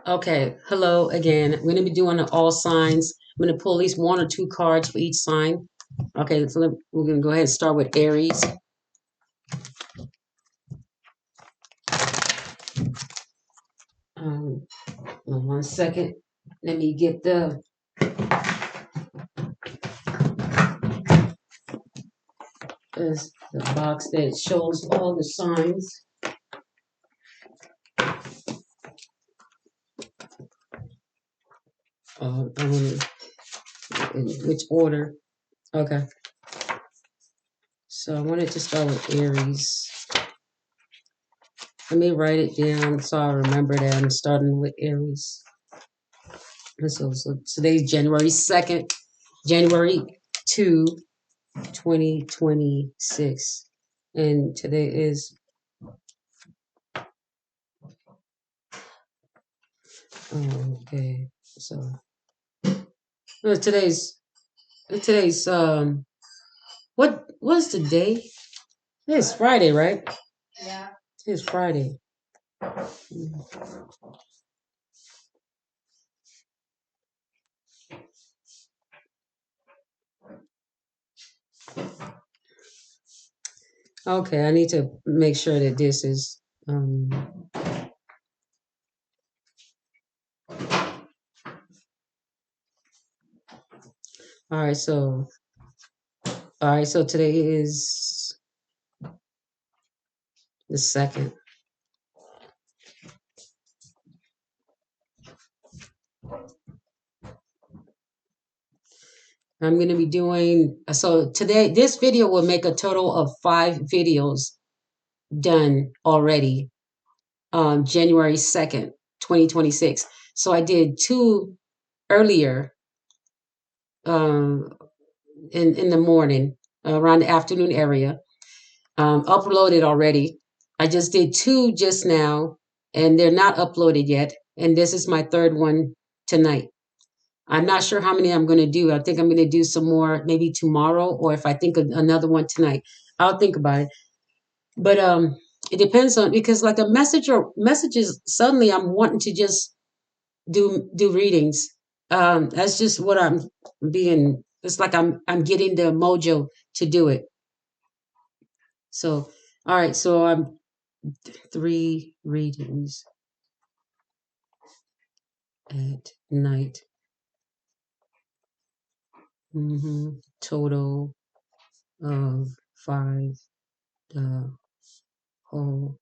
Okay, hello again. We're going to be doing all signs. I'm going to pull at least one or two cards for each sign. Okay, so we're going to go ahead and start with Aries. Um, 1 second. Let me get the box that shows all the signs. I want to, in which order? Okay. So I wanted to start with Aries. Let me write it down so I remember that I'm starting with Aries. So today's January 2nd, January 2, 2026. And today is okay. So today's what was the day? It's Friday, right? Yeah. It's Friday. Okay, I need to make sure that this is all right, so today is the 2nd. I'm going to be doing, so today, this video will make a total of 5 videos done already, January 2nd, 2026. So I did 2 earlier, in the morning, around the afternoon area, uploaded already. I just did 2 just now, and they're not uploaded yet. And this is my 3rd one tonight. I'm not sure how many I'm going to do. I think I'm going to do some more maybe tomorrow, or if I think of another one tonight, I'll think about it. But it depends on, because like a message or messages, suddenly I'm wanting to just do readings. That's just what I'm being. It's like I'm getting the mojo to do it. So all right, so I'm 3 readings at night. Total of 5 the whole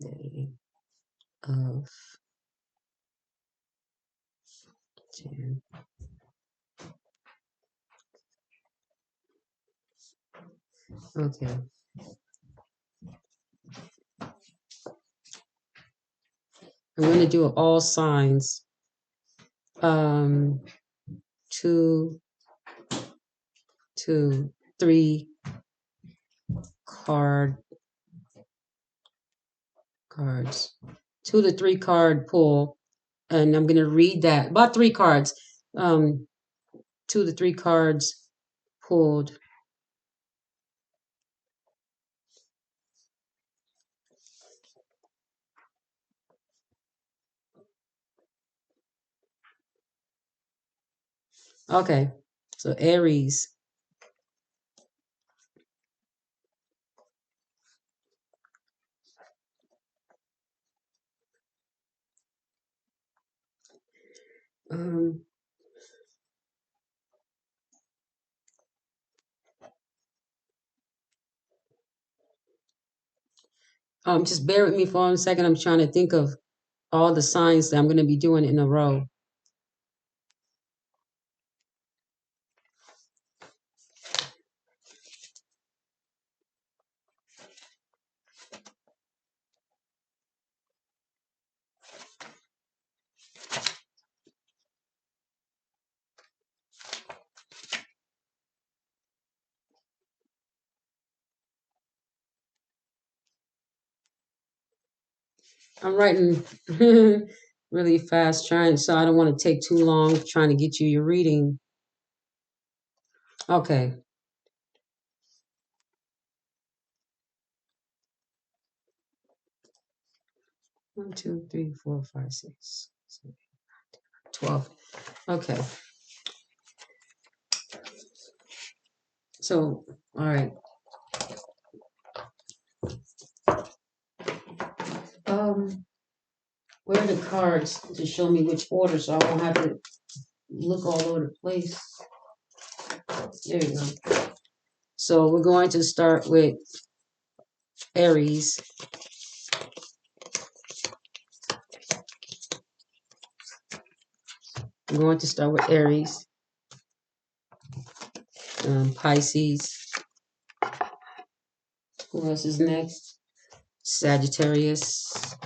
day of 10. Okay. I'm going to do all signs. 2, 3 cards. 2 to 3 card pull, and I'm going to read that about 3 cards. 2 to 3 cards pulled. Okay, so Aries. Just bear with me for 1 second. I'm trying to think of all the signs that I'm going to be doing in a row. I'm writing really fast, so I don't want to take too long trying to get you your reading. Okay. 1, 2, 3, 4, 5, 6, 7, 12. Okay. So, all right. Where are the cards to show me which order so I won't have to look all over the place? There you go. So we're going to start with Aries. I'm going to start with Aries, Pisces. Who else is next? Sagittarius.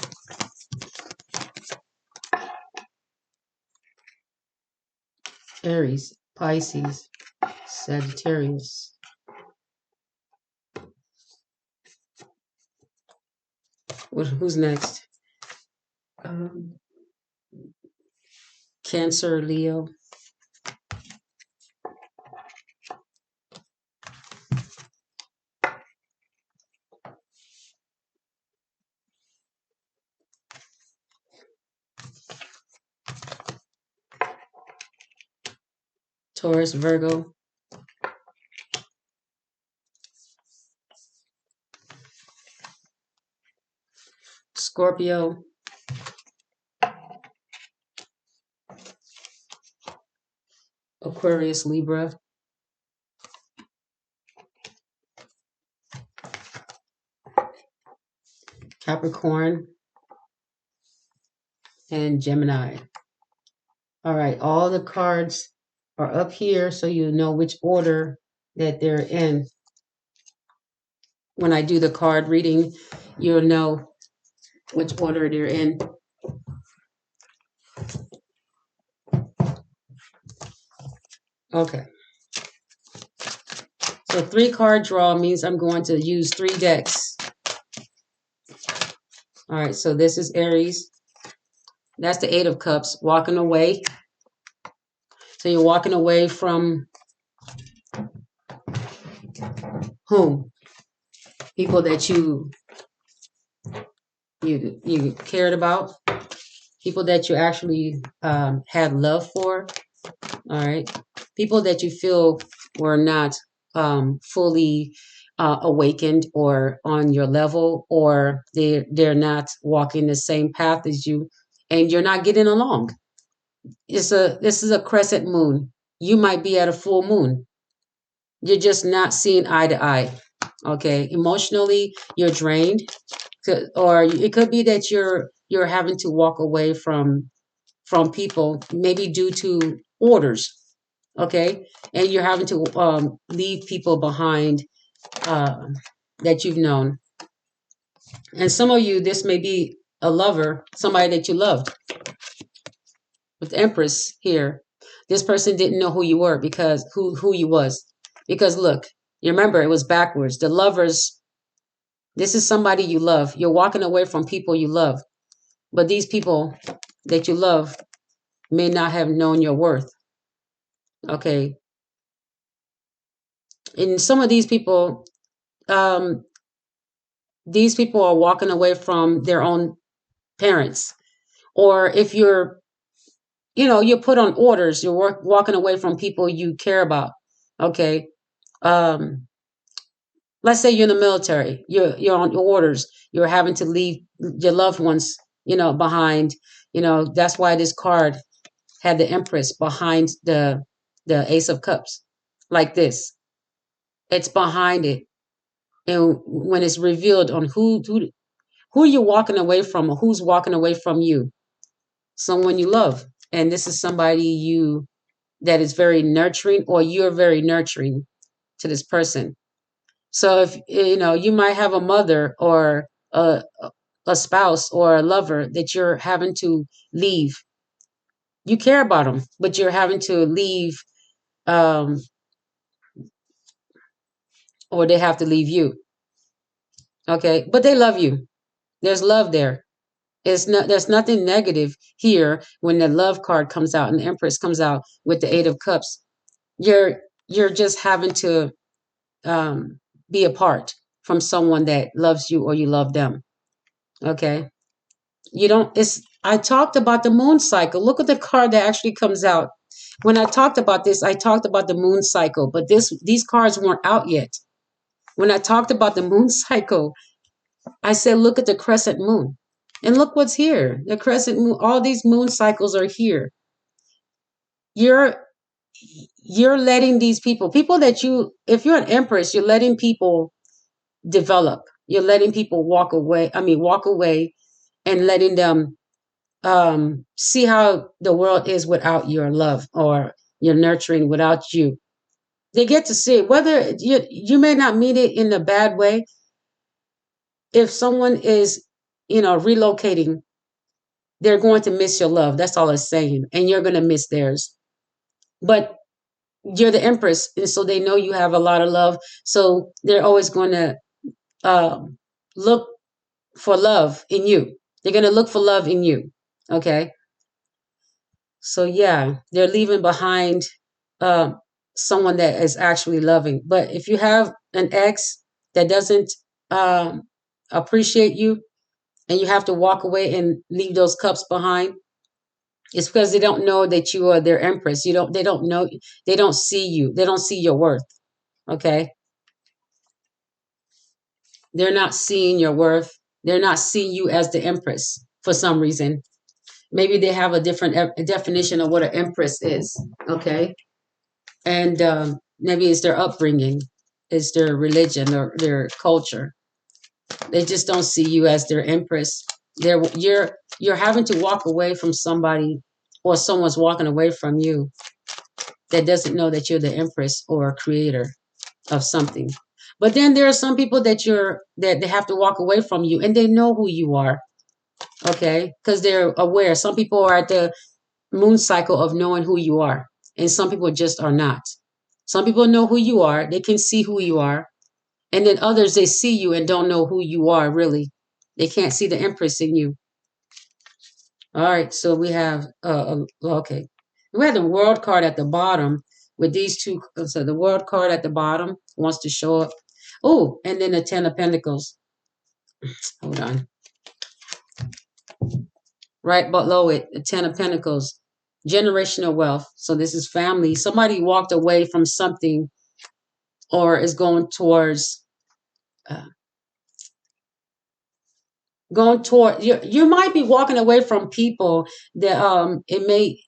Aries, Pisces, Sagittarius. Who's next? Cancer, Leo. Taurus, Virgo. Scorpio. Aquarius, Libra. Capricorn. And Gemini. All right, all the cards are up here so you know which order that they're in. When I do the card reading, you'll know which order they're in. Okay. So 3-card draw means I'm going to use 3 decks. All right, so this is Aries. That's the 8 of Cups, walking away. So you're walking away from whom? People that you cared about, people that you actually had love for. All right, people that you feel were not fully awakened or on your level, or they're not walking the same path as you, and you're not getting along. This is a crescent moon. You might be at a full moon. You're just not seeing eye to eye. Okay, emotionally you're drained, or it could be that you're having to walk away from people, maybe due to orders. Okay, and you're having to leave people behind that you've known. And some of you, this may be a lover, somebody that you loved. With the Empress here, this person didn't know who you were, because who you was, because look, you remember it was backwards. The lovers, this is somebody you love. You're walking away from people you love, but these people that you love may not have known your worth. Okay, and some of um, these people are walking away from their own parents, or if you're put on orders, you're walking away from people you care about. Okay, um, let's say you're in the military, you're on orders, you're having to leave your loved ones, behind. That's why this card had the Empress behind the Ace of Cups, like this. It's behind it, and when it's revealed on who you're walking away from, or who's walking away from you, someone you love, and this is somebody that is very nurturing, or you're very nurturing to this person. So if you might have a mother, or a spouse, or a lover that you're having to leave. You care about them, but you're having to leave, um, or they have to leave you. Okay, but they love you. There's love there. There's nothing negative here when the love card comes out and the Empress comes out with the 8 of Cups. You're just having to be apart from someone that loves you, or you love them. Okay. You don't, it's, I talked about the moon cycle. Look at the card that actually comes out. When I talked about this, I talked about the moon cycle, but these cards weren't out yet. When I talked about the moon cycle, I said, look at the crescent moon. And look what's here. The crescent moon, all these moon cycles are here. You're you're letting these people that you, if you're an empress, you're letting people develop. You're letting people walk away and letting them see how the world is without your love or your nurturing without you. They get to see it. Whether you may not mean it in a bad way. If someone is, relocating, they're going to miss your love. That's all it's saying. And you're going to miss theirs. But you're the empress. And so they know you have a lot of love. So they're always going to look for love in you. They're going to look for love in you. Okay. So yeah, they're leaving behind uh, someone that is actually loving. But if you have an ex that doesn't um, appreciate you, and you have to walk away and leave those cups behind, it's because they don't know that you are their empress. They don't know, they don't see you. They don't see your worth. Okay. They're not seeing your worth. They're not seeing you as the empress for some reason. Maybe they have a different definition of what an empress is. Okay. And maybe it's their upbringing, it's their religion or their culture. They just don't see you as their empress. You're having to walk away from somebody, or someone's walking away from you that doesn't know that you're the empress or creator of something. But then there are some people that they have to walk away from you, and they know who you are. Okay, because they're aware. Some people are at the moon cycle of knowing who you are, and some people just are not. Some people know who you are, they can see who you are, and then others, they see you and don't know who you are really. They can't see the empress in you. All right, so we have okay, we have the world card at the bottom with these two. So the world card at the bottom wants to show up. Oh, and then the 10 of Pentacles. Hold on. Right below it, the 10 of Pentacles, generational wealth. So this is family. Somebody walked away from something, or is uh, going toward you might be walking away from people that it may,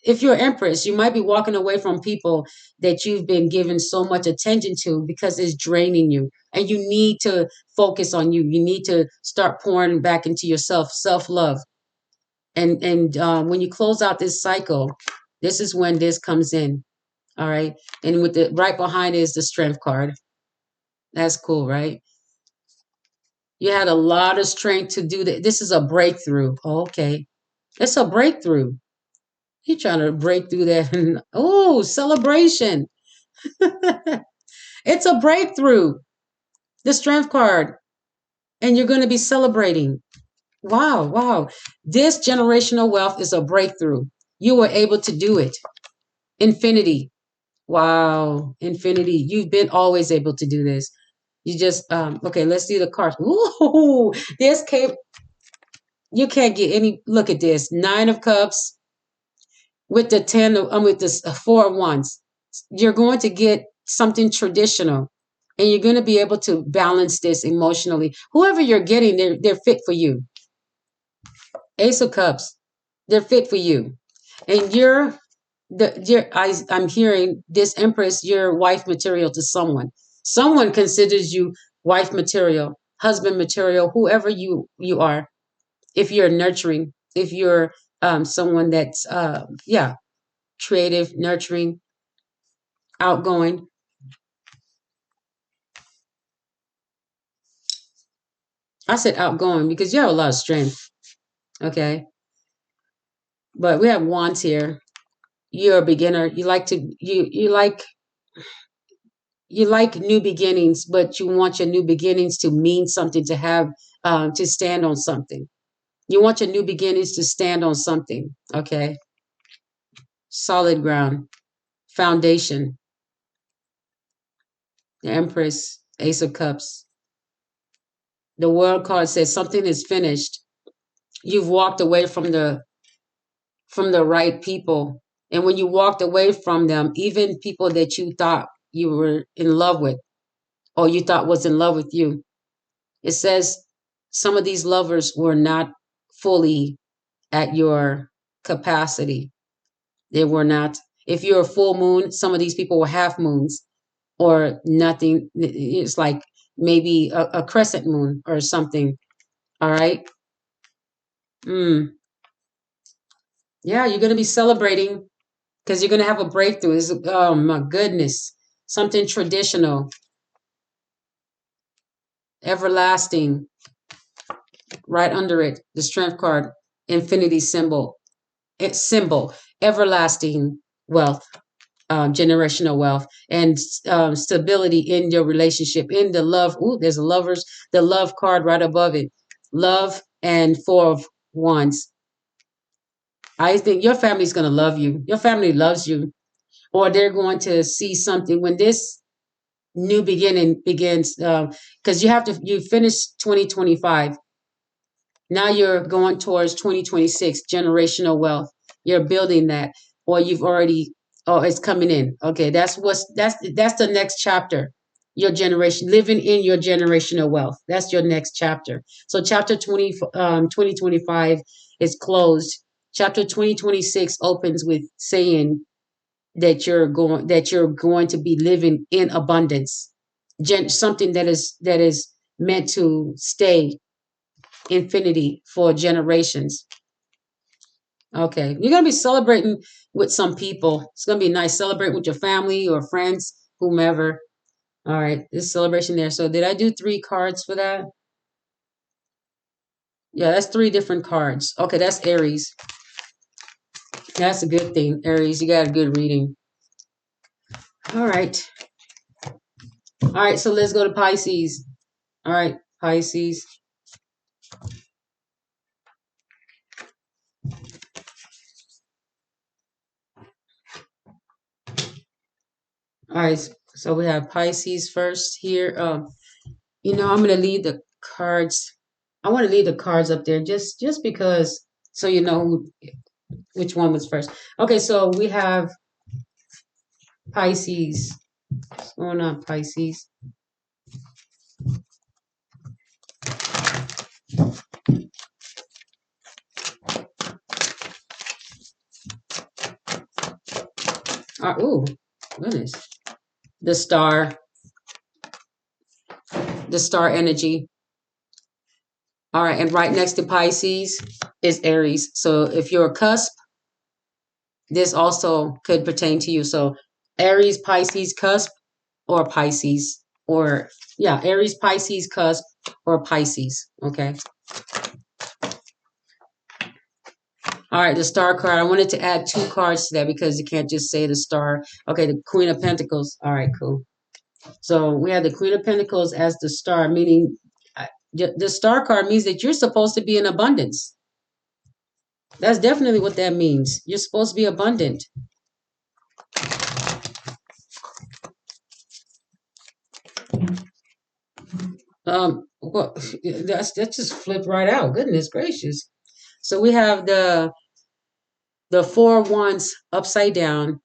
if you're empress, you might be walking away from people that you've been giving so much attention to, because it's draining you, and you need to focus on you. You need to start pouring back into yourself, self-love. And when you close out this cycle, this is when this comes in. All right. And with the right behind is the strength card. That's cool, right? You had a lot of strength to do that. This is a breakthrough. Oh, okay. It's a breakthrough. You're trying to break through that. Oh, celebration. It's a breakthrough. The strength card. And you're going to be celebrating. Wow, wow. This generational wealth is a breakthrough. You were able to do it. Infinity. Wow. Infinity. You've been always able to do this. You just okay, let's see the cards. Ooh, this came, you can't get any, look at this. 9 of Cups with the 10 of with this 4 of Wands. You're going to get something traditional, and you're going to be able to balance this emotionally. Whoever you're getting, they're fit for you. Ace of Cups, they're fit for you. And I'm hearing this empress, you're wife material to someone. Someone considers you wife material, husband material, whoever you are. If you're nurturing, if you're someone that's yeah, creative, nurturing, outgoing. I said outgoing because you have a lot of strength. Okay. But we have Wands here. You're a beginner. You like new beginnings, but you want your new beginnings to mean something, to have to stand on something. You want your new beginnings to stand on something. Okay. Solid ground, foundation. The Empress, Ace of Cups. The World card says something is finished. you've walked away from the right people. And when you walked away from them, even people that you thought you were in love with or you thought was in love with you, it says some of these lovers were not fully at your capacity. They were not. If you're a full moon, some of these people were half moons or nothing. It's like maybe a crescent moon or something. All right. Yeah, you're going to be celebrating because you're going to have a breakthrough. Oh my goodness. Something traditional, everlasting, right under it, the strength card, infinity symbol. It's symbol, everlasting wealth, generational wealth, and stability in your relationship, in the love. Ooh, there's a lovers, the love card right above it. Love and Four of Wands. I think your family's going to love you. Your family loves you, or they're going to see something when this new beginning begins. Because you finish 2025. Now you're going towards 2026, generational wealth. You're building that, or you've already, oh, it's coming in. Okay, that's the next chapter. Your generation, living in your generational wealth. That's your next chapter. So chapter 2025 is closed. Chapter 2026 opens with saying that you're going to be living in abundance. Something that is meant to stay infinity for generations. Okay. You're going to be celebrating with some people. It's going to be nice. Celebrate with your family or friends, whomever. All right. This celebration there. So did I do 3 cards for that? Yeah, that's 3 different cards. Okay. That's Aries. That's a good thing. Aries, you got a good reading. All right. All right. So let's go to Pisces. All right. Pisces. All right. So we have Pisces first here. I'm going to leave the cards. I want to leave the cards up there just because, so you know which one was first. Okay, so we have Pisces. What's going on, Pisces? Ooh, goodness. The star energy. All right, and right next to Pisces is Aries. So if you're a cusp, this also could pertain to you. So Aries, Pisces, cusp, or Pisces, or yeah, Aries, Pisces, cusp, or Pisces. Okay. All right, the star card. I wanted to add 2 cards to that because you can't just say the star. Okay, the Queen of Pentacles. All right, cool. So we have the Queen of Pentacles as the star, meaning the star card means that you're supposed to be in abundance. That's definitely what that means. You're supposed to be abundant. Well, that's just flipped right out. Goodness gracious. So we have the 4 of Wands upside down.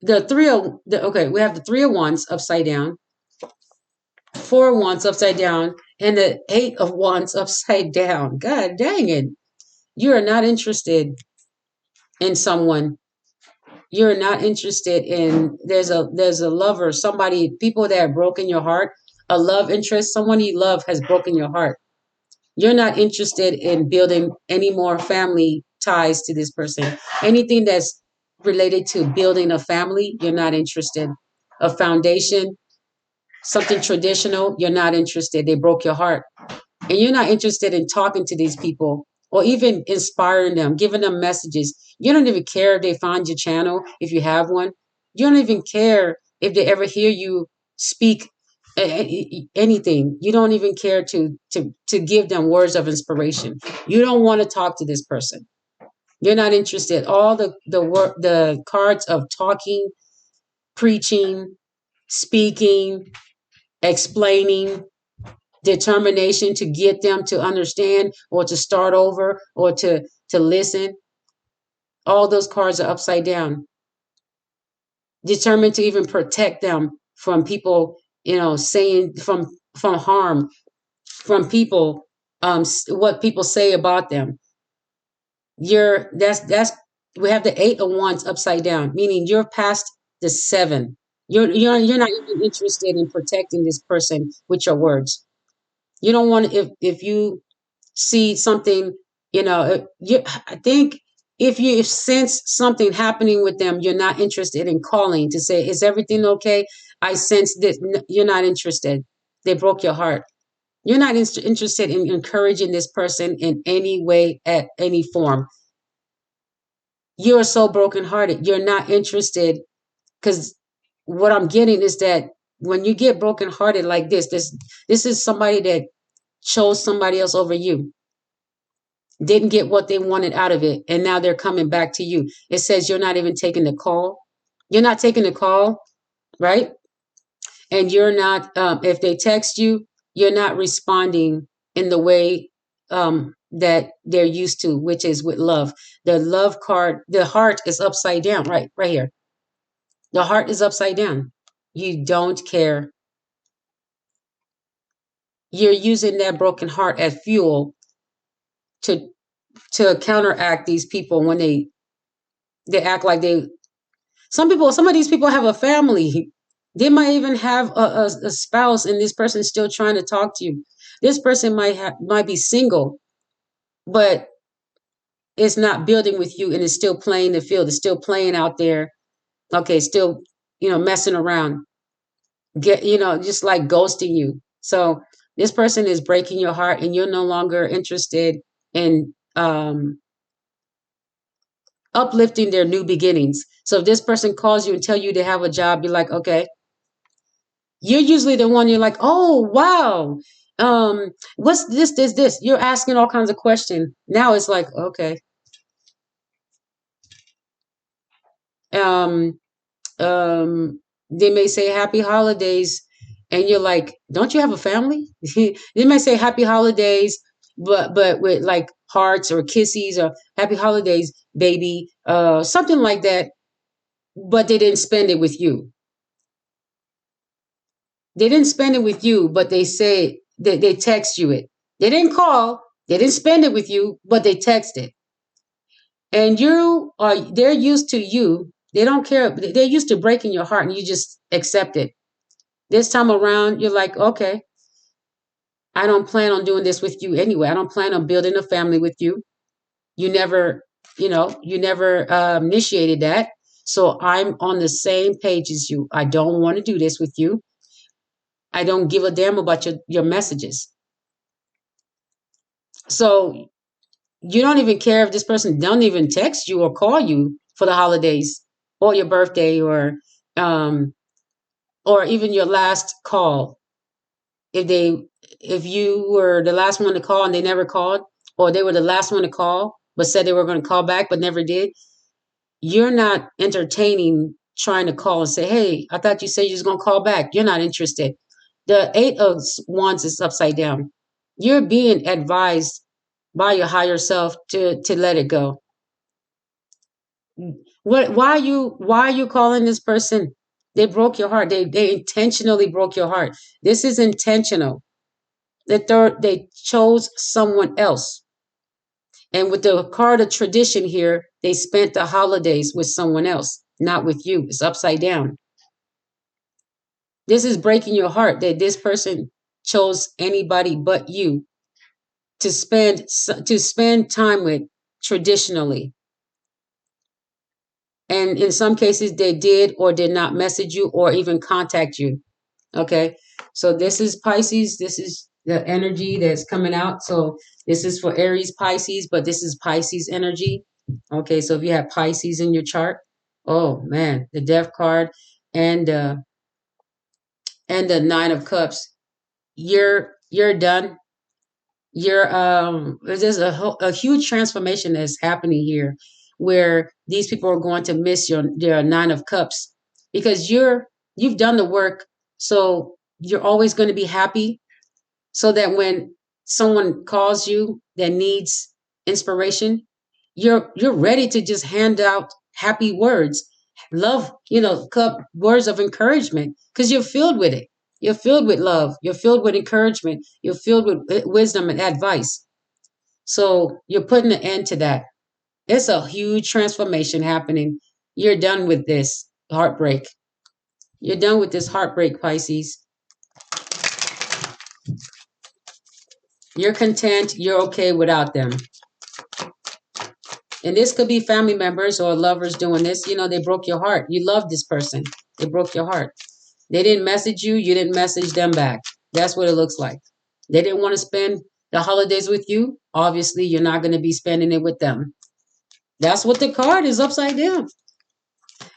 We have the 3 of Wands upside down, 4 of Wands upside down, and the 8 of Wands upside down. God dang it. You are not interested in someone. You're not interested in there's a lover, somebody, people that have broken your heart, a love interest, someone you love has broken your heart. You're not interested in building any more family ties to this person. Anything that's related to building a family, you're not interested. A foundation, something traditional, you're not interested. They broke your heart. And you're not interested in talking to these people or even inspiring them, giving them messages. You don't even care if they find your channel, if you have one. You don't even care if they ever hear you speak anything. You don't even care to give them words of inspiration. You don't want to talk to this person. You're not interested. All the cards of talking, preaching, speaking, explaining, determination to get them to understand or to start over or to listen. All those cards are upside down. Determined to even protect them from people, saying from harm, from people, what people say about them. That's we have the 8 of Wands upside down, meaning you're past the 7. You're not even interested in protecting this person with your words. You don't want, if you see something, I think if you sense something happening with them, you're not interested in calling to say, is everything okay? I sense this. You're not interested. They broke your heart. You're not interested in encouraging this person in any way, at any form. You're so brokenhearted. You're not interested, because what I'm getting is that when you get brokenhearted like this is somebody that chose somebody else over you, didn't get what they wanted out of it, and now they're coming back to you. It says you're not even taking the call. You're not taking the call, right? And you're not, if they text you, you're not responding in the way that they're used to, which is with love. The love card, the heart is upside down, right here. The heart is upside down. You don't care. You're using that broken heart as fuel to counteract these people when they act like they. Some of these people have a family. They might even have a spouse, and this person's still trying to talk to you. This person might be single, but it's not building with you, and it's still playing the field. It's still playing out there. Okay, still, messing around. Just like ghosting you. So this person is breaking your heart, and you're no longer interested in uplifting their new beginnings. So if this person calls you and tell you to have a job, you're like, okay. You're usually the one, you're like, oh wow, what's this? You're asking all kinds of questions. Now it's like, okay. Um, they may say happy holidays, and you're like, don't you have a family? They may say happy holidays, but with like hearts or kisses or happy holidays, baby, something like that. But they didn't spend it with you. They didn't spend it with you, but they say they text you it. They didn't call. They didn't spend it with you, but they texted. And they're used to you. They don't care. They're used to breaking your heart, and you just accept it. This time around, you're like, okay, I don't plan on doing this with you anyway. I don't plan on building a family with you. You never, you never initiated that. So I'm on the same page as you. I don't want to do this with you. I don't give a damn about your messages. So you don't even care if this person don't even text you or call you for the holidays or your birthday, um or even your last call. If you were the last one to call and they never called, or they were the last one to call but said they were going to call back but never did, you're not entertaining trying to call and say, hey, I thought you said you was going to call back. You're not interested. The 8 of Wands is upside down. You're being advised by your higher self to let it go. Why are you calling this person? They broke your heart. They intentionally broke your heart. This is intentional. They chose someone else. And with the card of tradition here, they spent the holidays with someone else, not with you. It's upside down. This is breaking your heart that this person chose anybody but you to spend time with traditionally. And in some cases, they did or did not message you or even contact you. Okay. So this is Pisces. This is the energy that's coming out. So this is for Aries Pisces, but this is Pisces energy. Okay. So if you have Pisces in your chart, oh man, the Death card and the Nine of Cups, you're done. There's a huge transformation that's happening here, where these people are going to miss your Nine of Cups, because you've done the work. So you're always going to be happy. so that when someone calls you that needs inspiration, you're ready to just hand out happy words, love, words of encouragement, because you're filled with it. You're filled with love. You're filled with encouragement. You're filled with wisdom and advice. So you're putting an end to that. It's a huge transformation happening. You're done with this heartbreak. You're done with this heartbreak, Pisces. You're content. You're okay without them. And this could be family members or lovers doing this. They broke your heart. You love this person. They broke your heart. They didn't message you. You didn't message them back. That's what it looks like. They didn't want to spend the holidays with you. Obviously, you're not going to be spending it with them. That's what the card is upside down.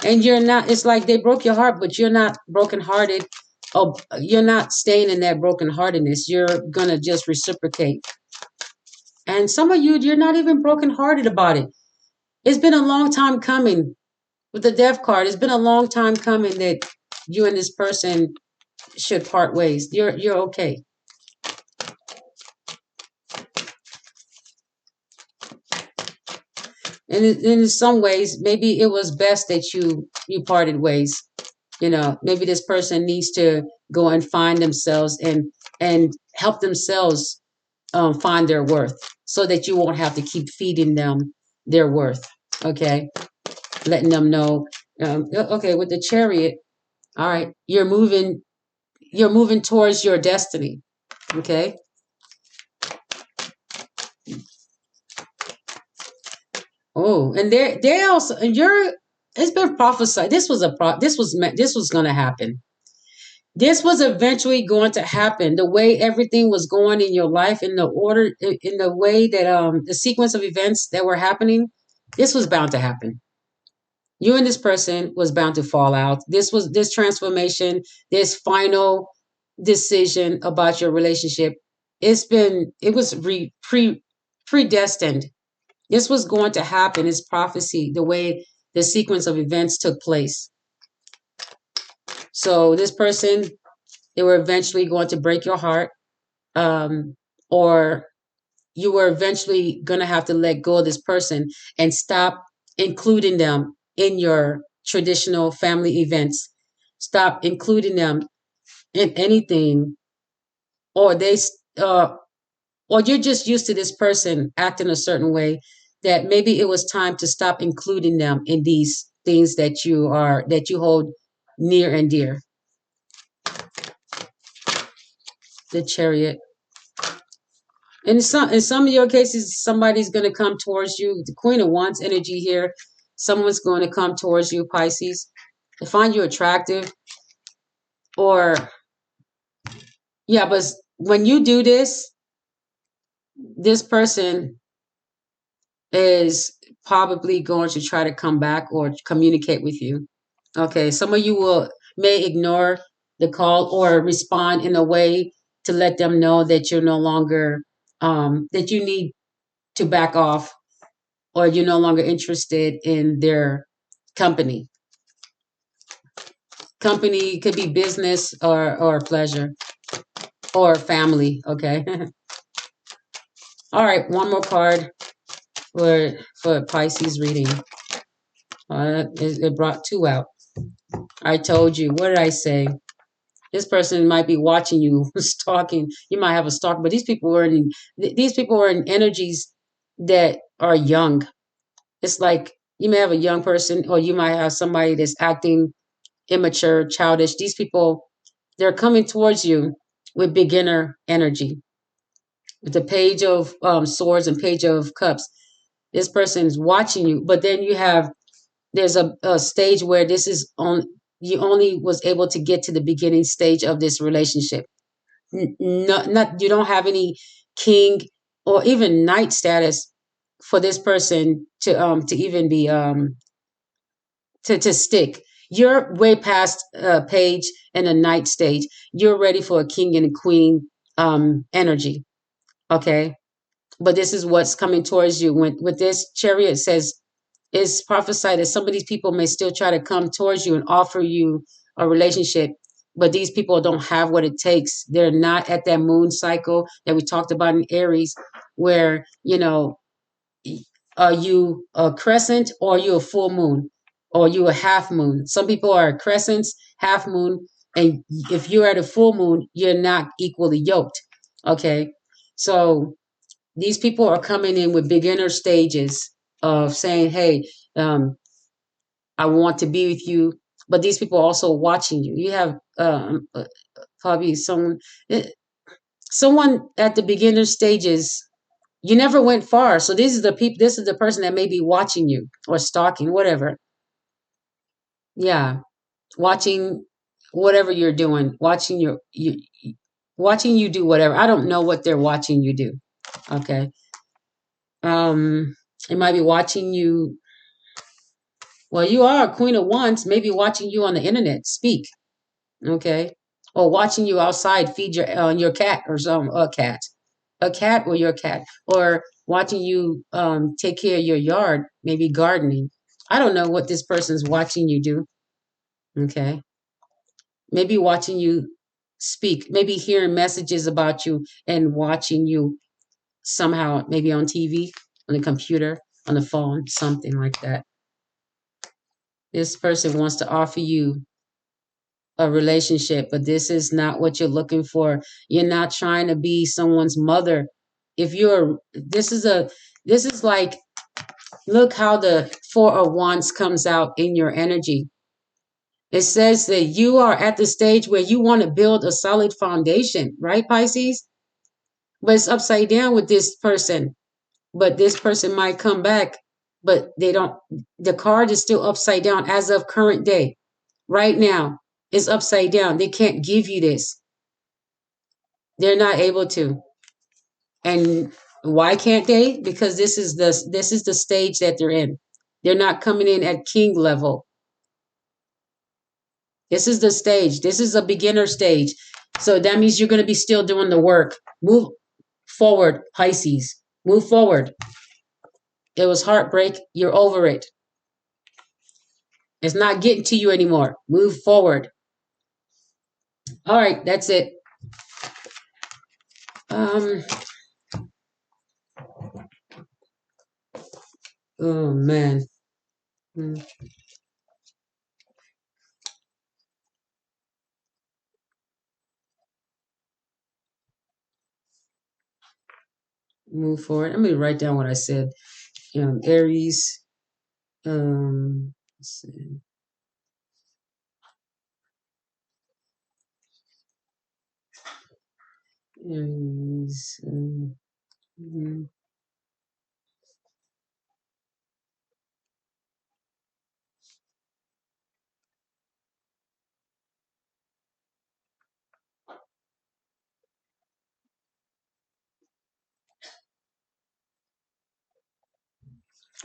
And you're not, it's like they broke your heart, but you're not brokenhearted. Oh, you're not staying in that brokenheartedness. You're going to just reciprocate. And some of you, you're not even brokenhearted about it. It's been a long time coming with the death card. It's been a long time coming that you and this person should part ways. You're okay. And in some ways, maybe it was best that you parted ways. Maybe this person needs to go and find themselves and help themselves find their worth, so that you won't have to keep feeding them their worth. Okay, letting them know. Okay, with the Chariot, all right, you're moving towards your destiny. Okay. Oh, and they also, it's been prophesied. This was going to happen. This was eventually going to happen. The way everything was going in your life, in the order, in the way that the sequence of events that were happening, this was bound to happen. You and this person was bound to fall out. This transformation, this final decision about your relationship. It was predestined. This was going to happen. It's prophecy, the way the sequence of events took place. So this person, they were eventually going to break your heart, or you were eventually going to have to let go of this person and stop including them in your traditional family events. Stop including them in anything, or or you're just used to this person acting a certain way, that maybe it was time to stop including them in these things that you hold near and dear. The Chariot. In some of your cases, somebody's going to come towards you. The Queen of Wands energy here. Someone's going to come towards you, Pisces. They find you attractive, or yeah, but when you do this, this person is probably going to try to come back or communicate with you. Okay, some of you may ignore the call or respond in a way to let them know that you're no longer that you need to back off, or you're no longer interested in their company. Company could be business or pleasure or family. Okay. All right, one more card for Pisces reading. It brought two out. I told you. What did I say? This person might be watching you, stalking. You might have a stalk, but these people are in energies that are young. It's like you may have a young person, or you might have somebody that's acting immature, childish. These people, they're coming towards you with beginner energy. With the Page of Swords and Page of Cups, this person is watching you, but then there's a stage where this is on. You only was able to get to the beginning stage of this relationship. Not you don't have any king or even knight status for this person to even be to stick. You're way past page and a knight stage. You're ready for a king and a queen energy. Okay, but this is what's coming towards you. With this Chariot, says it's prophesied that some of these people may still try to come towards you and offer you a relationship, but these people don't have what it takes. They're not at that moon cycle that we talked about in Aries, where, are you a crescent or are you a full moon or are you a half moon? Some people are crescents, half moon, and if you're at a full moon, you're not equally yoked. Okay. So these people are coming in with beginner stages of saying, hey, I want to be with you. But these people are also watching you. You have probably eh, someone at the beginner stages. You never went far. So this is the people. This is the person that may be watching you or stalking, whatever. Yeah, watching whatever you're doing, watching you do whatever. I don't know what they're watching you do. Okay. It might be watching you. Well, you are a queen of wands. Maybe watching you on the internet speak. Okay. Or watching you outside feed your cat or some a cat or your cat, or watching you take care of your yard, maybe gardening. I don't know what this person's watching you do. Okay. Maybe watching you speak, maybe hearing messages about you and watching you somehow, maybe on TV, on the computer, on the phone, something like that. This person wants to offer you a relationship, but this is not what you're looking for. You're not trying to be someone's mother. If you're, this is like, look how the Four of Wands comes out in your energy. It says that you are at the stage where you want to build a solid foundation, right, Pisces? But it's upside down with this person. But this person might come back, but they don't, the card is still upside down as of current day. Right now, it's upside down. They can't give you this. They're not able to. And why can't they? Because this is the stage that they're in. They're not coming in at king level. This is the stage. This is a beginner stage. So that means you're going to be still doing the work. Move forward, Pisces. Move forward. It was heartbreak. You're over it. It's not getting to you anymore. Move forward. All right, that's it. Oh man. Move forward. Let me write down what I said. Aries. Let's see. Aries.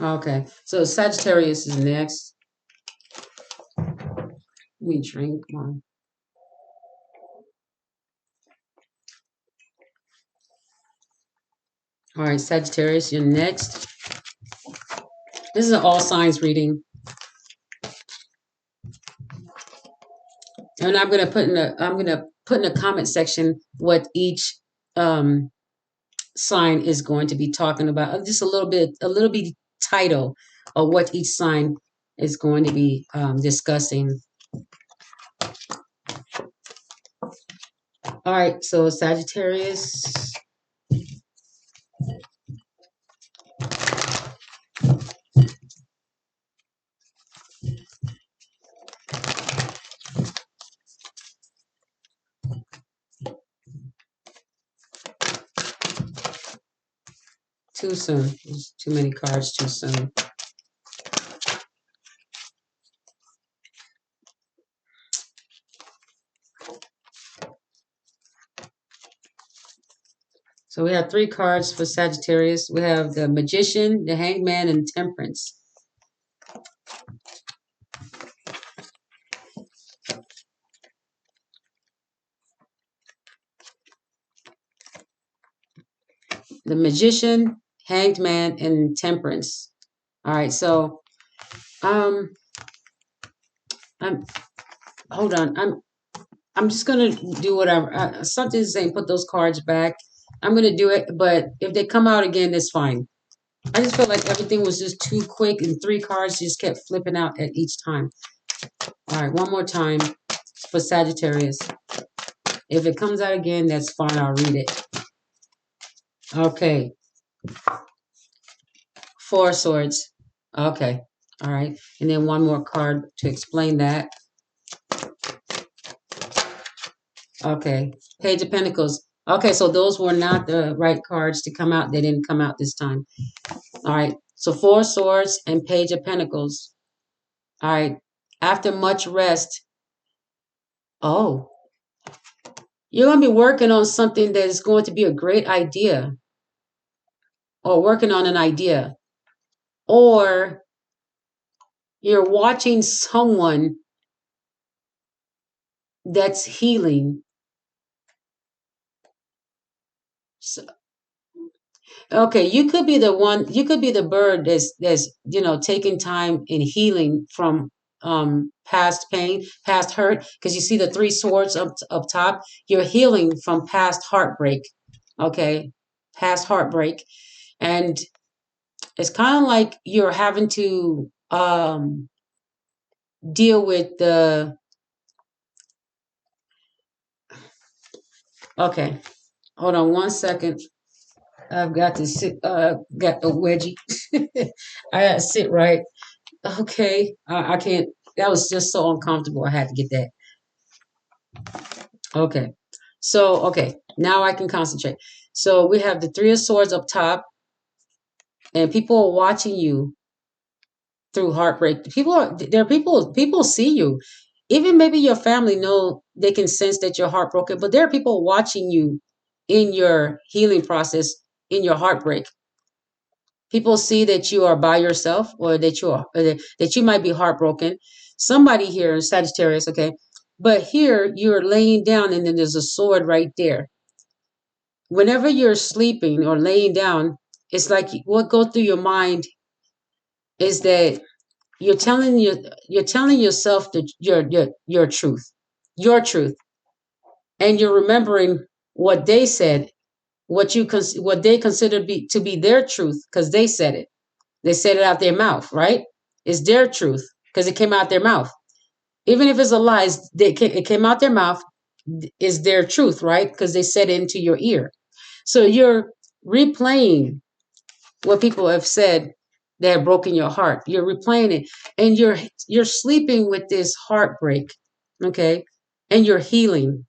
Okay, so Sagittarius is next. Let me drink one. All right, Sagittarius, you're next. This is an all signs reading, and I'm gonna put in the comment section what each sign is going to be talking about. Just a little bit title of what each sign is going to be discussing. All right, so Sagittarius. Too soon. There's too many cards too soon. So we have 3 cards for Sagittarius. We have the Magician, the Hangman, and Temperance. The Magician, Hanged Man, and Temperance. All right, so I'm hold on. I'm just gonna do whatever. Something's saying put those cards back. I'm gonna do it, but if they come out again, that's fine. I just felt like everything was just too quick, and 3 cards just kept flipping out at each time. All right, one more time for Sagittarius. If it comes out again, that's fine. I'll read it. Okay. 4 swords. Okay. All right. And then one more card to explain that. Okay. Page of Pentacles. Okay, so those were not the right cards to come out. They didn't come out this time. All right. So 4 swords and Page of Pentacles. All right. After much rest. Oh, you're going to be working on something that is going to be a great idea, or working on an idea, or you're watching someone that's healing. So, okay, you could be the one, you could be the bird that's taking time in healing from past pain, past hurt, because you see the 3 swords up top. You're healing from past heartbreak. Okay, past heartbreak. And it's kind of like you're having to deal with the, okay, hold on one second. I've got to sit, got the wedgie. I got to sit right. Okay, I can't. That was just so uncomfortable. I had to get that. Okay, so okay, now I can concentrate. So we have the 3 of Swords up top, and people are watching you through heartbreak. People see you. Even maybe your family know, they can sense that you're heartbroken, but there are people watching you in your healing process, in your heartbreak. People see that you are by yourself, or that that you might be heartbroken. Somebody here, Sagittarius, okay, but here you're laying down, and then there's a sword right there. Whenever you're sleeping or laying down, it's like what goes through your mind is that you're telling yourself that your truth, your truth, and you're remembering what they said, what they consider to be their truth, because they said it. They said it out their mouth, right? It's their truth because it came out their mouth. Even if it's a lie, it came out their mouth, is their truth, right? Because they said it into your ear. So you're replaying what people have said that have broken your heart. You're replaying it, and you're sleeping with this heartbreak, okay? And you're healing.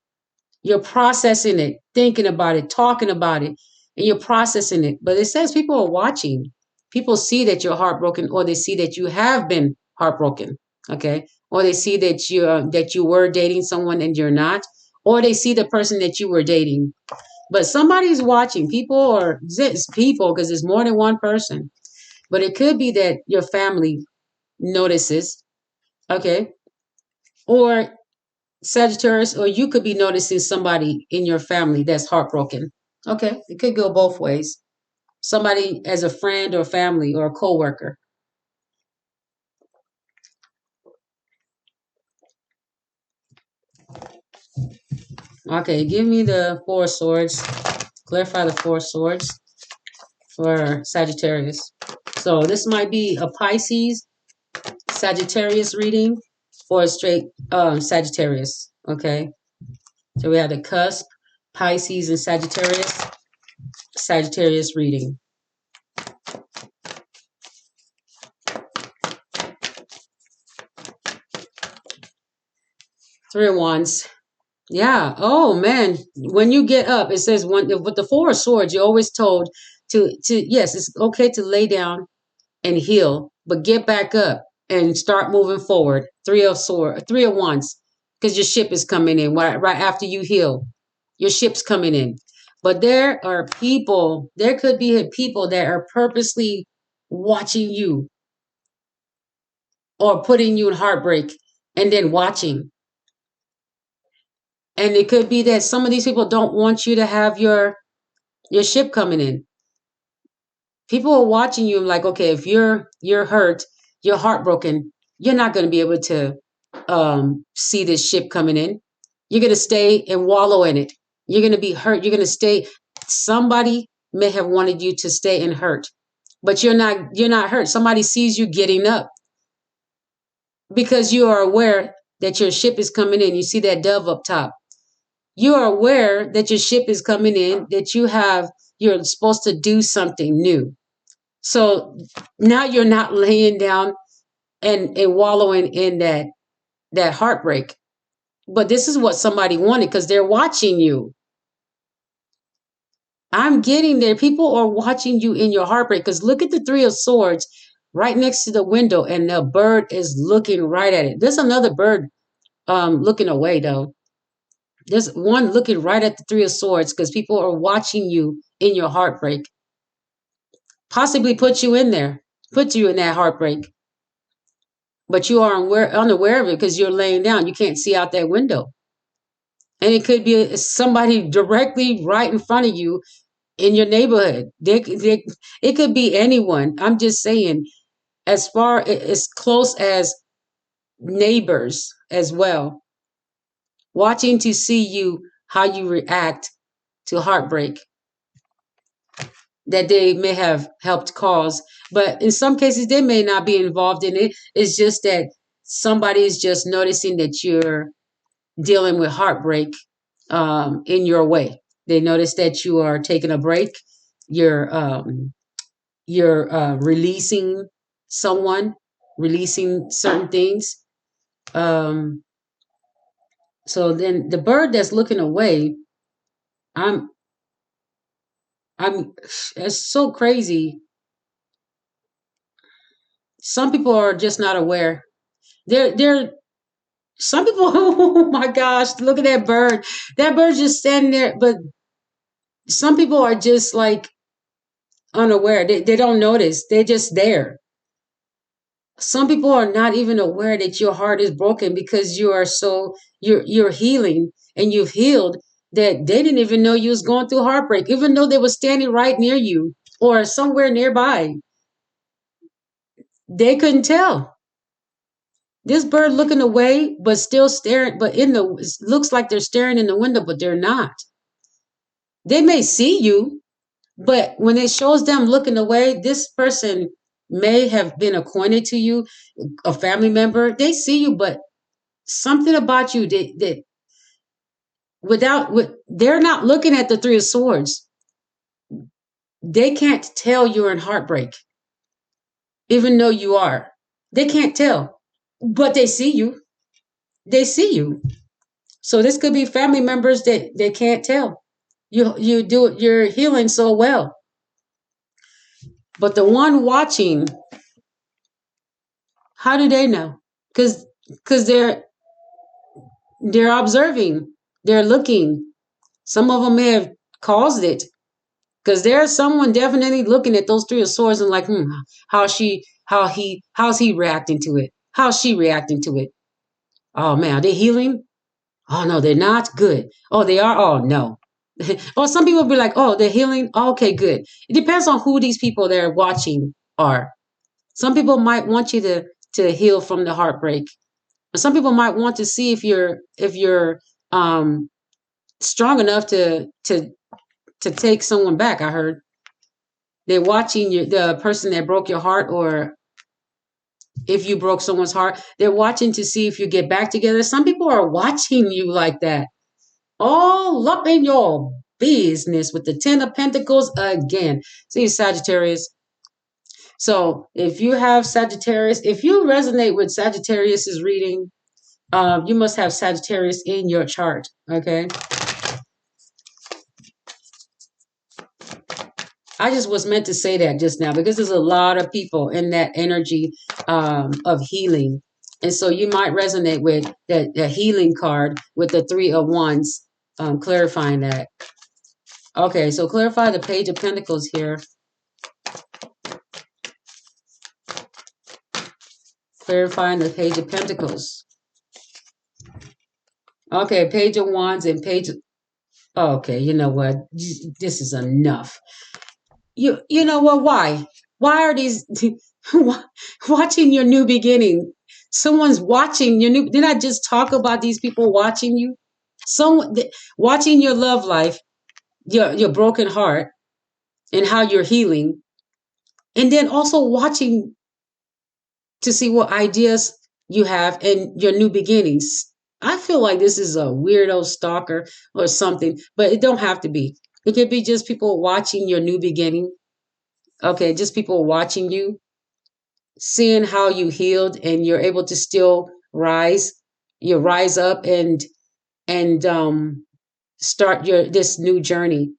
You're processing it, thinking about it, talking about it, and you're processing it. But it says people are watching. People see that you're heartbroken, or they see that you have been heartbroken, okay? Or they see that you were dating someone and you're not, or they see the person that you were dating. But somebody's watching. People, because there's more than one person. But it could be that your family notices, okay? Or Sagittarius, or you could be noticing somebody in your family that's heartbroken. Okay, it could go both ways. Somebody as a friend or family or a coworker. Okay, give me the 4 swords. Clarify the 4 swords for Sagittarius. So this might be a Pisces, Sagittarius reading, or a straight Sagittarius. Okay, so we have the cusp, Pisces, and Sagittarius reading. 3 of Wands. Yeah. Oh man. When you get up, it says with the 4 of Swords, you're always told to yes, it's okay to lay down and heal, but get back up and start moving forward. 3 of Wands, because your ship is coming in right after you heal. Your ship's coming in. But there are people, there could be people that are purposely watching you, or putting you in heartbreak and then watching. And it could be that some of these people don't want you to have your ship coming in. People are watching you like, okay, if you're hurt, you're heartbroken, you're not going to be able to see this ship coming in. You're going to stay and wallow in it. You're going to be hurt. You're going to stay. Somebody may have wanted you to stay and hurt, but you're not hurt. Somebody sees you getting up because you are aware that your ship is coming in. You see that dove up top. You are aware that your ship is coming in, that you're supposed to do something new. So now you're not laying down and wallowing in that heartbreak. But this is what somebody wanted because they're watching you. I'm getting there. People are watching you in your heartbreak because look at the Three of Swords right next to the window and the bird is looking right at it. There's another bird looking away though. There's one looking right at the Three of Swords because people are watching you in your heartbreak. Possibly put you in there, put you in that heartbreak. But you are unaware of it because you're laying down. You can't see out that window. And it could be somebody directly right in front of you in your neighborhood. It could be anyone. I'm just saying, as close as neighbors as well, watching to see how you react to heartbreak that they may have helped cause. But in some cases, they may not be involved in it. It's just that somebody is just noticing that you're dealing with heartbreak in your way. They notice that you are taking a break. You're releasing someone, releasing certain things. So then the bird that's looking away, I'm I'm it's so crazy. Some people are just not aware. They're some people, oh my gosh, look at that bird. That bird's just standing there, but some people are just like unaware. They don't notice. They're just there. Some people are not even aware that your heart is broken because you're healing and you've healed that they didn't even know you was going through heartbreak, even though they were standing right near you or somewhere nearby. They couldn't tell. This bird looking away, but still staring, but looks like they're staring in the window, but they're not. They may see you, but when it shows them looking away, this person may have been acquainted to you, a family member. They see you, but something about you that they're not looking at the Three of Swords. They can't tell you're in heartbreak, even though you are. They can't tell, but they see you. They see you. So this could be family members that they can't tell. You're healing so well. But the one watching, how do they know? Because they're observing, they're looking. Some of them may have caused it because there's someone definitely looking at those Three of Swords and like, how's he reacting to it? How's she reacting to it? Oh man, are they healing? Oh no, they're not. Good. Oh, they are. Oh no. Or some people be like, oh, they're healing. Oh, okay, good. It depends on who these people they're watching are. Some people might want you to heal from the heartbreak. Some people might want to see if you're strong enough to take someone back. I heard they're watching the person that broke your heart, or if you broke someone's heart, they're watching to see if you get back together. Some people are watching you like that, all up in your business with the Ten of Pentacles again. See, Sagittarius. So if you have Sagittarius, if you resonate with Sagittarius's reading, you must have Sagittarius in your chart. Okay. I just was meant to say that just now because there's a lot of people in that energy of healing. And so you might resonate with the healing card with the Three of Wands, clarifying that. Okay, so clarify the Page of Pentacles here. Clarifying the Page of Pentacles. Okay, Page of Wands and Page of... Okay, you know what? This is enough. You know what? Why? Why are these watching your new beginning? Someone's watching your new. Did I just talk about these people watching you? Watching your love life, your broken heart, and how you're healing, and then also watching to see what ideas you have and your new beginnings. I feel like this is a weirdo stalker or something, but it don't have to be. It could be just people watching your new beginning. Okay, just people watching you, seeing how you healed and you're able to still rise. You rise up and start your this new journey.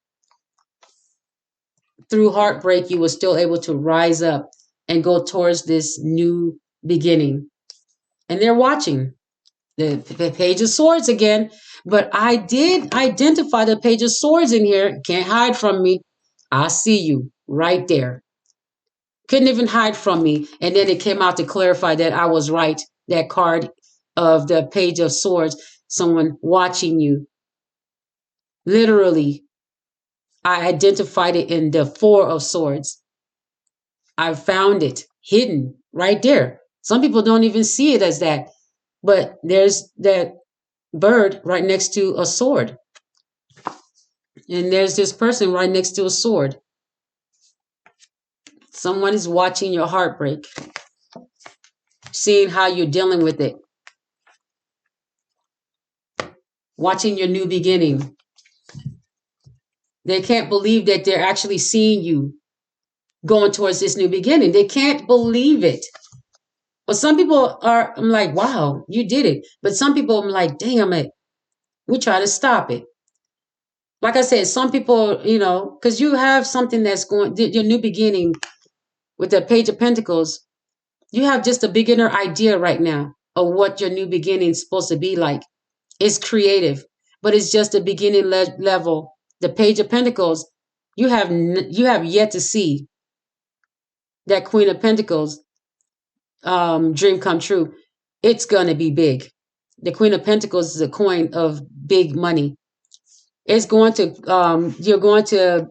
Through heartbreak, you were still able to rise up and go towards this new beginning. And they're watching. The Page of Swords again. But I did identify the Page of Swords in here. Can't hide from me. I see you right there. Couldn't even hide from me. And then it came out to clarify that I was right. That card of the Page of Swords, someone watching you. Literally, I identified it in the Four of Swords. I found it hidden right there. Some people don't even see it as that. But there's that bird right next to a sword. And there's this person right next to a sword. Someone is watching your heartbreak, seeing how you're dealing with it, watching your new beginning. They can't believe that they're actually seeing you going towards this new beginning. They can't believe it. But some people are, I'm like, wow, you did it. But some people, I'm like, damn it, we try to stop it. Like I said, some people, because you have something that's going, your new beginning with the Page of Pentacles, you have just a beginner idea right now of what your new beginning is supposed to be like. It's creative, but it's just a beginning level. The Page of Pentacles, you have yet to see that Queen of Pentacles dream come true. It's gonna be big. The Queen of Pentacles is a coin of big money. It's going to you're going to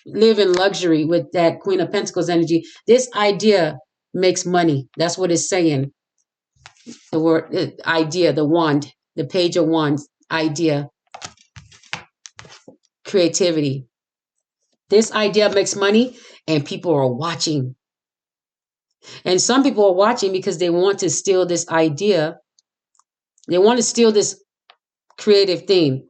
live in luxury with that Queen of Pentacles energy. This idea makes money. That's what it's saying. The word idea, the wand, the Page of Wands, idea, creativity. This idea makes money and people are watching. And some people are watching because they want to steal this idea. They want to steal this creative thing.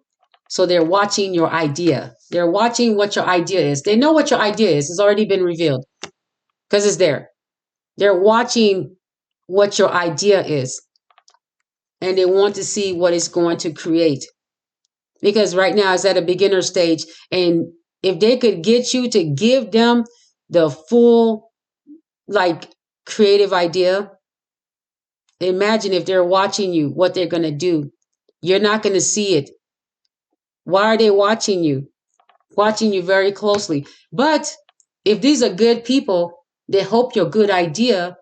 So they're watching your idea. They're watching what your idea is. They know what your idea is. It's already been revealed because it's there. They're watching what your idea is. And they want to see what it's going to create. Because right now it's at a beginner stage. And if they could get you to give them the full, like, creative idea, imagine if they're watching you, what they're going to do. You're not going to see it. Why are they watching you? Watching you very closely. But if these are good people, they hope your good idea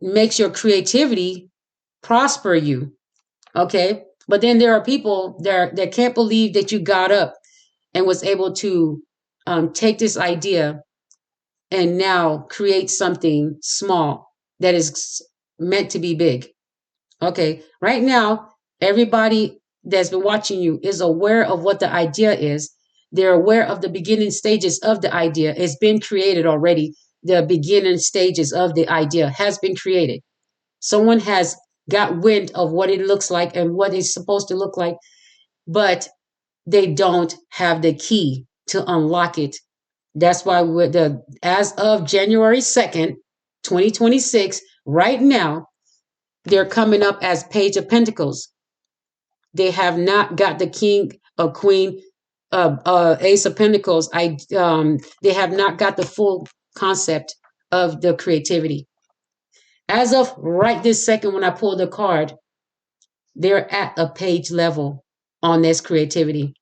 makes your creativity prosper you. Okay? But then there are people that can't believe that you got up and was able to take this idea and now create something small that is meant to be big. Okay, right now, everybody that's been watching you is aware of what the idea is. They're aware of the beginning stages of the idea. It's been created already. The beginning stages of the idea has been created. Someone has got wind of what it looks like and what it's supposed to look like, but they don't have the key to unlock it. That's why as of January 2nd, 2026, right now, they're coming up as Page of Pentacles. They have not got the King or Queen, Ace of Pentacles. They have not got the full concept of the creativity. As of right this second, when I pull the card, they're at a page level on this creativity.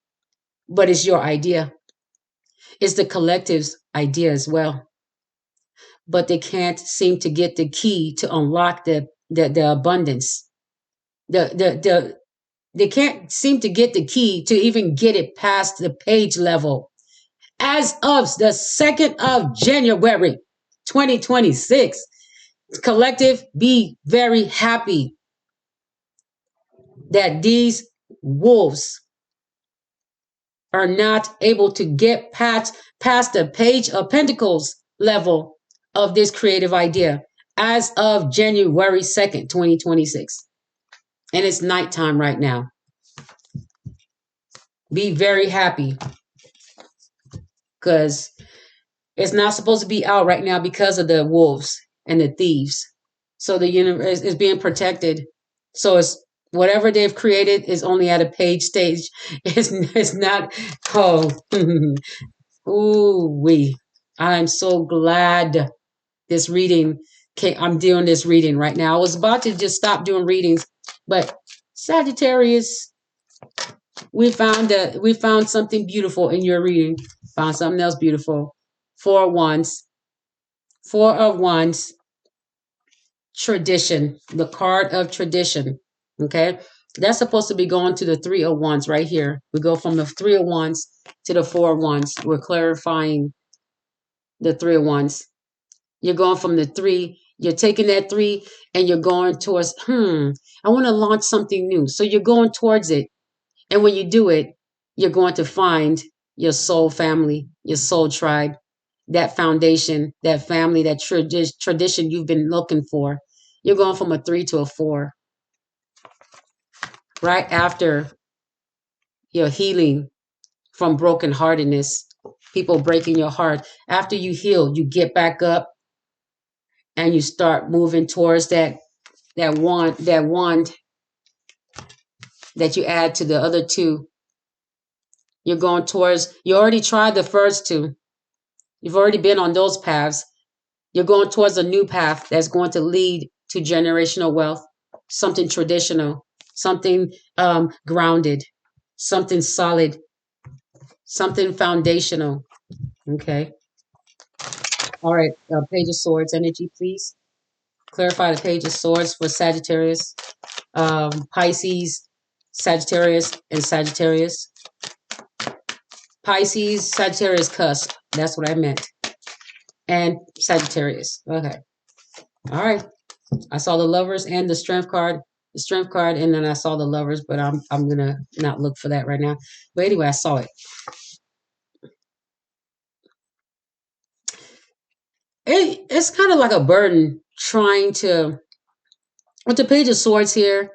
But it's your idea. It's the collective's idea as well. But they can't seem to get the key to unlock the abundance. They can't seem to get the key to even get it past the page level. As of the 2nd of January, 2026, collective, be very happy that these wolves are not able to get past the Page of Pentacles level of this creative idea as of January 2nd, 2026. And it's nighttime right now. Be very happy because it's not supposed to be out right now because of the wolves and the thieves. So the universe is being protected. So it's whatever they've created is only at a page stage. It's not, oh, ooh, I'm so glad this reading I'm doing this reading right now. I was about to just stop doing readings, but Sagittarius, we found something beautiful in your reading. Found something else beautiful. Four of Wands, tradition, the card of tradition. Okay. That's supposed to be going to the Three of Wands right here. We go from the Three of Wands to the Four of Wands. We're clarifying the Three of Wands. You're going from the three, you're taking that three and you're going towards, I want to launch something new. So you're going towards it. And when you do it, you're going to find your soul family, your soul tribe, that foundation, that family, that tradition you've been looking for. You're going from a 3 to a 4. Right after your healing from brokenheartedness, people breaking your heart. After you heal, you get back up and you start moving towards that wand that you add to the other two. You're going towards, you already tried the first two. You've already been on those paths. You're going towards a new path that's going to lead to generational wealth, something traditional, something grounded, something solid, something foundational. Okay. All right. Page of Swords energy, please. Clarify the Page of Swords for Sagittarius, Pisces, Sagittarius, and Sagittarius. Pisces, Sagittarius cusp. That's what I meant. And Sagittarius. Okay. All right. I saw the Lovers and the Strength card. The Strength card, and then I saw the Lovers, but I'm gonna not look for that right now. But anyway, I saw it. It's kind of like a burden trying to, with the Page of Swords here.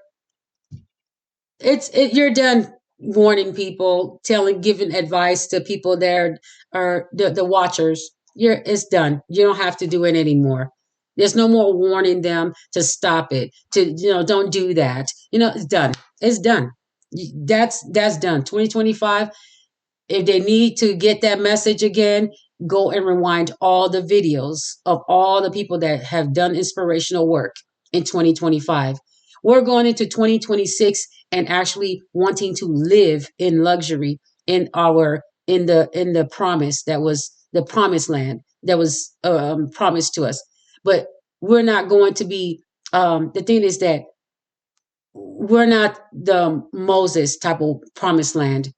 You're done warning people, giving advice to people there are the watchers. It's done. You don't have to do it anymore. There's no more warning them to stop it, to don't do that. It's done. It's done. That's done. 2025. If they need to get that message again, go and rewind all the videos of all the people that have done inspirational work in 2025. We're going into 2026 and actually wanting to live in luxury in the promise that was the promised land that was promised to us. But we're not going to be, the thing is that we're not the Moses type of promised land.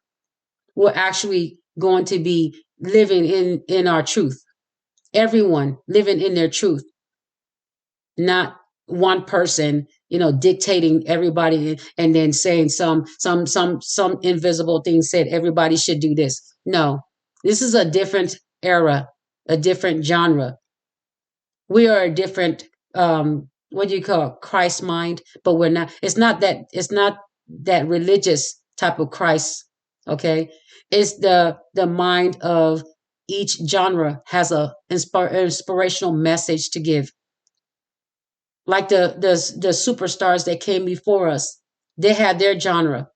We're actually going to be living in our truth. Everyone living in their truth, not one person, dictating everybody and then saying some invisible thing said everybody should do this. No, this is a different era, a different genre. We are a different, what do you call it? Christ mind, but we're not. It's not that religious type of Christ. Okay, it's the mind of each genre has a inspirational message to give. Like the superstars that came before us, they had their genre,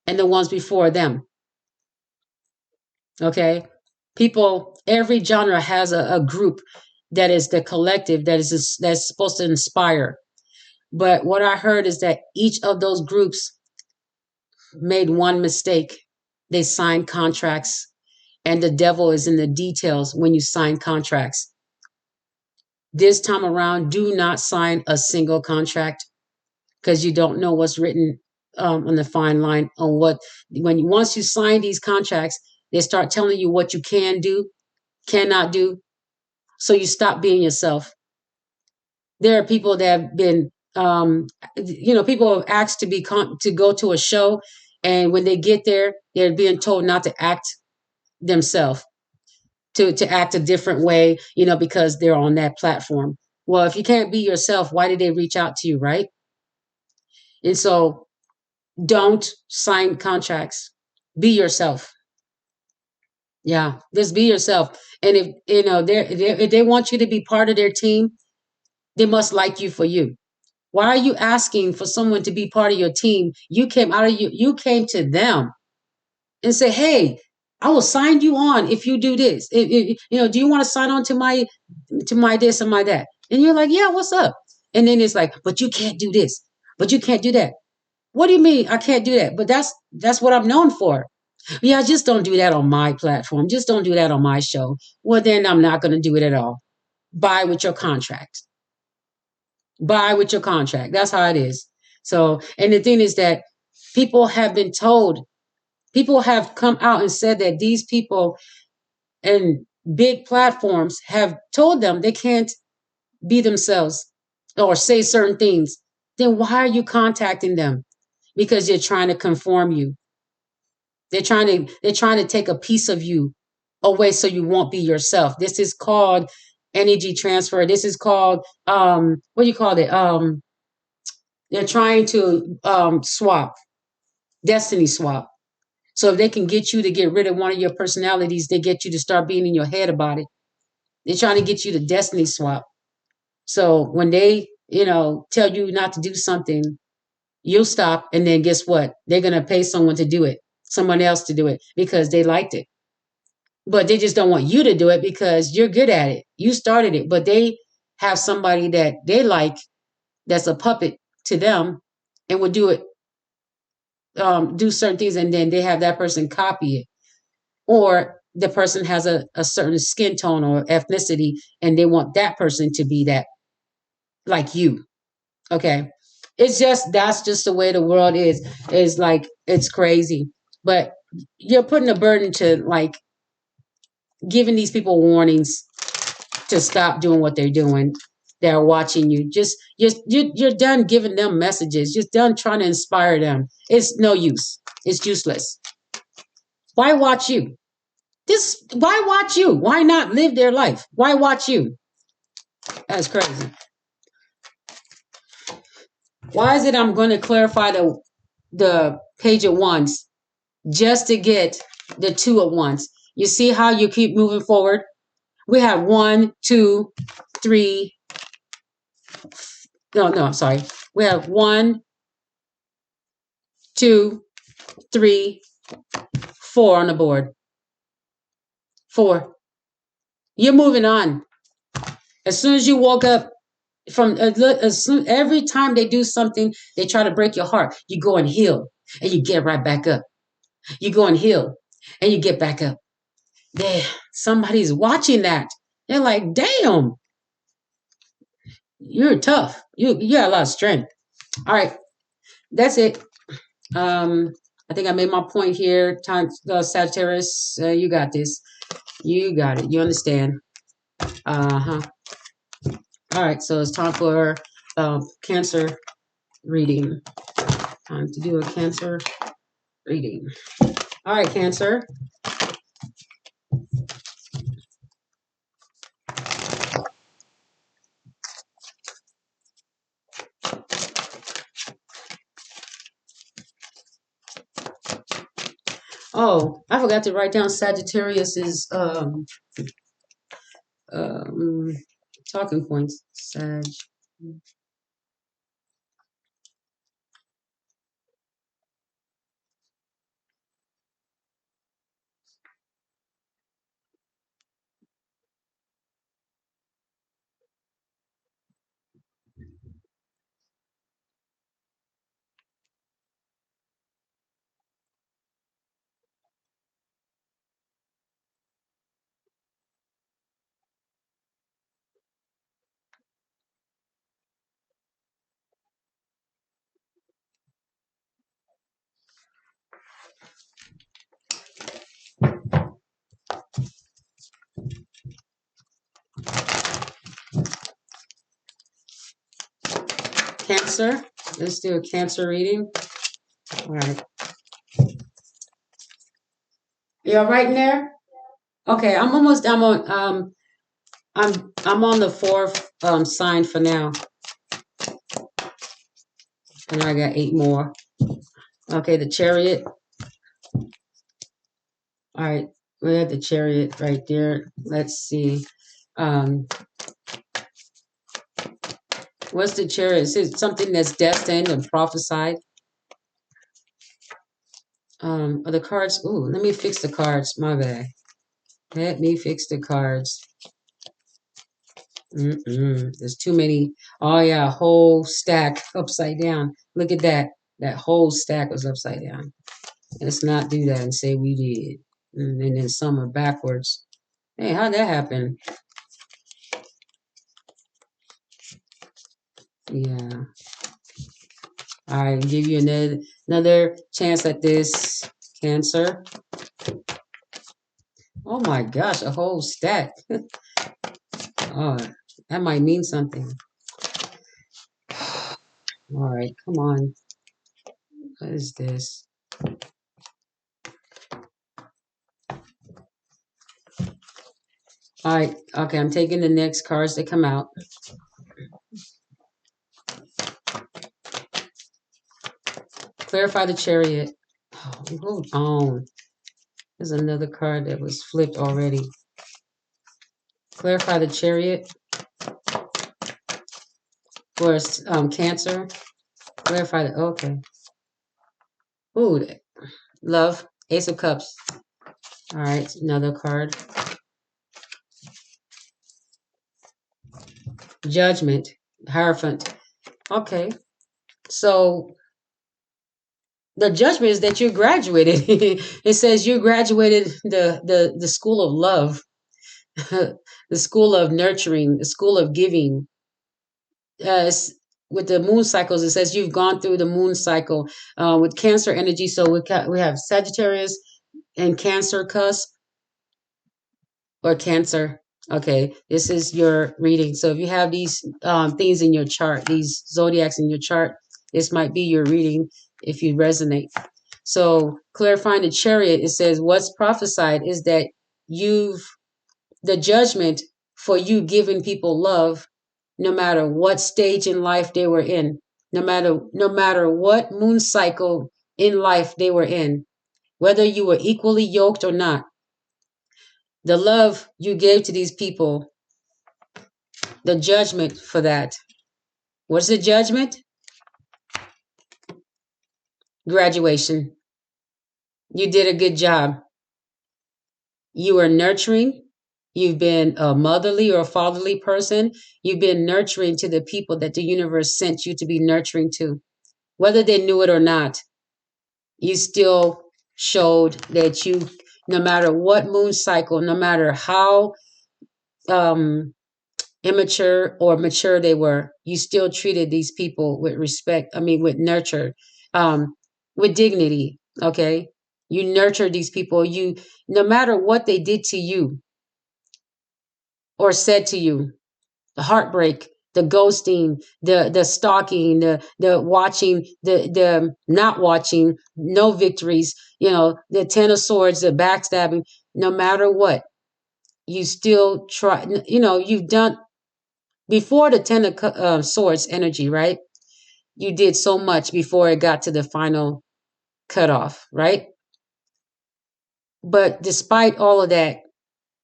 and the ones before them. Okay, every genre has a group that is the collective that's supposed to inspire. But what I heard is that each of those groups made one mistake. They signed contracts, and the devil is in the details when you sign contracts. This time around, do not sign a single contract because you don't know what's written on the fine line on once you sign these contracts, they start telling you what you can do, cannot do. So you stop being yourself. There are people that have been, people have asked to go to a show, And when they get there, they're being told not to act themselves, to act a different way, because they're on that platform. Well, if you can't be yourself, why did they reach out to you, right? And so don't sign contracts. Be yourself. Yeah, just be yourself. And if they want you to be part of their team, they must like you for you. Why are you asking for someone to be part of your team? You came to them and say, "Hey, I will sign you on if you do this. Do you want to sign on to my this and my that?" And you're like, "Yeah, what's up?" And then it's like, "But you can't do this. But you can't do that." What do you mean I can't do that? But that's what I'm known for. Yeah, just don't do that on my platform. Just don't do that on my show. Well, then I'm not going to do it at all. Buy with your contract. Buy with your contract. That's how it is. So, and the thing is that people have been told, people have come out and said that these people and big platforms have told them they can't be themselves or say certain things. Then why are you contacting them? Because they're trying to conform you. They're trying to take a piece of you away so you won't be yourself. This is called energy transfer. This is called what do you call it? They're trying to swap, destiny swap. So if they can get you to get rid of one of your personalities, they get you to start being in your head about it. They're trying to get you to destiny swap. So when they, tell you not to do something, you'll stop, and then guess what? They're gonna pay someone to do it, someone else to do it because they liked it. But they just don't want you to do it because you're good at it. You started it, but they have somebody that they like that's a puppet to them and would do it, do certain things, and then they have that person copy it. Or the person has a certain skin tone or ethnicity, and they want that person to be that, like you. Okay. That's just the way the world is like, it's crazy. But you're putting a burden to, like, giving these people warnings to stop doing what they're doing. They're watching you. You're done giving them messages. You're done trying to inspire them. It's no use. It's useless. Why watch you? Why watch you? Why not live their life? Why watch you? That's crazy. Why is it I'm going to clarify the page at once just to get the two at once? You see how you keep moving forward? We have 1, 2, 3. No, I'm sorry. We have 1, 2, 3, 4 on the board. 4. You're moving on. As soon as you woke up every time they do something, they try to break your heart. You go and heal, and you get right back up. You go and heal, and you get back up. There, somebody's watching that. They're like, "Damn, you're tough. You got a lot of strength." All right, that's it. I think I made my point here. Time, Sagittarius, you got this. You got it. You understand. Uh-huh. All right, so it's time for Cancer reading. Time to do a Cancer reading. All right, Cancer. Oh, I forgot to write down Sagittarius's talking points. Sag. Cancer. Let's do a Cancer reading. All right. You all right in there? Okay, I'm almost. I'm on the fourth sign for now, and I got 8 more. Okay, the Chariot. All right, we had the Chariot right there. Let's see. Um, what's the Chariot? Is it something that's destined and prophesied? Are the cards? Ooh, let me fix the cards. My bad. Let me fix the cards. There's too many. Oh yeah, whole stack upside down. Look at that. That whole stack was upside down. Let's not do that and say we did. And then some are backwards. Hey, how'd that happen? Yeah. All right, give you another chance at this, Cancer. Oh my gosh, a whole stack. Oh, that might mean something. All right, come on. What is this? All right, okay, I'm taking the next cards that come out. Clarify the Chariot. Oh, hold on. There's another card that was flipped already. Clarify the Chariot for Cancer. Clarify the, okay. Ooh, love. Ace of Cups. All right, another card. Judgment. Hierophant. Okay. So the judgment is that you graduated. It says you graduated the school of love, the school of nurturing, the school of giving. With the moon cycles, it says you've gone through the moon cycle with Cancer energy. So we have Sagittarius and Cancer cusp or Cancer. Okay, this is your reading. So if you have these things in your chart, these zodiacs in your chart, this might be your reading if you resonate. So clarifying the Chariot, it says what's prophesied is that you've the judgment for you giving people love, no matter what stage in life they were in, no matter what moon cycle in life they were in, whether you were equally yoked or not. The love you gave to these people, the judgment for that. What's the judgment? Graduation. You did a good job. You are nurturing. You've been a motherly or a fatherly person. You've been nurturing to the people that the universe sent you to be nurturing to. Whether they knew it or not, you still showed that you, no matter what moon cycle, no matter how immature or mature they were, you still treated these people with respect. I mean, with nurture, with dignity. Okay. You nurtured these people. No matter what they did to you or said to you, the heartbreak, the ghosting, the stalking, the watching, the not watching, no victories, the 10 of swords, the backstabbing, no matter what, you still try, you've done before the 10 of swords energy, right? You did so much before it got to the final cutoff, right? But despite all of that,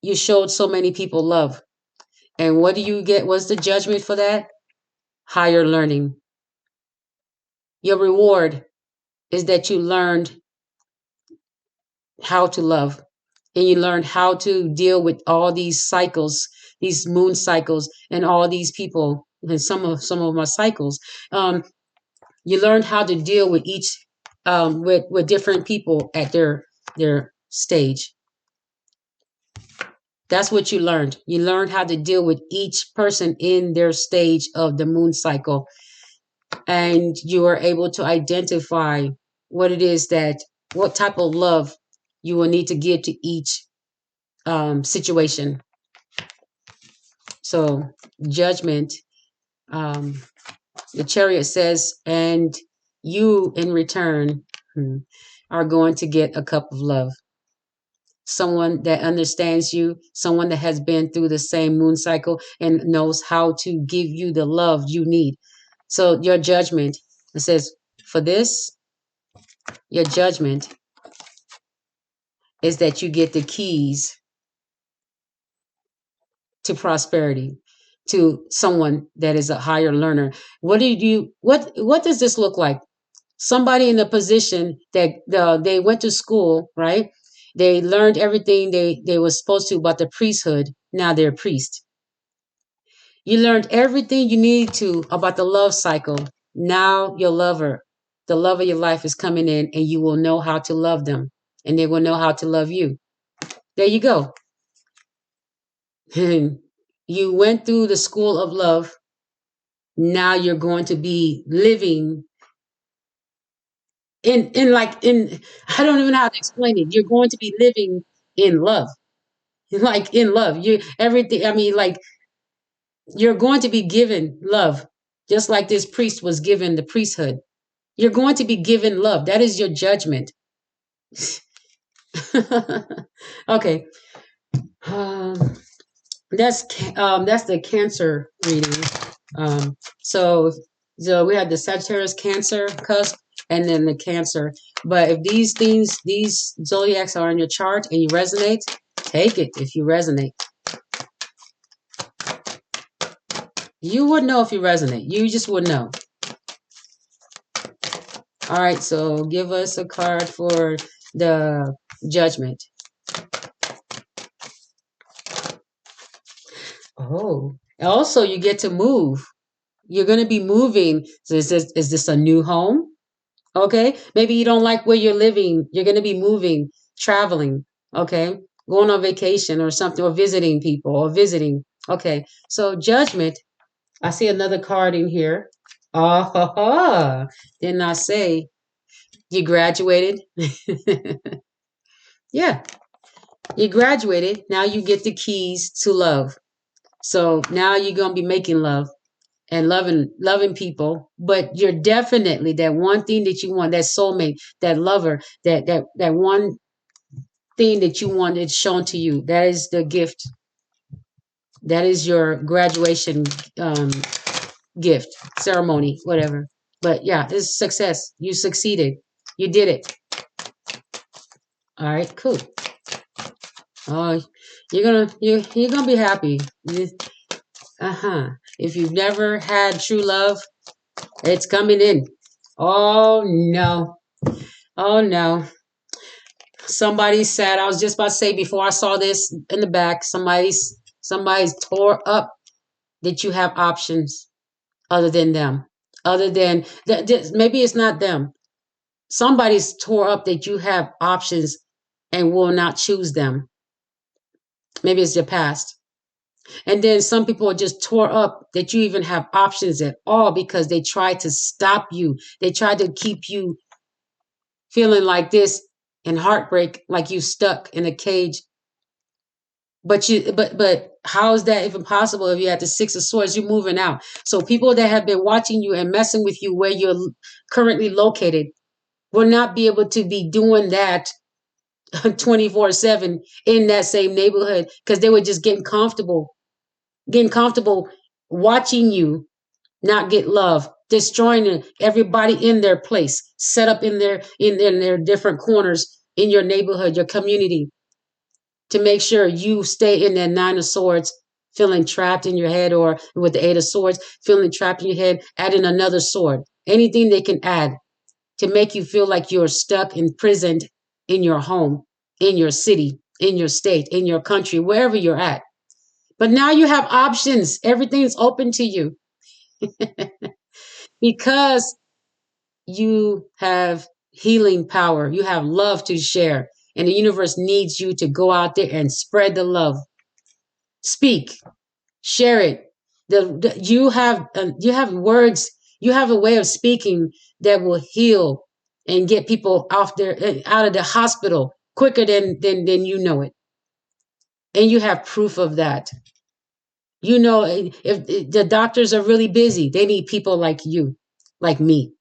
you showed so many people love. And what do you get? What's the judgment for that? Higher learning. Your reward is that you learned how to love and you learned how to deal with all these cycles, these moon cycles, and all these people, and some of my cycles. You learned how to deal with each with different people at their stage. That's what you learned. You learned how to deal with each person in their stage of the moon cycle, and you are able to identify what it is what type of love you will need to give to each situation. So judgment, the Chariot says, and you in return are going to get a cup of love. someone that understands you, someone that has been through the same moon cycle and knows how to give you the love you need. So your judgment, it says, for this, your judgment is that you get the keys to prosperity, to someone that is a higher learner. What does this look like? Somebody in a position that they went to school, right? They learned everything they were supposed to about the priesthood. Now they're a priest. You learned everything you need to about the love cycle. Now your lover, the love of your life is coming in, and you will know how to love them, and they will know how to love you. There you go. You went through the school of love. Now you're going to be living in I don't even know how to explain it. You're going to be living in love. Like in love. You everything, I mean, like you're going to be given love, just like this priest was given the priesthood. You're going to be given love. That is your judgment. Okay. Um, that's the Cancer reading. Um, so so we had the Sagittarius Cancer cusp, and then the Cancer. But if these zodiacs are in your chart and you resonate, take it. If you resonate, you would know if you resonate. You just would know. All right. So give us a card for the Judgment. Oh, also you get to move. You're going to be moving. So is this a new home? Okay. Maybe you don't like where you're living. You're going to be moving, traveling. Okay. Going on vacation or something, or visiting people or visiting. Okay. So Judgment. I see another card in here. Oh, ha, ha. Didn't I say you graduated? Yeah. You graduated. Now you get the keys to love. So now you're going to be making love and loving people, but you're definitely that one thing that you want, that soulmate, that lover, that one thing that you want, it's shown to you. That is the gift. That is your graduation um, gift, ceremony, whatever. But yeah, it's success. You succeeded. You did it. All right, cool. Oh, you're gonna be happy. Uh-huh. If you've never had true love, it's coming in. Oh no. Oh no. Somebody said, I was just about to say, before I saw this in the back, somebody's tore up that you have options other than them. Other than maybe it's not them. Somebody's tore up that you have options and will not choose them. Maybe it's your past. And then some people are just tore up that you even have options at all because they try to stop you. They try to keep you feeling like this and heartbreak, like you stuck in a cage. But how is that even possible if you have the Six of Swords? You're moving out. So people that have been watching you and messing with you where you're currently located will not be able to be doing that 24/7 in that same neighborhood because they were just getting comfortable watching you not get love, destroying everybody in their place, set up in their different corners in your neighborhood, your community, to make sure you stay in that Nine of Swords, feeling trapped in your head, or with the Eight of Swords, feeling trapped in your head, adding another sword. Anything they can add to make you feel like you're stuck, imprisoned in your home, in your city, in your state, in your country, wherever you're at. But now you have options. Everything's open to you because you have healing power. You have love to share. And the universe needs you to go out there and spread the love. Speak, share it. You have words. You have a way of speaking that will heal and get people off their out of the hospital quicker than you know it. And you have proof of that. You know, if the doctors are really busy, they need people like you, like me.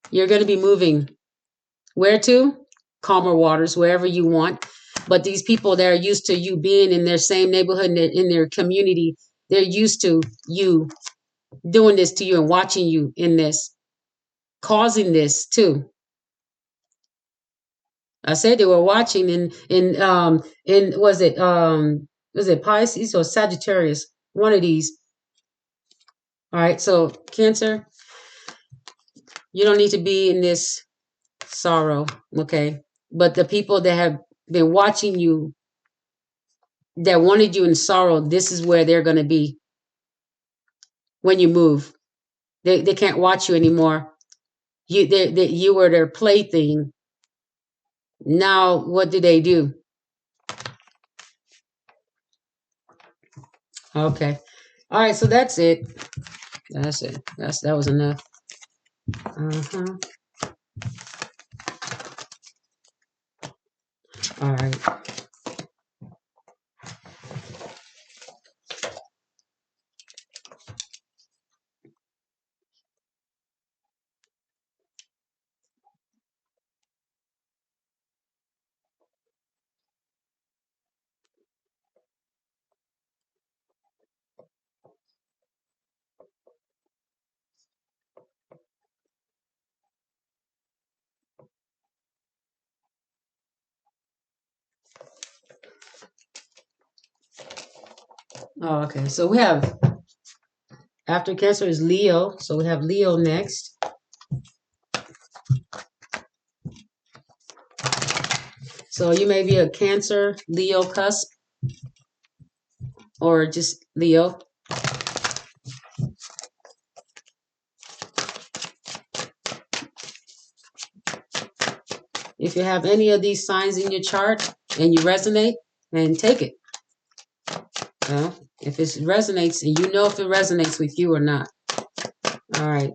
You're going to be moving. Where to? Calmer waters, wherever you want. But these people that are used to you being in their same neighborhood, in their community, they're used to you doing this to you and watching you in this, causing this too. I said they were watching in was it Pisces or Sagittarius? One of these. All right, so Cancer, you don't need to be in this sorrow, okay? But the people that have been watching you, that wanted you in sorrow, this is where they're going to be when you move. They can't watch you anymore. You were their plaything. Now what do they do? Okay. All right, so that's it. That's it. That was enough. Uh-huh. All right. Oh, okay. So we have after Cancer is Leo. So we have Leo next. So you may be a Cancer, Leo cusp, or just Leo. If you have any of these signs in your chart and you resonate, then take it. If it resonates, and you know if it resonates with you or not. All right.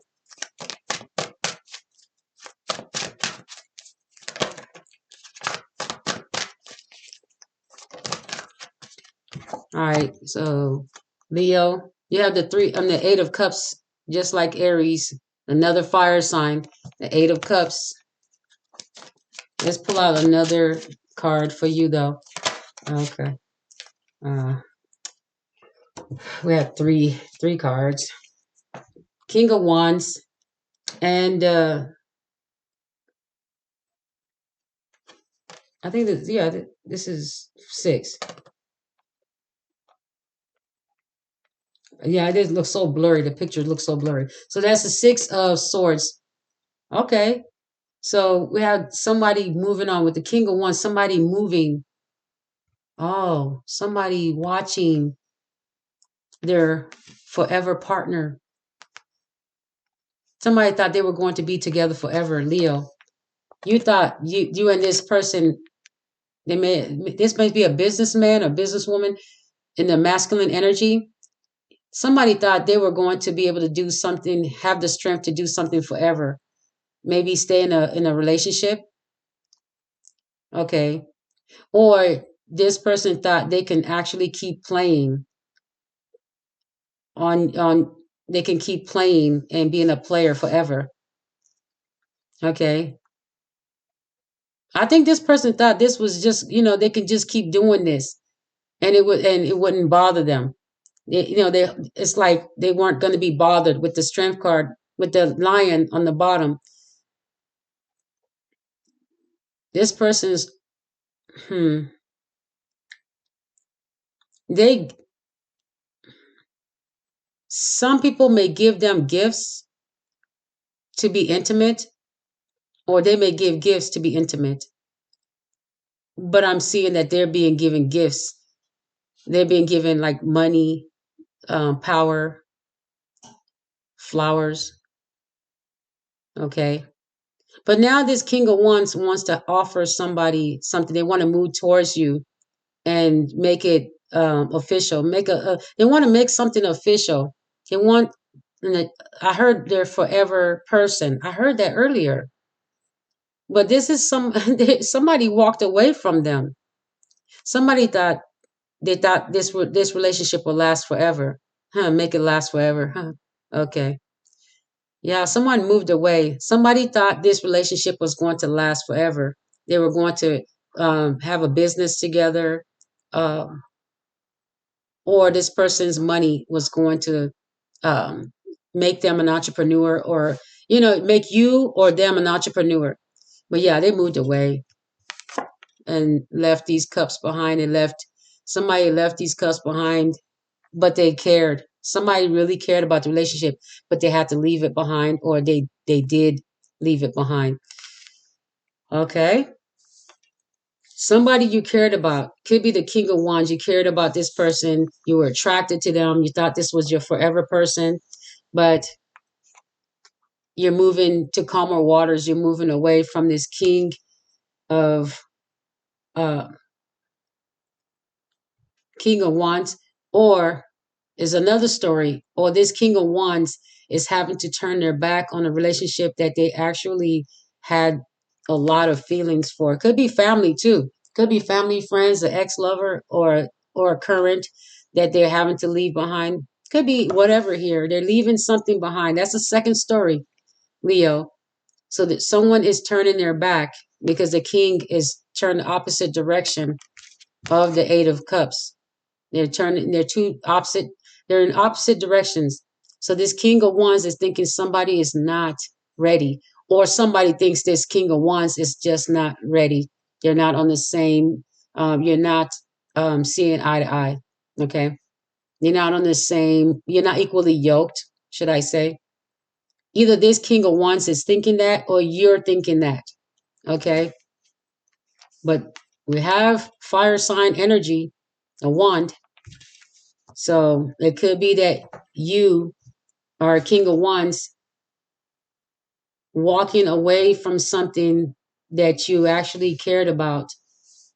All right. So Leo, you have the Eight of Cups, just like Aries, another fire sign. The Eight of Cups. Let's pull out another card for you, though. Okay. We have three cards. King of Wands, and I think that this is 6. Yeah, it did look so blurry. The picture looks so blurry. So that's the 6 of Swords. Okay. So we have somebody moving on with the King of Wands. Somebody moving. Oh, somebody watching their forever partner. Somebody thought they were going to be together forever. Leo, you thought you and this person, this may be a businessman or businesswoman in the masculine energy. Somebody thought they were going to be able to do something, have the strength to do something forever. Maybe stay in a relationship. Okay. Or this person thought they can actually keep playing on they can keep playing and being a player forever. Okay. I think this person thought this was just, they can just keep doing this and it wouldn't bother them. It's like they weren't going to be bothered with the strength card with the lion on the bottom. This person's they some people may give them gifts to be intimate, or they may give gifts to be intimate. But I'm seeing that they're being given gifts. They're being given like money, power, flowers. Okay. But now this King of Wands wants to offer somebody something. They want to move towards you and make it official. They want to make something official. They want. I heard they're forever person. I heard that earlier. But this is somebody walked away from them. Somebody thought they thought this relationship will last forever. Huh? Make it last forever. Huh? Okay. Yeah, someone moved away. Somebody thought this relationship was going to last forever. They were going to have a business together, um, or this person's money was going to um, make them an entrepreneur, or make you or them an entrepreneur. But yeah, they moved away and left these cups behind, and left somebody left these cups behind, but they cared. Somebody really cared about the relationship, but they had to leave it behind, or they did leave it behind. Okay. Somebody you cared about could be the King of Wands. You cared about this person. You were attracted to them. You thought this was your forever person, but you're moving to calmer waters. You're moving away from this King of uh, King of Wands, or is another story, or this King of Wands is having to turn their back on a relationship that they actually had a lot of feelings for. It could be family too. Could be family, friends, an ex-lover, or a current that they're having to leave behind. Could be whatever here. They're leaving something behind. That's a second story, Leo. So that someone is turning their back because the king is turned the opposite direction of the Eight of Cups. They're two opposite, they're in opposite directions. So this King of Wands is thinking somebody is not ready, or somebody thinks this King of Wands is just not ready. They're not on the same, you're not seeing eye to eye. Okay. You're not on the same, you're not equally yoked, should I say. Either this King of Wands is thinking that, or you're thinking that. Okay. But we have fire sign energy, a wand. So it could be that you are a King of Wands walking away from something that you actually cared about,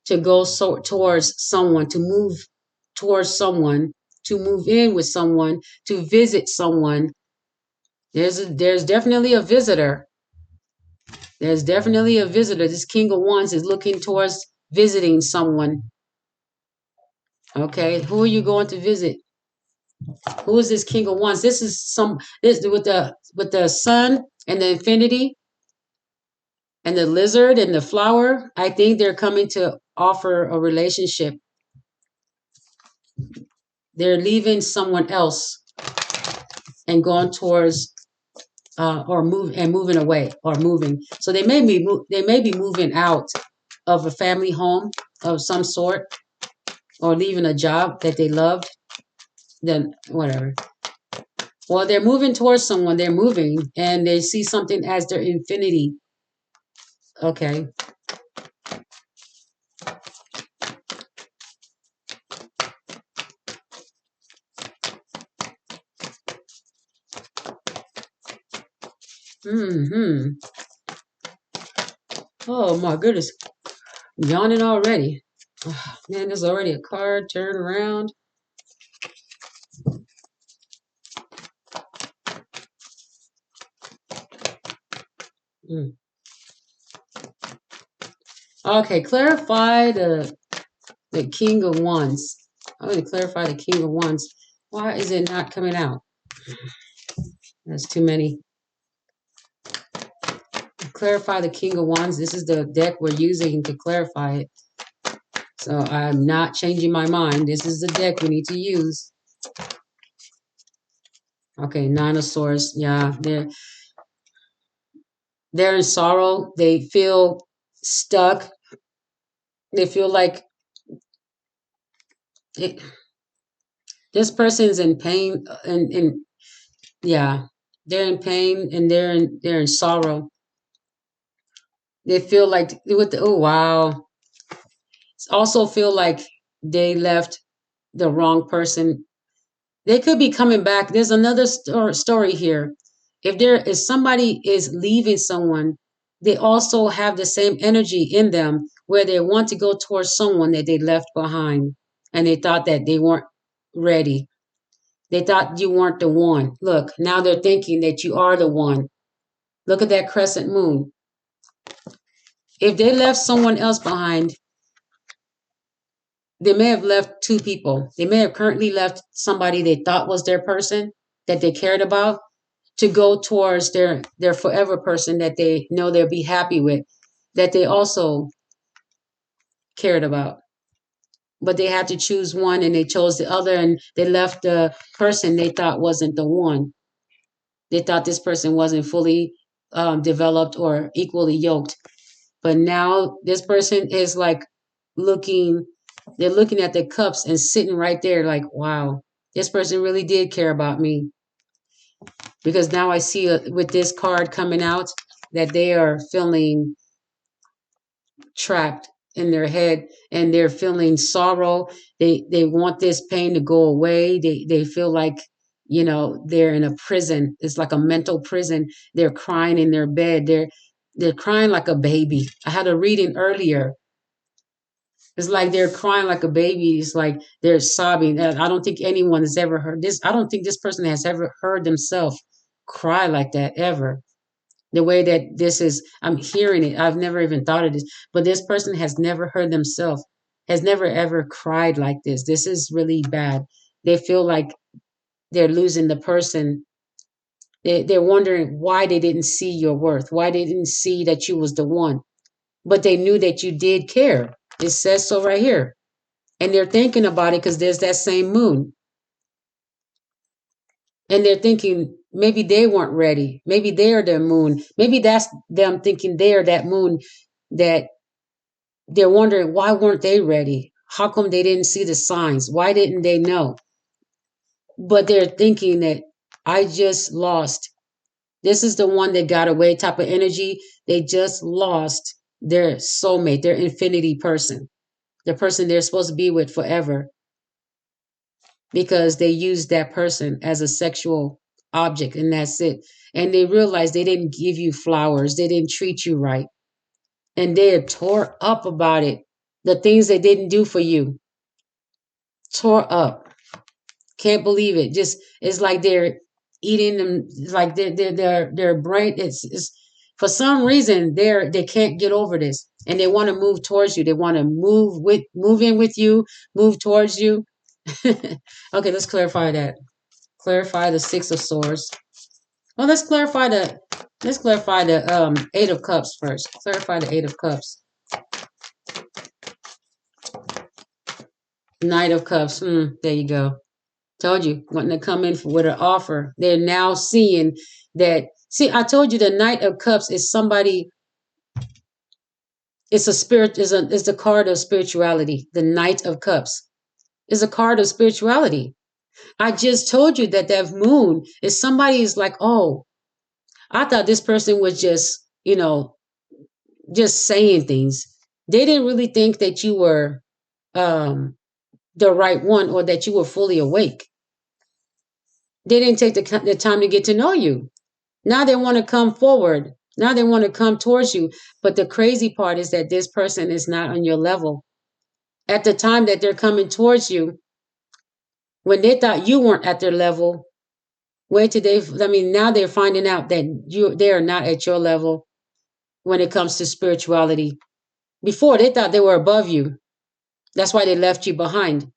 to go towards someone, to move towards someone, to move in with someone, to visit someone. There's definitely a visitor. There's definitely a visitor. This King of Wands is looking towards visiting someone. Okay, who are you going to visit? Who is this King of Wands? This is this with the sun and the infinity and the lizard and the flower. I think they're coming to offer a relationship. They're leaving someone else and going towards or moving away, or moving. So they may be moving out of a family home of some sort, or leaving a job that they loved. Then whatever. Well, they're moving towards someone. They're moving, and they see something as their infinity. Okay. Hmm. Oh my goodness. I'm yawning already. Oh, man, there's already a card. Turn around. Mm. Okay, clarify the King of Wands. I'm going to clarify the King of Wands. Why is it not coming out? That's too many. Clarify the King of Wands. This is the deck we're using to clarify it. So I'm not changing my mind. This is the deck we need to use. Okay, Nine of Swords. Yeah, they're in sorrow. They feel stuck. They feel like it, this person's in pain, and yeah, they're in pain, and they're in sorrow. They feel like with the, oh wow. Also feel like they left the wrong person. They could be coming back. There's another story here. If there is somebody is leaving someone, they also have the same energy in them where they want to go towards someone that they left behind, and they thought that they weren't ready. They thought you weren't the one. Look, now they're thinking that you are the one. Look at that crescent moon. If they left someone else behind, they may have left two people. They may have currently left somebody they thought was their person that they cared about, to go towards their forever person that they know they'll be happy with, that they also cared about. But they had to choose one and they chose the other, and they left the person they thought wasn't the one. They thought this person wasn't fully developed or equally yoked. But now this person is like looking, they're looking at the cups and sitting right there like, wow, this person really did care about me. Because now I see with this card coming out that they are feeling trapped in their head and they're feeling sorrow. They want this pain to go away. They feel like, you know, they're in a prison. It's like a mental prison. They're crying in their bed. They're crying like a baby. I had a reading earlier. It's like they're crying like a baby. It's like they're sobbing. I don't think anyone has ever heard this. I don't think this person has ever heard themselves cry like that ever. The way that this is, I'm hearing it. I've never even thought of this, but this person has never heard themselves, has never ever cried like this. This is really bad. They feel like they're losing the person. They're wondering why they didn't see your worth, why they didn't see that you was the one, but they knew that you did care. It says so right here. And they're thinking about it because there's that same moon. And they're thinking maybe they weren't ready. Maybe they're the moon. Maybe that's them thinking they're that moon, that they're wondering why weren't they ready? How come they didn't see the signs? Why didn't they know? But they're thinking that I just lost. This is the one that got away type of energy. They just lost their soulmate, their infinity person, the person they're supposed to be with forever, because they used that person as a sexual object and that's it. And they realized they didn't give you flowers. They didn't treat you right. And they're tore up about it. The things they didn't do for you, tore up. Can't believe it. Just, it's like they're eating them. It's like their brain. It's for some reason they can't get over this, and they want to move towards you. They want to move in with you, move towards you. Okay, let's clarify that. Clarify the Six of Swords. Well, let's clarify the Eight of Cups first. Clarify the Eight of Cups. Knight of Cups. There you go. Told you, wanting to come in with an offer. They're now seeing that. See, I told you the Knight of Cups is somebody. It's a spirit. Is a card of spirituality. The Knight of Cups is a card of spirituality. I just told you that that moon is somebody is like, oh, I thought this person was just, just saying things. They didn't really think that you were the right one or that you were fully awake. They didn't take the time to get to know you. Now they want to come forward. Now they want to come towards you. But the crazy part is that this person is not on your level. At the time that they're coming towards you, when they thought you weren't at their level, wait till now they're finding out that they are not at your level when it comes to spirituality. Before they thought they were above you. That's why they left you behind.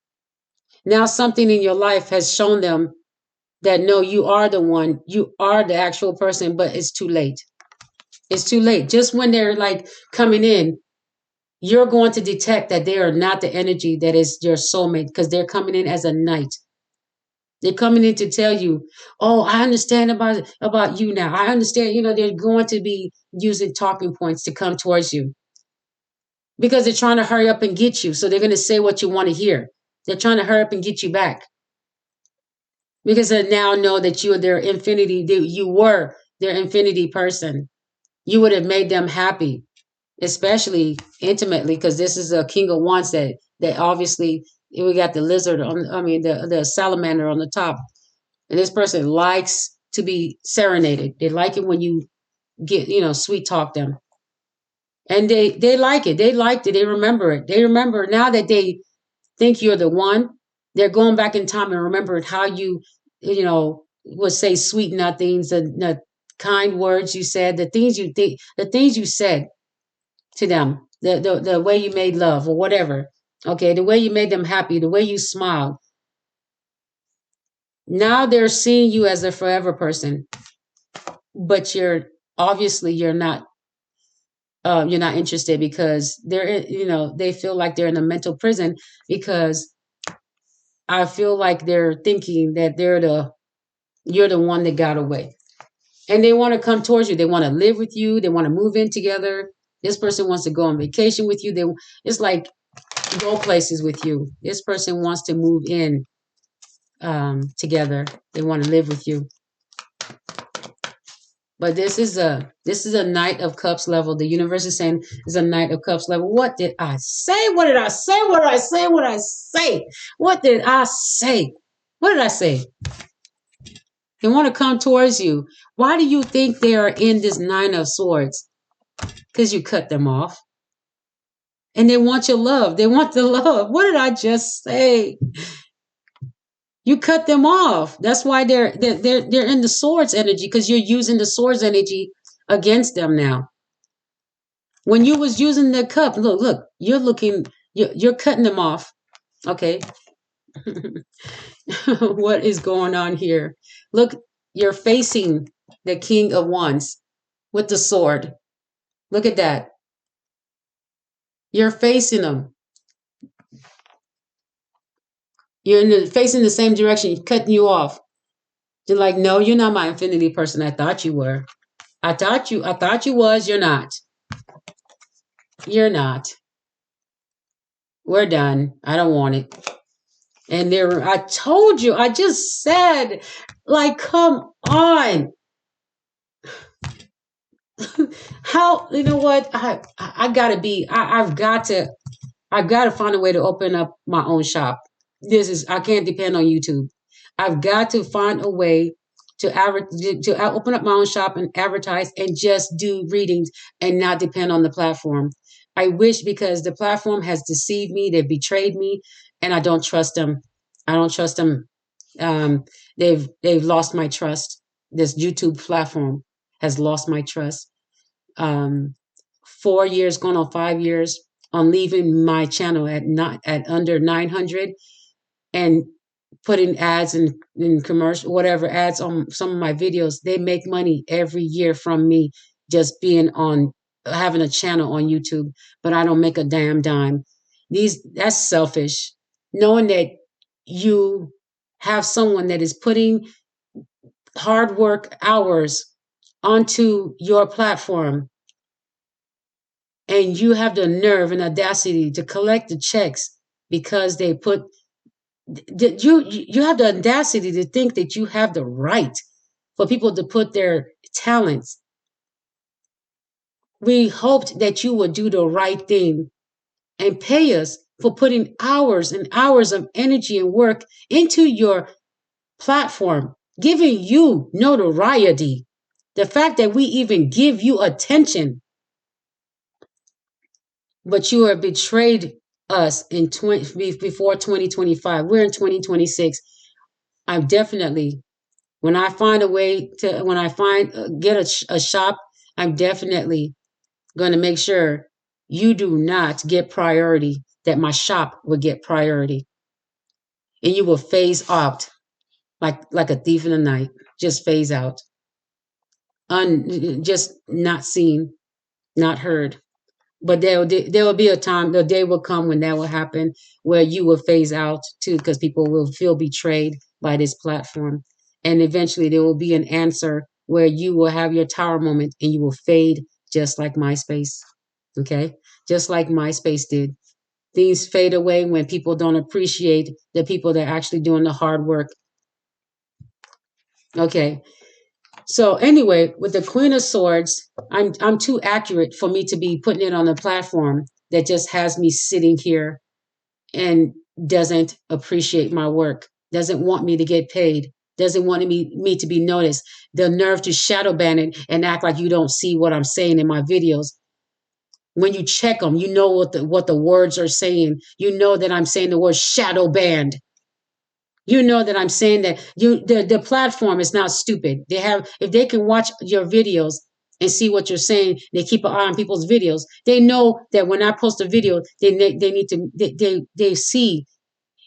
Now something in your life has shown them that no, you are the one, you are the actual person, but it's too late. It's too late. Just when they're like coming in, you're going to detect that they are not the energy that is your soulmate, because they're coming in as a knight. They're coming in to tell you, oh, I understand about you now. I understand, they're going to be using talking points to come towards you because they're trying to hurry up and get you. So they're going to say what you want to hear. They're trying to hurry up and get you back because they now know that you are their infinity. You were their infinity person. You would have made them happy, especially intimately, because this is a King of Wands that obviously we got the lizard on. I mean the salamander on the top, and this person likes to be serenaded. They like it when you get sweet talk them, and they like it. They liked it. They remember it. They remember now that they think you're the one. They're going back in time and remembering how you would say sweet nothings, the kind words you said, the things you said to them, the way you made love or whatever. Okay, the way you made them happy, the way you smiled. Now they're seeing you as a forever person. but you're not interested because they feel like they're in a mental prison because I feel like they're thinking that you're the one that got away. And they want to come towards you. They want to live with you. They want to move in together. This person wants to go on vacation with you. It's like go places with you. This person wants to move in together. They want to live with you. But this is a Knight of Cups level. The universe is saying is a Knight of Cups level. What did I say? What did I say? What did I say? What did I say? What did I say? What did I say? They want to come towards you. Why do you think they are in this Nine of Swords? Because you cut them off. And they want your love. They want the love. What did I just say? You cut them off. That's why they're in the swords energy, because you're using the swords energy against them now. When you was using the cup, look, you're cutting them off. Okay. What is going on here? Look, you're facing the King of Wands with the sword. Look at that. You're facing them. You're facing the same direction, cutting you off. They're like, no, you're not my infinity person. I thought you were. I thought you was. You're not. You're not. We're done. I don't want it. And I told you, I just said, like, come on. How, you know what? I've got to find a way to open up my own shop. I can't depend on YouTube. I've got to find a way to open up my own shop and advertise and just do readings and not depend on the platform. I wish, because the platform has deceived me, they've betrayed me, and I don't trust them. I don't trust them. They've lost my trust. This YouTube platform has lost my trust. 4 years, going on 5 years, on leaving my channel at under 900 and putting ads and commercial, whatever ads on some of my videos. They make money every year from me just having a channel on YouTube, but I don't make a damn dime. That's selfish. Knowing that you have someone that is putting hard work hours onto your platform, and you have the nerve and audacity to collect the checks because they put you have the audacity to think that you have the right for people to put their talents. We hoped that you would do the right thing and pay us for putting hours and hours of energy and work into your platform, giving you notoriety. The fact that we even give you attention, but you have betrayed us before 2025. We're in 2026. I'm definitely, when I find a way to, when I get a shop, I'm definitely going to make sure you do not get priority, that my shop will get priority. And you will phase out like a thief in the night, just phase out. Just not seen, not heard. But there will be a time, the day will come when that will happen, where you will phase out too, because people will feel betrayed by this platform. And eventually there will be an answer where you will have your tower moment and you will fade, just like MySpace. Okay? Just like MySpace did. Things fade away when people don't appreciate the people that are actually doing the hard work. Okay. So anyway, with the Queen of Swords, I'm too accurate for me to be putting it on a platform that just has me sitting here and doesn't appreciate my work, doesn't want me to get paid, doesn't want me to be noticed. The nerve to shadow ban it and act like you don't see what I'm saying in my videos. When you check them, you know what the words are saying. You know that I'm saying the word shadow banned. You know that I'm saying that the platform is not stupid. If they can watch your videos and see what you're saying, they keep an eye on people's videos. They know that when I post a video, they need to they see.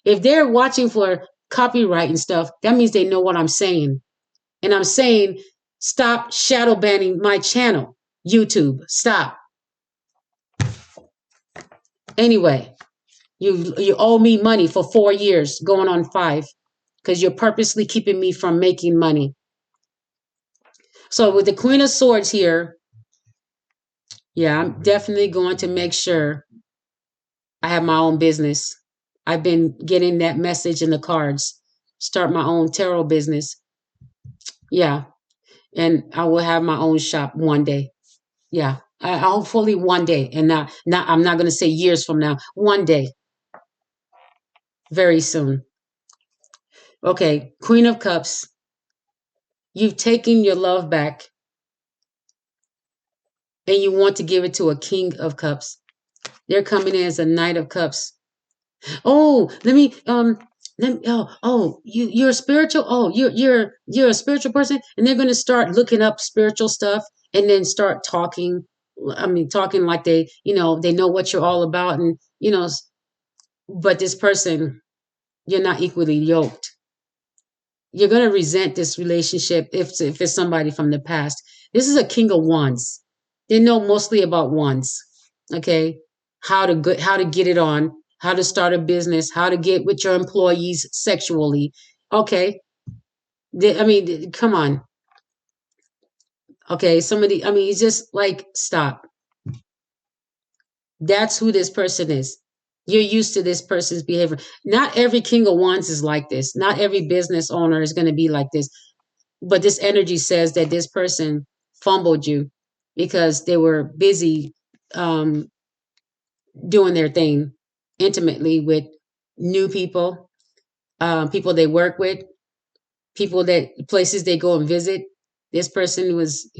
If they're watching for copyright and stuff, that means they know what I'm saying. And I'm saying Stop shadow banning my channel. YouTube, stop. Anyway, you owe me money for 4 years, going on 5, because you're purposely keeping me from making money. So with the Queen of Swords here, yeah, I'm definitely going to make sure I have my own business. I've been getting that message in the cards. Start my own tarot business. Yeah. And I will have my own shop one day. Yeah. Hopefully one day. And not I'm not going to say years from now. One day. Very soon. Okay. Queen of Cups. You've taken your love back and you want to give it to a King of Cups. They're coming in as a Knight of Cups. Oh, you're spiritual. Oh, you're a spiritual person, and they're gonna start looking up spiritual stuff and then start talking. I mean, talking like they know what you're all about, and but this person, you're not equally yoked. You're gonna resent this relationship if it's somebody from the past. This is a King of Wands. They know mostly about wands. Okay, how to get it on, how to start a business, how to get with your employees sexually. Okay, come on. Okay, somebody. I mean, it's just like stop. That's who this person is. You're used to this person's behavior. Not every King of Wands is like this. Not every business owner is going to be like this. But this energy says that this person fumbled you because they were busy doing their thing intimately with new people, people they work with, people that places they go and visit. This person was,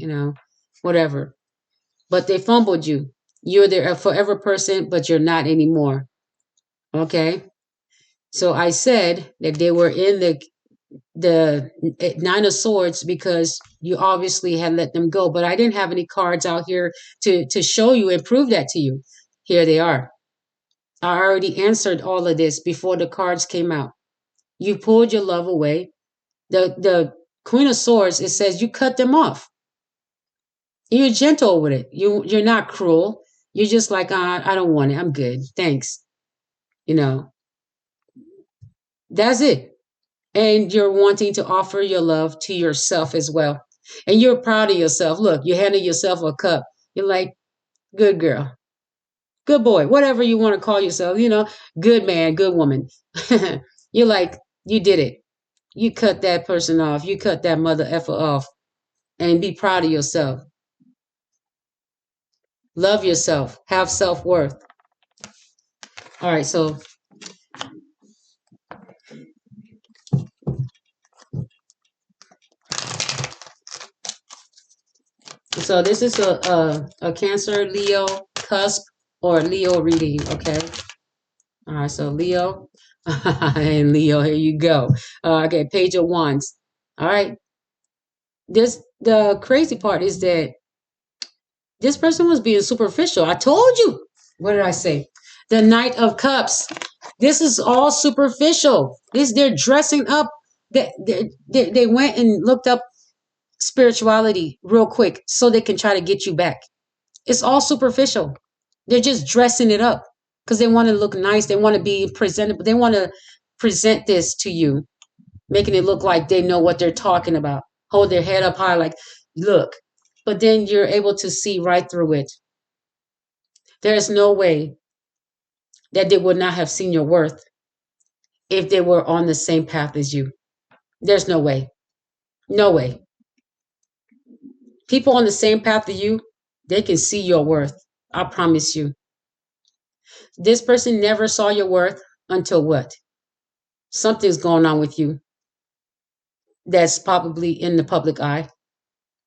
whatever, but they fumbled you. You're their forever person, but you're not anymore. Okay. So I said that they were in the Nine of Swords because you obviously had let them go, but I didn't have any cards out here to show you and prove that to you. Here they are. I already answered all of this before the cards came out. You pulled your love away. The Queen of Swords, it says you cut them off. You're gentle with it. You're not cruel. You're just like, I don't want it. I'm good. Thanks. That's it. And you're wanting to offer your love to yourself as well. And you're proud of yourself. Look, you handed yourself a cup. You're like, good girl, good boy, whatever you want to call yourself, good man, good woman. You're like, you did it. You cut that person off. You cut that mother effer off and be proud of yourself. Love yourself. Have self-worth. All right, so this is a Cancer, Leo, cusp, or Leo reading, okay? All right, so Leo and Leo, here you go. Okay, Page of Wands. All right. The crazy part is that this person was being superficial. I told you. What did I say? The Knight of Cups. This is all superficial. They're dressing up. They went and looked up spirituality real quick so they can try to get you back. It's all superficial. They're just dressing it up because they want to look nice. They want to be presentable. They want to present this to you, making it look like they know what they're talking about. Hold their head up high, like, look. But then you're able to see right through it. There's no way that they would not have seen your worth if they were on the same path as you. There's no way. No way. People on the same path as you, they can see your worth. I promise you. This person never saw your worth until what? Something's going on with you that's probably in the public eye.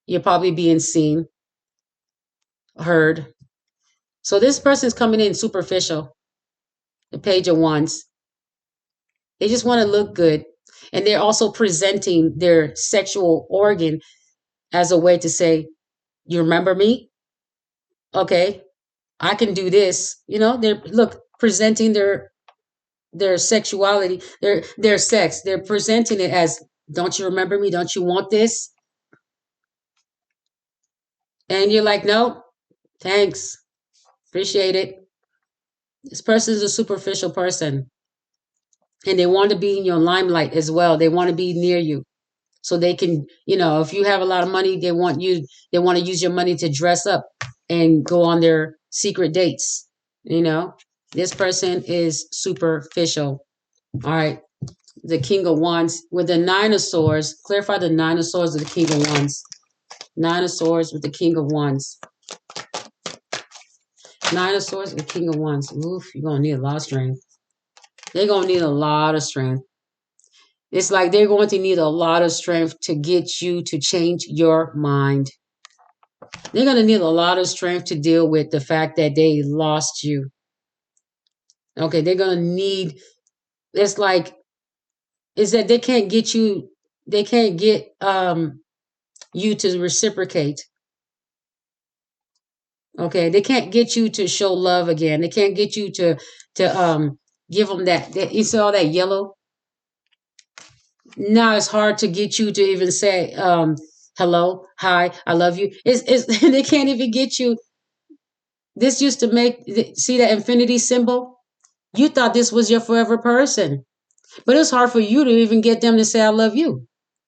You're probably being seen, heard. So this person's coming in superficial. The Page of Wands. They just want to look good. And they're also presenting their sexual organ as a way to say, you remember me? Okay, I can do this. They're presenting their sexuality, their sex. They're presenting it as, don't you remember me? Don't you want this? And you're like, nope, thanks. Appreciate it. This person is a superficial person. And they want to be in your limelight as well. They want to be near you. So they can, if you have a lot of money, they want to use your money to dress up and go on their secret dates. This person is superficial. All right. The King of Wands with the Nine of Swords. Clarify the Nine of Swords with the King of Wands. Nine of Swords with the King of Wands. Nine of Swords with the King of Wands. Oof, you're going to need a lot of strength. They're going to need a lot of strength. It's like they're going to need a lot of strength to get you to change your mind. They're going to need a lot of strength to deal with the fact that they lost you. Okay, they're going to need, it's like, is that they can't get you, they can't get you to reciprocate. Okay, they can't get you to show love again. They can't get you to give them that you saw that yellow. Now it's hard to get you to even say hello, hi, I love you. It's they can't even get you. This used to make, see that infinity symbol? You thought this was your forever person, but it's hard for you to even get them to say I love you.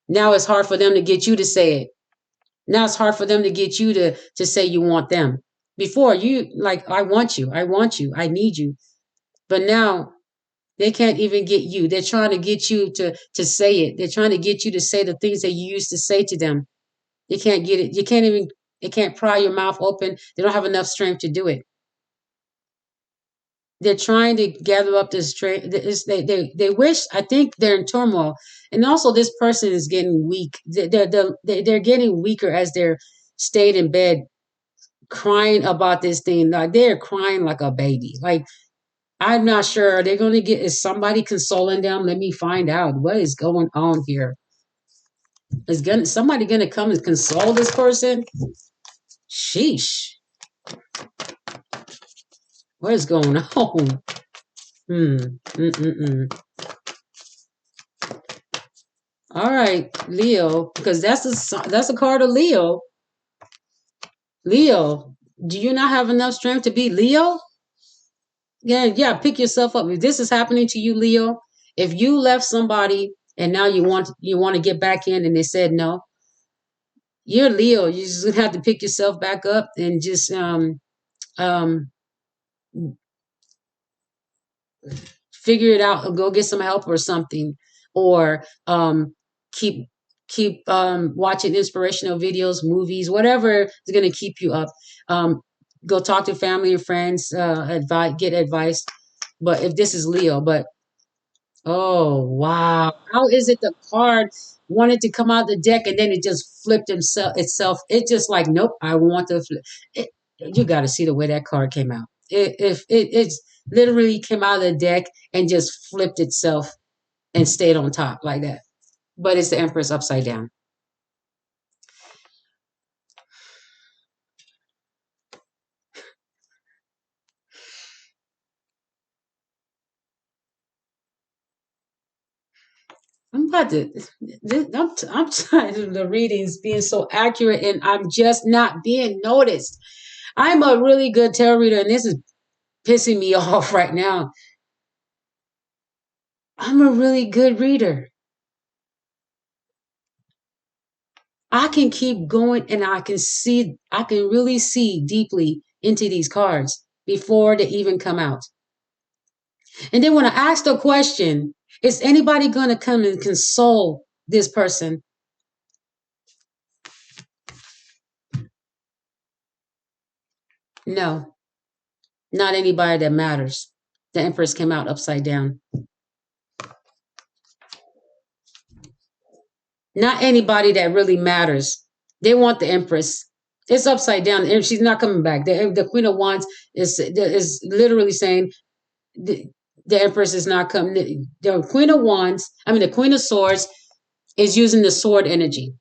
Now it's hard for them to get you to say it. Now it's hard for them to get you to say you want them. Before you like, I want you, I need you. But now they can't even get you. They're trying to get you to say it. They're trying to get you to say the things that you used to say to them. You can't get it. You can't even, they can't pry your mouth open. They don't have enough strength to do it. They're trying to gather up this strength. They wish, I think they're in turmoil. And also this person is getting weak. They're getting weaker as they're stayed in bed crying about this thing. Like they're crying like a baby. Like, I'm not sure. Are they going to get, is somebody consoling them? Let me find out what is going on here. Is somebody going to come and console this person? Sheesh. What is going on? All right, Leo, because that's a card of Leo. Leo, do you not have enough strength to be Leo? Yeah, pick yourself up. If this is happening to you, Leo, if you left somebody and now you want to get back in and they said no, you're Leo. You just gonna have to pick yourself back up and just um figure it out or go get some help or something, or keep watching inspirational videos, movies, whatever is going to keep you up. Go talk to family and friends, get advice. But if this is Leo, but oh wow, how is it the card wanted to come out the deck and then it just flipped itself? It just like, nope, I want to flip it. You got to see the way that card came out. It's literally came out of the deck and just flipped itself and stayed on top like that. But it's the Empress upside down. I'm about to. I'm tired of the readings being so accurate, and I'm just not being noticed. I'm a really good tarot reader, and this is pissing me off right now. I'm a really good reader. I can keep going, and I can really see deeply into these cards before they even come out. And then when I ask the question, is anybody going to come and console this person? No, not anybody that matters. The Empress came out upside down. Not anybody that really matters. They want the Empress. It's upside down. She's not coming back. The Queen of Wands is literally saying the Empress is not coming. The Queen of Wands, the Queen of Swords is using the sword energy.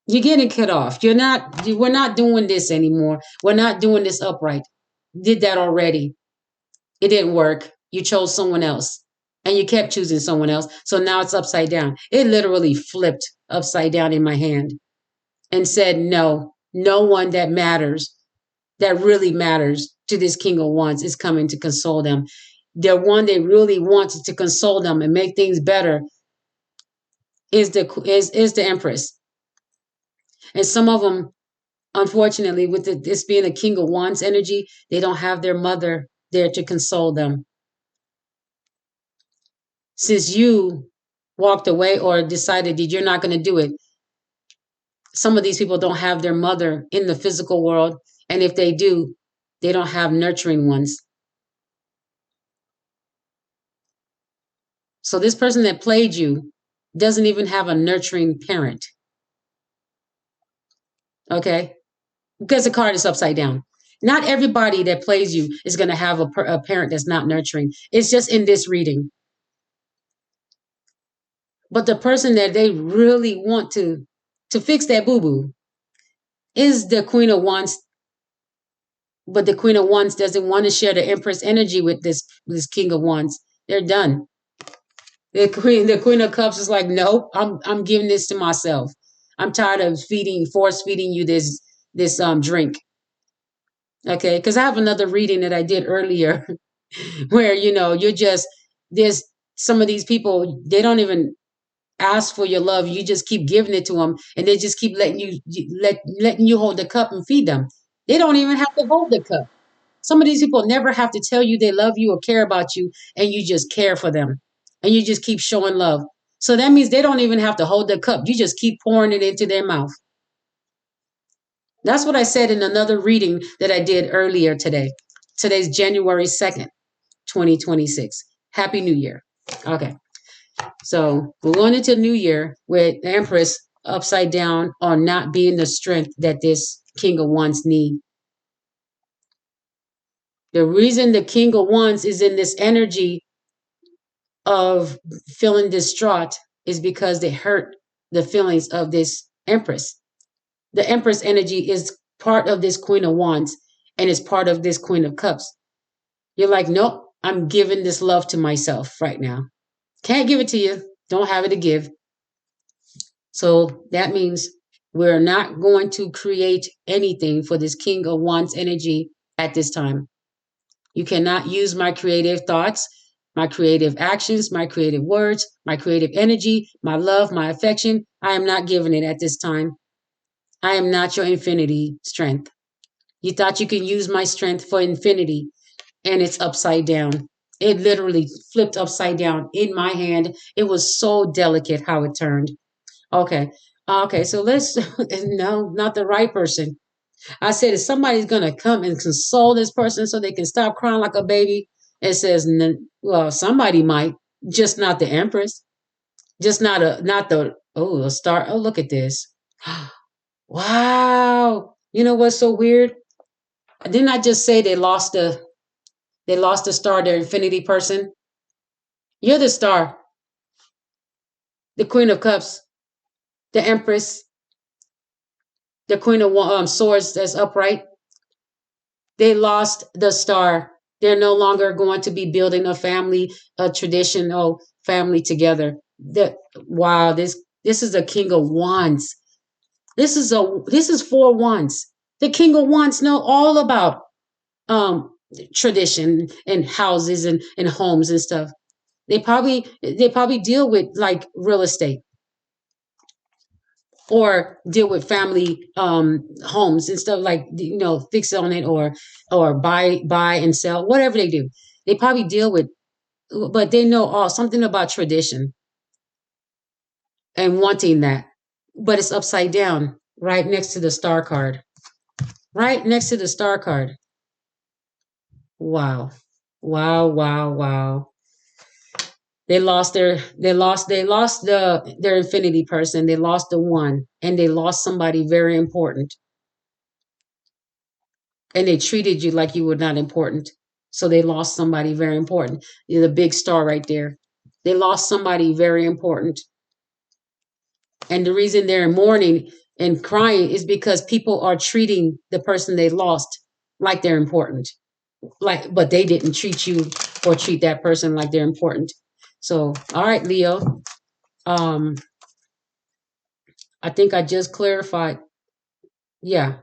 You're getting cut off. We're not doing this anymore. We're not doing this upright. Did that already. It didn't work. You chose someone else. And you kept choosing someone else. So now it's upside down. It literally flipped upside down in my hand and said no. No one that matters, that really matters to this King of Wands is coming to console them. The one that really wants to console them and make things better is the Empress. And some of them, unfortunately, with this being a King of Wands energy, they don't have their mother there to console them. Since you walked away or decided that you're not going to do it, some of these people don't have their mother in the physical world. And if they do, they don't have nurturing ones. So this person that played you doesn't even have a nurturing parent. Okay? Because the card is upside down. Not everybody that plays you is going to have a parent that's not nurturing. It's just in this reading. But the person that they really want to fix that boo-boo is the Queen of Wands. But the Queen of Wands doesn't want to share the Empress energy with this King of Wands. They're done. The Queen of Cups is like, nope, I'm giving this to myself. I'm tired of force feeding you this drink. Okay, because I have another reading that I did earlier where you're just there's some of these people, they don't even ask for your love. You just keep giving it to them, and they just keep letting you hold the cup and feed them. They don't even have to hold the cup. Some of these people never have to tell you they love you or care about you, and you just care for them, and you just keep showing love. So that means they don't even have to hold the cup. You just keep pouring it into their mouth. That's what I said in another reading that I did earlier today. Today's January 2nd, 2026. Happy New Year. Okay. So we're going into New Year with the Empress upside down on not being the strength that this King of Wands need. The reason the King of Wands is in this energy of feeling distraught is because they hurt the feelings of this Empress. The Empress energy is part of this Queen of Wands and is part of this Queen of Cups. You're like, nope, I'm giving this love to myself right now. Can't give it to you. Don't have it to give. So that means we're not going to create anything for this King of Wands energy at this time. You cannot use my creative thoughts, my creative actions, my creative words, my creative energy, my love, my affection. I am not giving it at this time. I am not your infinity strength. You thought you can use my strength for infinity, and it's upside down. It literally flipped upside down in my hand. It was so delicate how it turned. Okay. Okay, so let's, no, not the right person. I said, if somebody's going to come and console this person so they can stop crying like a baby, it says, well, somebody might, just not the Empress, just not the, oh, a star. Oh, look at this. Wow. You know what's so weird? Didn't I just say they lost the star, their infinity person? You're the star, the Queen of Cups, the Empress, the Queen of Swords that's upright. They lost the star. They're no longer going to be building a traditional family together. Wow, this is a King of Wands. This is 4 wands. The King of Wands know all about um tradition and houses and homes and stuff. They probably deal with like real estate or deal with family homes and stuff, like fix on it or buy and sell, whatever they do. They probably deal with, but they know something about tradition and wanting that. But it's upside down, right next to the star card. Right next to the star card. Wow. Wow, wow, wow. They lost their infinity person. They lost the one, and they lost somebody very important. And they treated you like you were not important. So they lost somebody very important. You're the big star right there. They lost somebody very important. And the reason they're in mourning and crying is because people are treating the person they lost like they're important. But they didn't treat you or treat that person like they're important. So, all right, Leo. Um, I think I just clarified Yeah.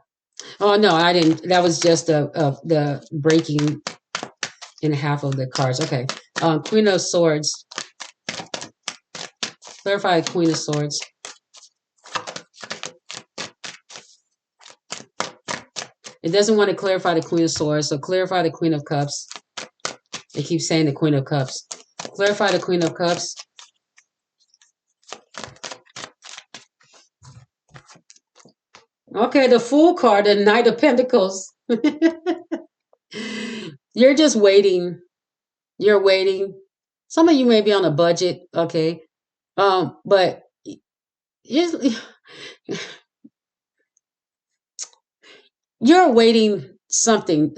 Oh no, I didn't. That was just the breaking in half of the cards. Okay. Queen of Swords. Clarify Queen of Swords. It doesn't want to clarify the Queen of Swords, so clarify the Queen of Cups. It keeps saying the Queen of Cups. Clarify the Queen of Cups. Okay, the Fool card, the Knight of Pentacles. You're just waiting. You're waiting. Some of you may be on a budget, okay? But you're waiting something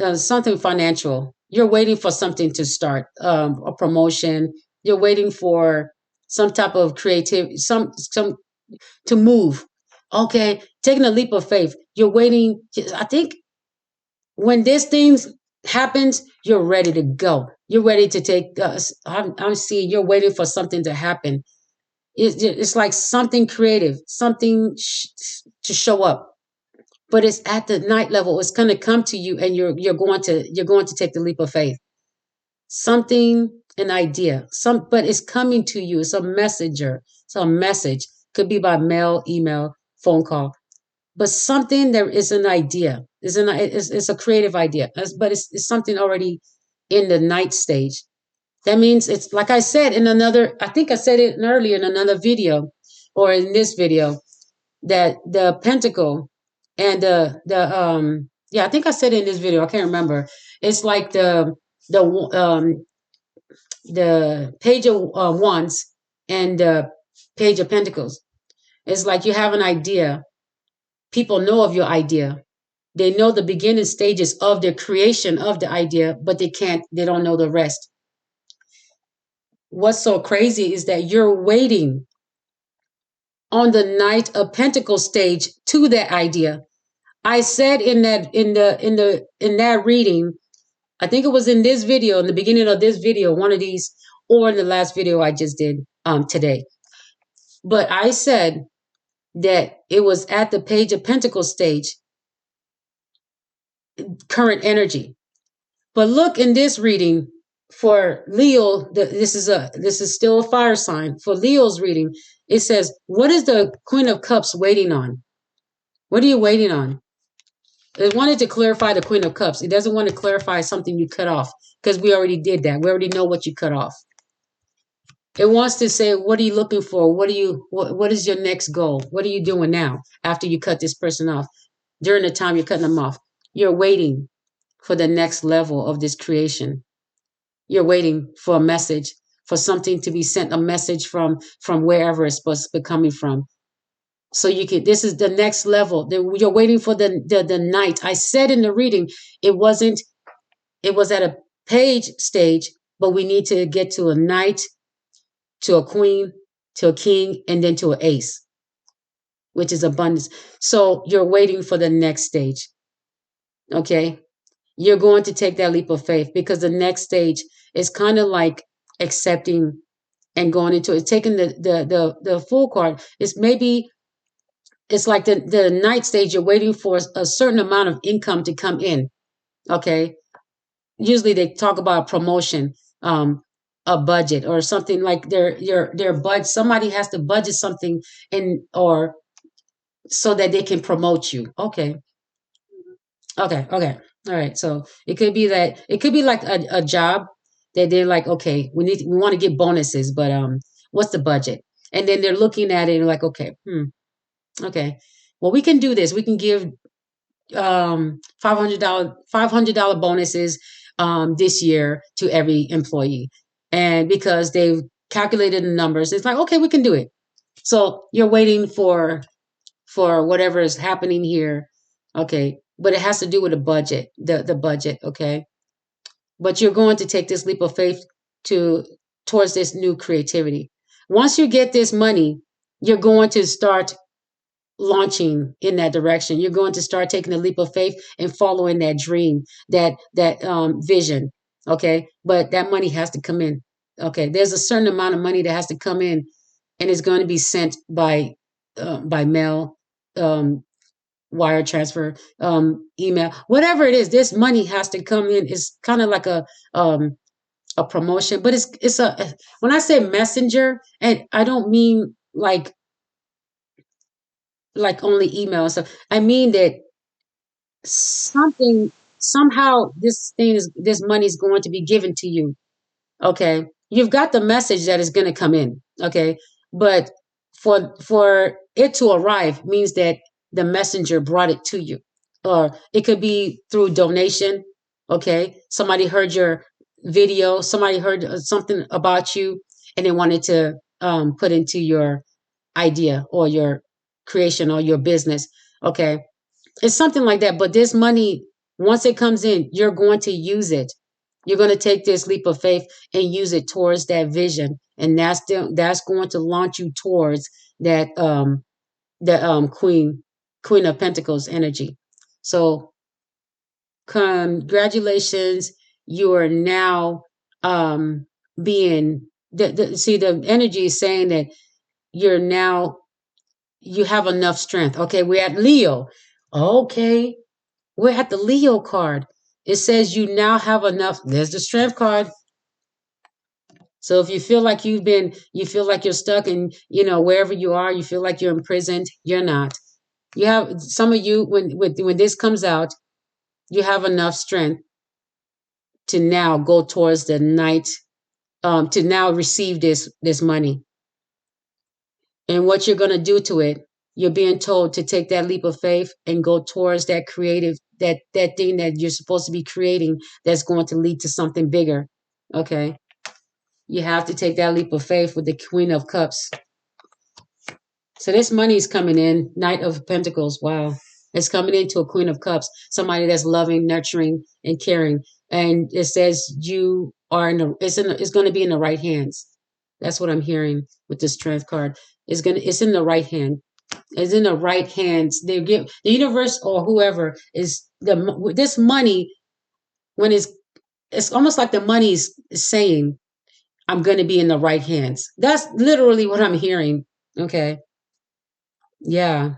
financial. You're waiting for something to start, a promotion. You're waiting for some type of creative, some to move. Okay, taking a leap of faith. You're waiting. I think when this thing happens, you're ready to go. You're ready to take. I'm seeing you're waiting for something to happen. It's like something creative, something to show up. But it's at the night level. It's going to come to you, and you're going to take the leap of faith. Something, an idea, but it's coming to you. It's a messenger. It's a message. Could be by mail, email, phone call, but something there is an idea. It's a creative idea, but it's something already in the night stage. That means it's like I said in another. I think I said it earlier in another video, or in this video, that the pentacle and the yeah, I think I said it in this video. I can't remember. It's like the the page of wands and the page of pentacles. It's like you have an idea. People know of your idea. They know the beginning stages of the creation of the idea, but they don't know the rest. What's so crazy is that you're waiting on the Knight of Pentacles stage to that idea. I said in that reading, I think it was in this video, in the beginning of this video, one of these, or in the last video I just did today. But I said that it was at the Page of Pentacles stage, current energy. But look in this reading for Leo, this is still a fire sign. For Leo's reading, it says, what is the Queen of Cups waiting on? What are you waiting on? It wanted to clarify the Queen of Cups. It doesn't want to clarify something you cut off, because we already did that. We already know what you cut off. It wants to say, what are you looking for? What is your next goal? What are you doing now after you cut this person off? During the time you're cutting them off, you're waiting for the next level of this creation. You're waiting for a message, for something to be sent, a message from wherever it's supposed to be coming from. So this is the next level. You're waiting for the night. I said in the reading, it was at a page stage, but we need to get to a knight, to a queen, to a king, and then to an ace, which is abundance. So you're waiting for the next stage. Okay. You're going to take that leap of faith, because the next stage is kind of like accepting and going into it. Taking the full card is maybe it's like the night stage. You're waiting for a certain amount of income to come in. Okay. Usually they talk about promotion, a budget or something, like their budget. Somebody has to budget something or so that they can promote you. Okay. Okay. Okay. All right. So it could be that it could be like a job that they're like, okay, we want to get bonuses, but what's the budget? And then they're looking at it and like, okay, okay, well, we can do this. We can give $500 bonuses this year to every employee, and because they've calculated the numbers, it's like, okay, we can do it. So you're waiting for whatever is happening here. Okay. But it has to do with the budget, the budget. Okay. But you're going to take this leap of faith towards this new creativity. Once you get this money, you're going to start launching in that direction. You're going to start taking a leap of faith and following that dream, that vision. Okay. But that money has to come in. Okay. There's a certain amount of money that has to come in, and it's going to be sent by mail, wire transfer, email, whatever it is. This money has to come in. It's kind of like um, a promotion, but it's a, when I say messenger, and I don't mean like only email and stuff. I mean that something, somehow this money is going to be given to you. Okay, you've got the message that is going to come in. Okay, but for it to arrive means that the messenger brought it to you, or it could be through donation. Okay, somebody heard your video, somebody heard something about you, and they wanted to put into your idea or your creation or your business. Okay, it's something like that. But this money, once it comes in, you're going to use it. You're going to take this leap of faith and use it towards that vision, and that's going to launch you towards that Queen of Pentacles energy. So congratulations, you are now being see, the energy is saying that you're now, you have enough strength. Okay, we're at Leo. Okay, we're at the Leo card. It says you now have enough. There's the strength card. So if you feel like you feel like you're stuck and, wherever you are, you feel like you're imprisoned, you're not. You have, some of you, when this comes out, you have enough strength to now go towards the night, to now receive this money. And what you're going to do to it, you're being told to take that leap of faith and go towards that creative, that thing that you're supposed to be creating, that's going to lead to something bigger. Okay, you have to take that leap of faith with the Queen of Cups. So this money is coming in, Knight of Pentacles. Wow, it's coming into a Queen of Cups, somebody that's loving, nurturing, and caring. And it says you are it's going to be in the right hands. That's what I'm hearing with this Strength card. It's in the right hand. It's in the right hands. They give the universe or whoever is this money, when it's almost like the money is saying, I'm going to be in the right hands. That's literally what I'm hearing. Okay. Yeah.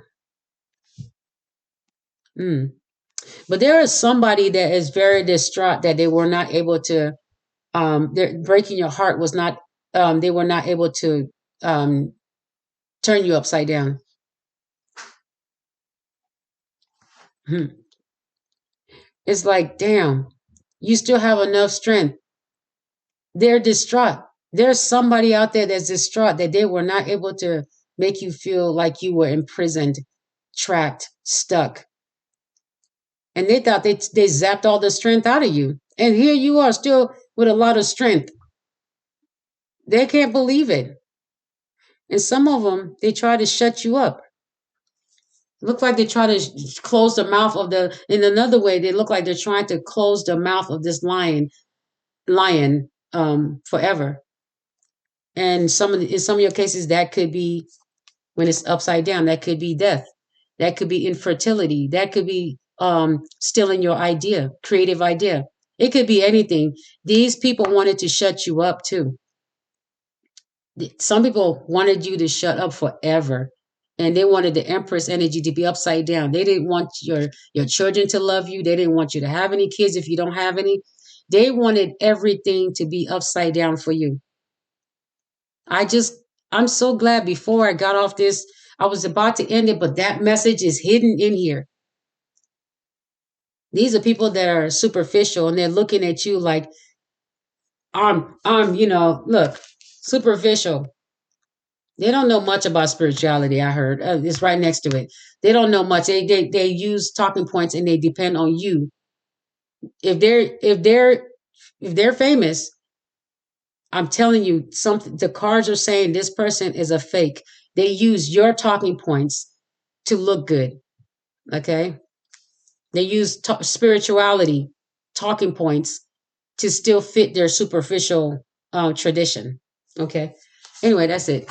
Mm. But there is somebody that is very distraught that they were not able to, breaking your heart was not, they were not able to um, turn you upside down. Hmm. It's like, damn, you still have enough strength. They're distraught. There's somebody out there that's distraught that they were not able to make you feel like you were imprisoned, trapped, stuck. And they thought they zapped all the strength out of you. And here you are still with a lot of strength. They can't believe it. And some of them, they try to shut you up. Look like they try to close the mouth of in another way, they look like they're trying to close the mouth of this lion forever. And in some of your cases, that could be, when it's upside down, that could be death. That could be infertility. That could be stealing your idea, creative idea. It could be anything. These people wanted to shut you up too. Some people wanted you to shut up forever, and they wanted the Empress energy to be upside down. They didn't want your children to love you. They didn't want you to have any kids if you don't have any. They wanted everything to be upside down for you. I just, I'm so glad before I got off this, I was about to end it, but that message is hidden in here. These are people that are superficial and they're looking at you like, look, superficial. They don't know much about spirituality. I heard it's right next to it. They don't know much. They use talking points and they depend on you. If they're famous, I'm telling you something. The cards are saying this person is a fake. They use your talking points to look good. Okay, they use spirituality talking points to still fit their superficial tradition. Okay. Anyway, that's it.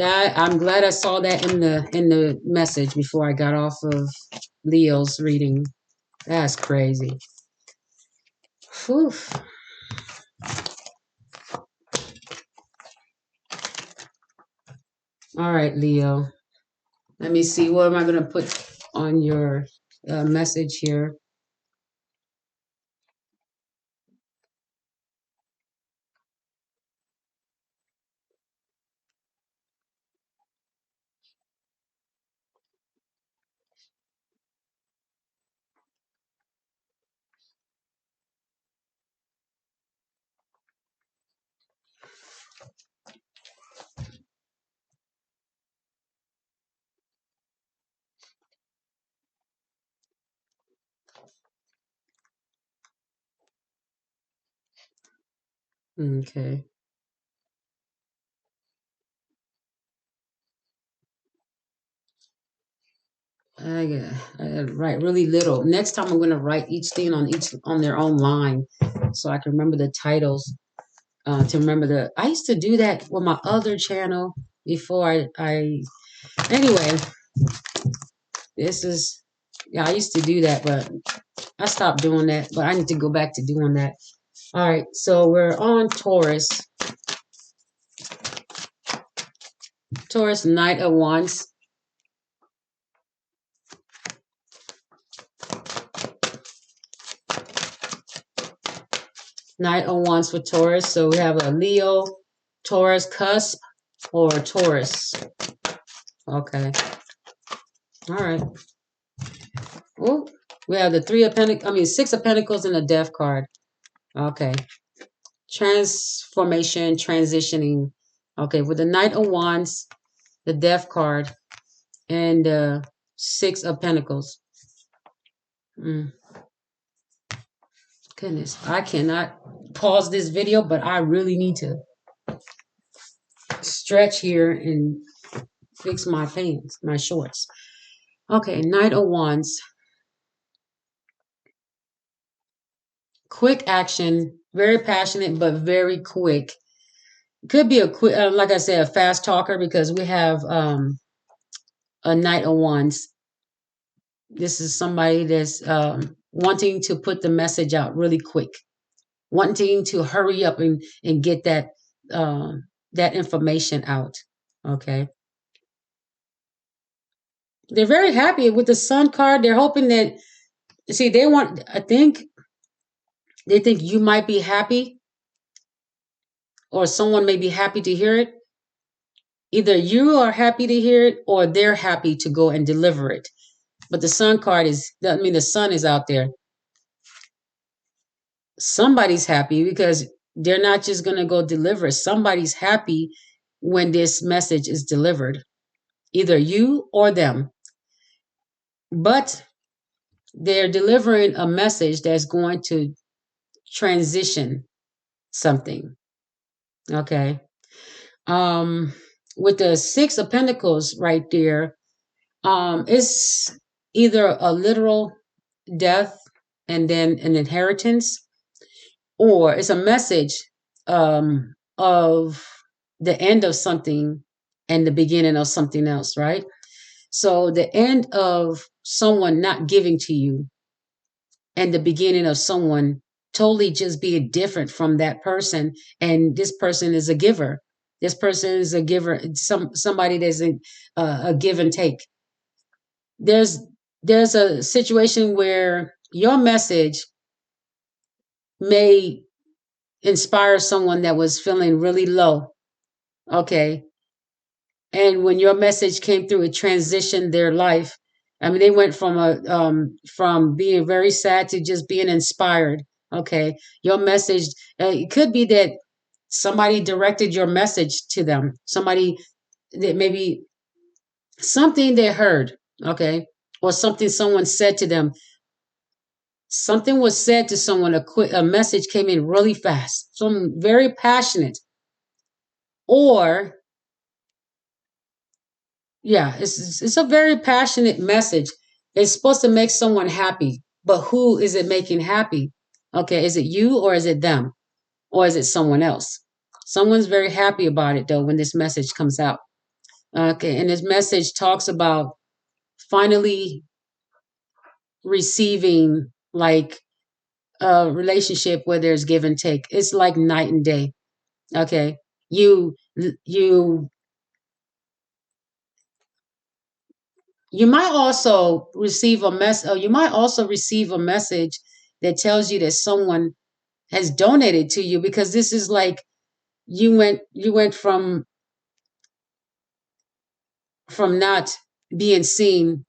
I'm glad I saw that in the message before I got off of Leo's reading. That's crazy. Whew. All right, Leo. Let me see. What am I gonna put? on your message here. Okay. I write really little. Next time I'm going to write each thing on their own line, so I can remember the titles. To remember I used to do that with my other channel before I anyway. This is yeah, I used to do that, but I stopped doing that. But I need to go back to doing that. All right, so we're on Taurus. Taurus, Knight of Wands. Knight of Wands for Taurus. So we have a Leo, Taurus cusp, or Taurus. Okay. All right. Oh, we have the Six of Pentacles and a Death card. Okay. Transformation, transitioning. Okay, with the Knight of Wands, the Death card, and Six of Pentacles. Goodness, I cannot pause this video, but I really need to stretch here and fix my pants, my shorts. Okay, Knight of Wands. Quick action, very passionate, but very quick. Could be a quick, like I said, a fast talker because we have a Knight of Wands. This is somebody that's wanting to put the message out really quick, wanting to hurry up and get that that information out. Okay. They're very happy with the Sun card. They're hoping that they think you might be happy or someone may be happy to hear it. Either you are happy to hear it or they're happy to go and deliver it. But the Sun card the sun is out there. Somebody's happy because they're not just going to go deliver it. Somebody's happy when this message is delivered, either you or them. But they're delivering a message that's going to transition something. Okay. With the Six of Pentacles right there, it's either a literal death and then an inheritance, or it's a message of the end of something and the beginning of something else, right? So the end of someone not giving to you and the beginning of someone totally just being different from that person, and this person is a giver. This person is a giver. Somebody that's a give and take. There's a situation where your message may inspire someone that was feeling really low. Okay. And when your message came through, it transitioned their life. I mean, they went from being very sad to just being inspired. Okay. Your message, it could be that somebody directed your message to them. Somebody that maybe something they heard. Okay. Or something someone said to them. Something was said to someone, a message came in really fast, someone very passionate, or yeah, it's a very passionate message. It's supposed to make someone happy, but who is it making happy? Okay, is it you or is it them? Or is it someone else? Someone's very happy about it though when this message comes out. Okay, and this message talks about finally receiving like a relationship where there's give and take. It's like night and day. Okay, you you You might also receive a you might also receive a message that tells you that someone has donated to you, because this is like you went from not being seen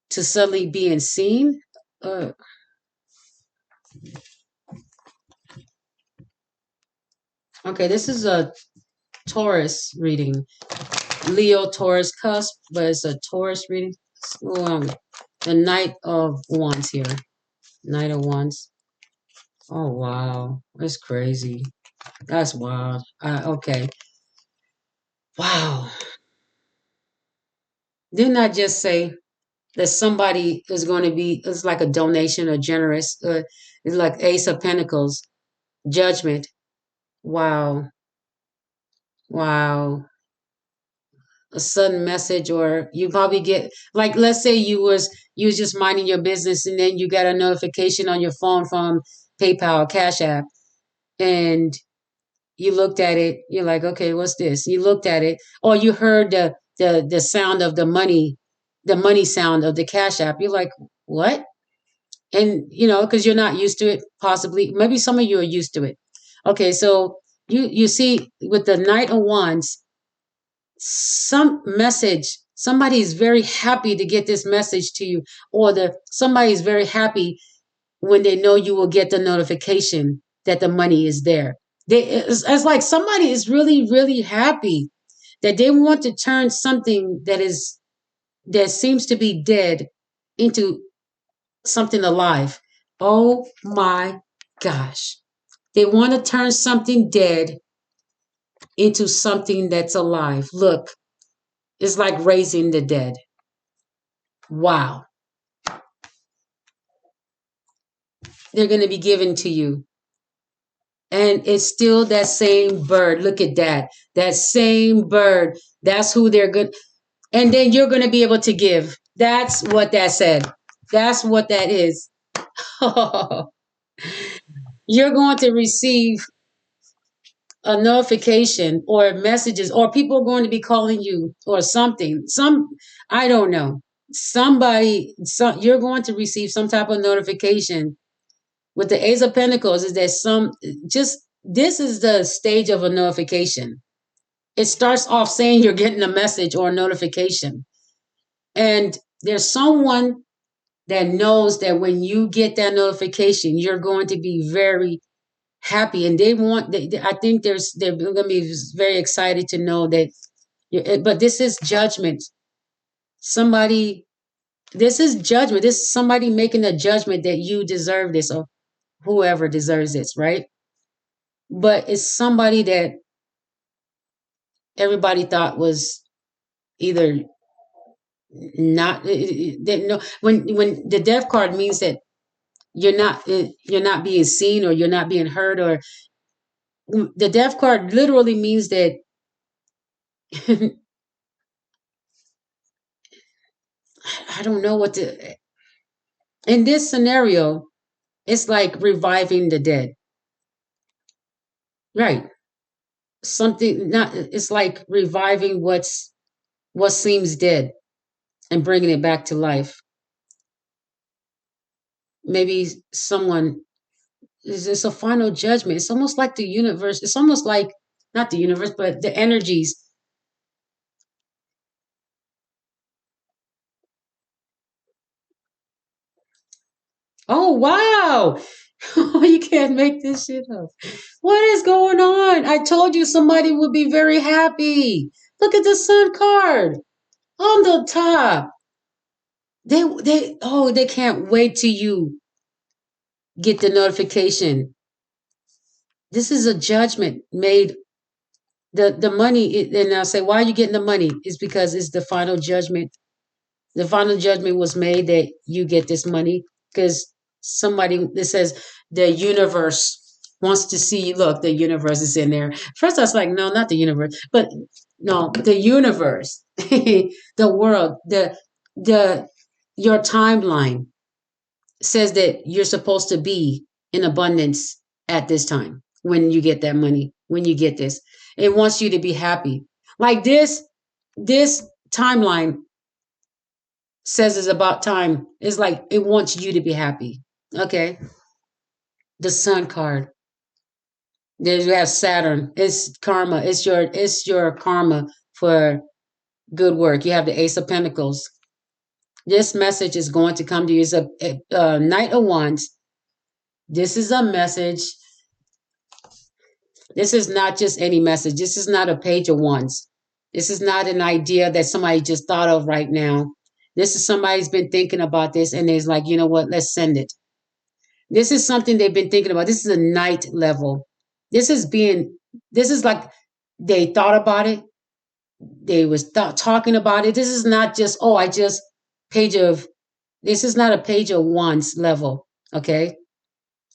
to suddenly being seen. Uh, okay, this is a Taurus reading. Leo Taurus cusp, but it's a Taurus reading. The Knight of Wands here. Knight of Wands. Oh wow, that's crazy. That's wild. Okay. Wow. Didn't I just say that somebody is going to be? It's like a donation, or generous. It's like Ace of Pentacles, Judgment. Wow. Wow. A sudden message, or you probably get, like, let's say you was just minding your business, and then you got a notification on your phone from PayPal, Cash App, and you looked at it. You're like, okay, what's this? You looked at it, or you heard the sound of the money sound of the Cash App. You're like, what? And because you're not used to it. Possibly, maybe some of you are used to it. Okay, so you see with the Knight of Wands, some message, somebody is very happy to get this message to you, or somebody is very happy when they know you will get the notification that the money is there. It's like somebody is really, really happy that they want to turn something that seems to be dead into something alive. Oh my gosh. They want to turn something dead into something that's alive. Look, it's like raising the dead. Wow. They're going to be given to you. And it's still that same bird. Look at that. That same bird. That's who they're good. And then you're going to be able to give. That's what that said. That's what that is. You're going to receive a notification or messages, or people are going to be calling you or something. I don't know. You're going to receive some type of notification with the Ace of Pentacles. Is that this is the stage of a notification. It starts off saying you're getting a message or a notification. And there's someone that knows that when you get that notification, you're going to be very happy, and I think they're going to be very excited to know that. But this is judgment. Somebody, this is judgment. This is somebody making a judgment that you deserve this, or whoever deserves this, right? But it's somebody that everybody thought was either not. That no, when the death card means that you're not being seen, or you're not being heard, or the death card literally means that I don't know what to. In this scenario, it's like reviving the dead, right? Something not. It's like reviving what seems dead and bringing it back to life. Maybe someone is this a final judgment. It's almost like the universe. It's almost like not the universe, but the energies. Oh wow! You can't make this shit up. What is going on? I told you somebody would be very happy. Look at the sun card on the top. They can't wait till you get the notification. This is a judgment made. The money, and I'll say, why are you getting the money? Is because it's the final judgment. The final judgment was made that you get this money because somebody that says the universe wants to see you. Look, the universe is in there. First, I was like, no, not the universe, but no, the universe, the world, the your timeline says that you're supposed to be in abundance at this time when you get that money, when you get this. It wants you to be happy. Like this timeline says it's about time. It's like it wants you to be happy. Okay. The Sun card. There you have Saturn. It's karma. It's your karma for good work. You have the Ace of Pentacles. This message is going to come to you. It's a Knight of Wands. This is a message. This is not just any message. This is not a page of wands. This is not an idea that somebody just thought of right now. This is somebody's been thinking about this and is like, you know what, let's send it. This is something they've been thinking about. This is a night level. This is being, this is like they thought about it. They was talking about it. This is not just, oh, I just page of, this is not a page of wands level. Okay.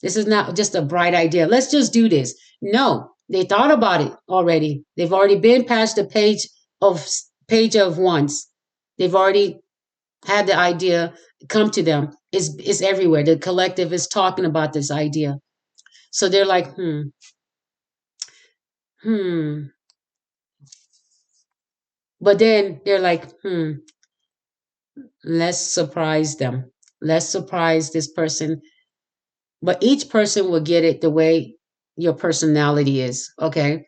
This is not just a bright idea. Let's just do this. No, they thought about it already. They've already been past the page of wands. They've already had the idea come to them. It's everywhere. The collective is talking about this idea. So they're like, hmm. But then they're like, let's surprise them. Let's surprise this person. But each person will get it the way your personality is. Okay.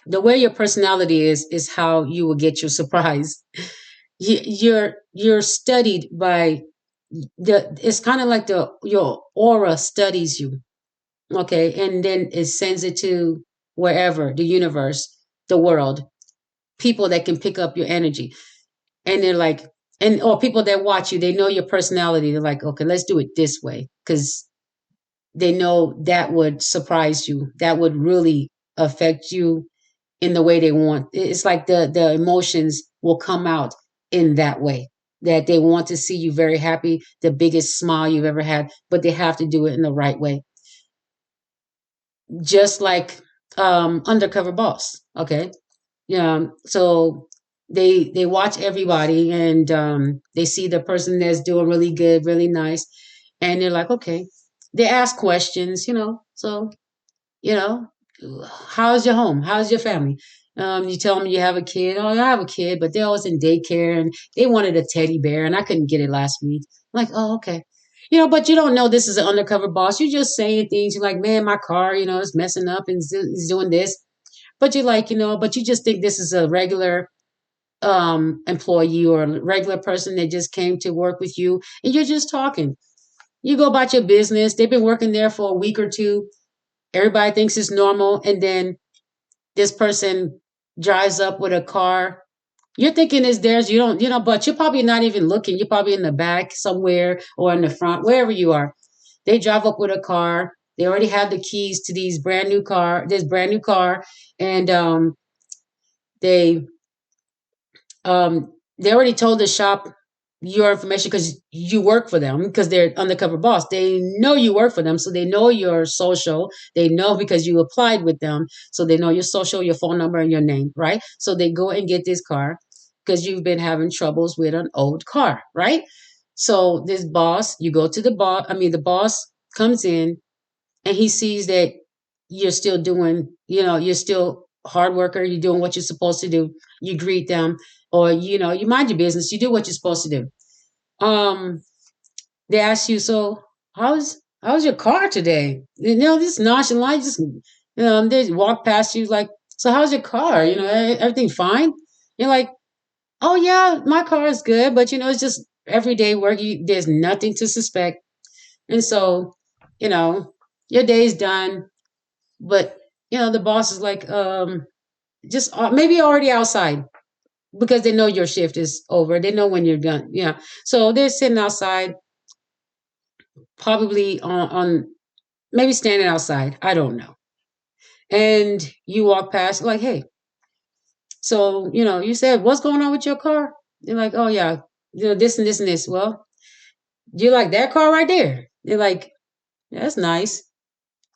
The way your personality is how you will get your surprise. You're studied by the. It's kind of like the your aura studies you, okay, and then it sends it to wherever, the universe, the world, people that can pick up your energy, and they're like, and or people that watch you, they know your personality. They're like, okay, let's do it this way because they know that would surprise you. That would really affect you in the way they want. It's like the emotions will come out in that way, that they want to see you very happy, the biggest smile you've ever had, but they have to do it in the right way. Just like undercover boss. Okay. Yeah. So they watch everybody and they see the person that's doing really good, really nice, and they're like, okay. They ask questions, so you know, how's your home? How's your family? You tell them you have a kid. Oh, I have a kid, but they're always in daycare and they wanted a teddy bear and I couldn't get it last week. I'm like, oh, okay. But you don't know this is an undercover boss. You're just saying things. You're like, man, my car, is messing up and it's doing this. But you're like, but you just think this is a regular employee or a regular person that just came to work with you and you're just talking. You go about your business. They've been working there for a week or two. Everybody thinks it's normal. And then this person drives up with a car. You're thinking it's theirs. You don't, but you're probably not even looking. You're probably in the back somewhere or in the front, wherever you are. They drive up with a car. They already have the keys to this brand new car. And they they already told the shop your information because you work for them, because they're undercover boss. They know you work for them, so they know your social. They know because you applied with them, so they know your social, your phone number, and your name, right? So they go and get this car because you've been having troubles with an old car, right? So this boss, you go to the boss. I mean, the boss comes in and he sees that you're still doing, you're still hard worker, you're doing what you're supposed to do. You greet them, or you mind your business, you do what you're supposed to do. They ask you, so how's your car today? This nonchalant, just they walk past you like, so how's your car? Everything fine? You're like, oh yeah, my car is good, but it's just everyday work. There's nothing to suspect. And so, you know, your day's done. But the boss is like, just maybe already outside because they know your shift is over. They know when you're done. Yeah. So they're sitting outside, probably on maybe standing outside. I don't know. And you walk past, like, hey, so you said, what's going on with your car? They're like, oh yeah, this and this and this. Well, do you like that car right there? They're like, that's nice.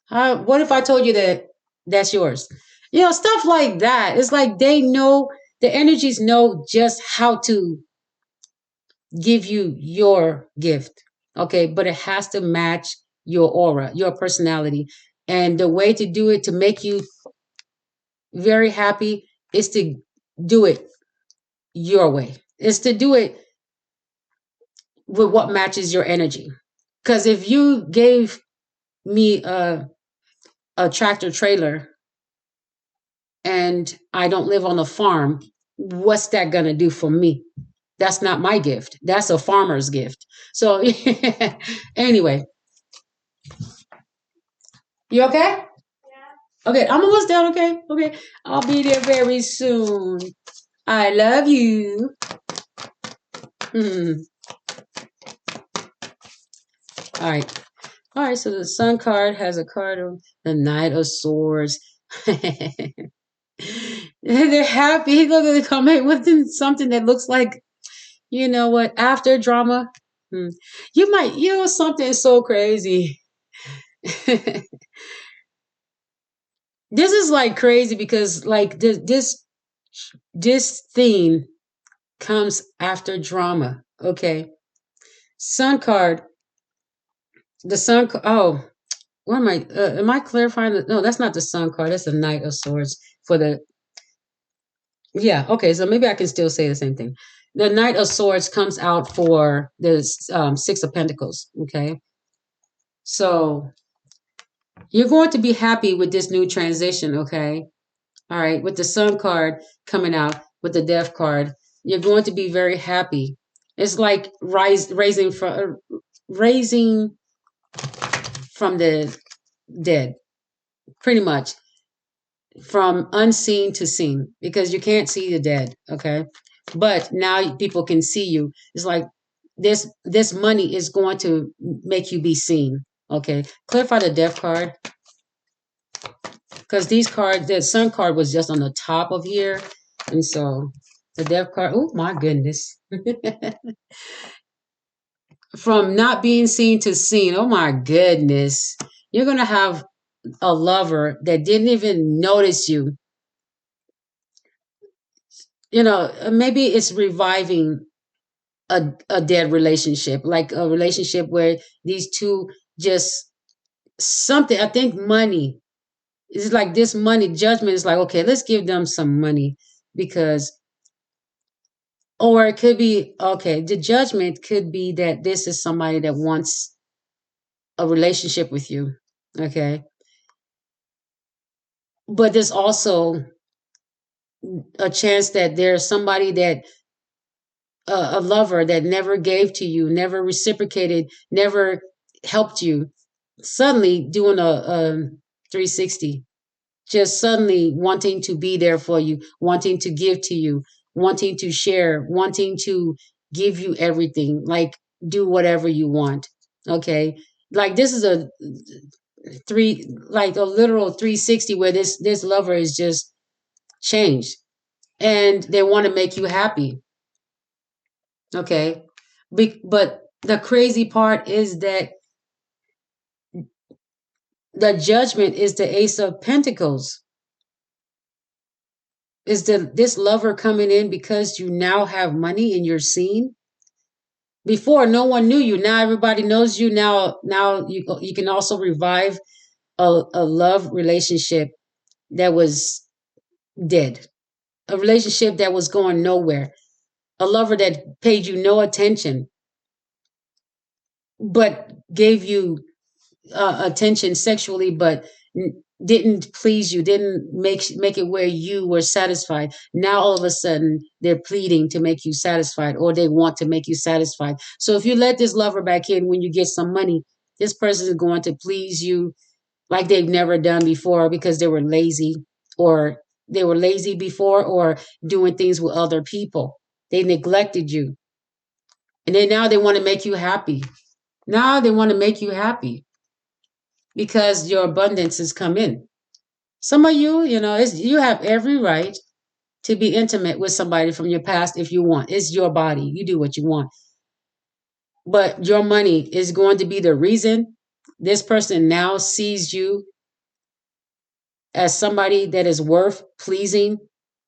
What if I told you that that's yours? Stuff like that. It's like they know, the energies know just how to give you your gift. Okay. But it has to match your aura, your personality. And the way to do it to make you very happy is to do it your way. Is to do it with what matches your energy. Because if you gave me a tractor trailer and I don't live on a farm, what's that going to do for me? That's not my gift. That's a farmer's gift. So anyway, you okay? Okay, I'm almost done. Okay, okay. I'll be there very soon. I love you. Hmm. All right. All right. So the Sun card has a card of the Knight of Swords. They're happy. Look, they come in with something that looks like, you know what, after drama. Hmm. You might, you know, something so crazy. This is like crazy because like this theme comes after drama. Okay. Sun card. The sun. Oh, what am I? Am I clarifying? No, that's not the Sun card. That's the Knight of Swords for the. Yeah. Okay. So maybe I can still say the same thing. The Knight of Swords comes out for the Six of Pentacles. Okay. So you're going to be happy with this new transition. Okay. All right. With the Sun card coming out, with the Death card, you're going to be very happy. It's like raising from the dead, pretty much from unseen to seen, because you can't see the dead. Okay. But now people can see you. It's like this money is going to make you be seen. Okay. Clarify the Death card, because these cards, the Sun card was just on the top of here. And so the Death card, oh my goodness. From not being seen to seen. Oh my goodness. You're going to have a lover that didn't even notice you. You know, maybe it's reviving a dead relationship, like a relationship where these two just something. I think money is like this money judgment is like, okay, let's give them some money because, or it could be, okay, the judgment could be that this is somebody that wants a relationship with you. Okay. But there's also a chance that there's somebody that a lover that never gave to you, never reciprocated, never helped you, suddenly doing a 360, just suddenly wanting to be there for you, wanting to give to you, wanting to share, wanting to give you everything, like do whatever you want. Okay. Like this is a like a literal 360 where this lover is just changed and they want to make you happy. Okay. But the crazy part is that the Judgment is the Ace of Pentacles. Is this lover coming in because you now have money and you're seen? Before no one knew you. Now everybody knows you. Now you can also revive a love relationship that was dead. A relationship that was going nowhere. A lover that paid you no attention but gave you attention sexually, but didn't please you, didn't make it where you were satisfied. Now all of a sudden they're pleading to make you satisfied, or they want to make you satisfied. So if you let this lover back in when you get some money, this person is going to please you like they've never done before because they were lazy, or they were lazy before, or doing things with other people. They neglected you. And then now they want to make you happy. Now they want to make you happy because your abundance has come in. Some of you, you know, you have every right to be intimate with somebody from your past if you want. It's your body. You do what you want. But your money is going to be the reason this person now sees you as somebody that is worth pleasing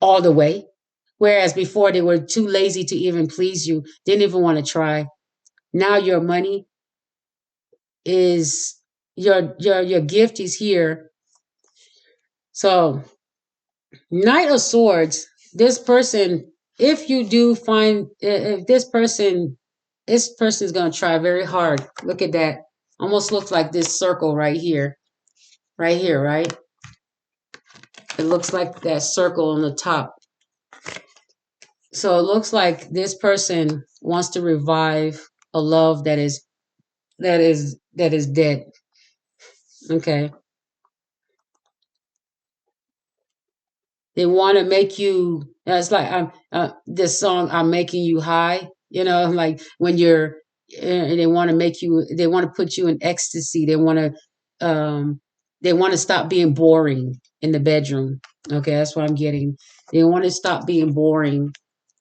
all the way. Whereas before they were too lazy to even please you, didn't even want to try. Now your money is your gift is here. So Knight of Swords, this person, if you do find, if this person This person is going to try very hard. Look at that. Almost looks like this circle right here. Right here, right? It looks like that circle on the top. So it looks like this person wants to revive a love that is dead. Okay. They want to make you. It's like this song. I'm making you high. You know, like when you're. They want to make you. They want to put you in ecstasy. They want to. They want to stop being boring in the bedroom. Okay, that's what I'm getting. They want to stop being boring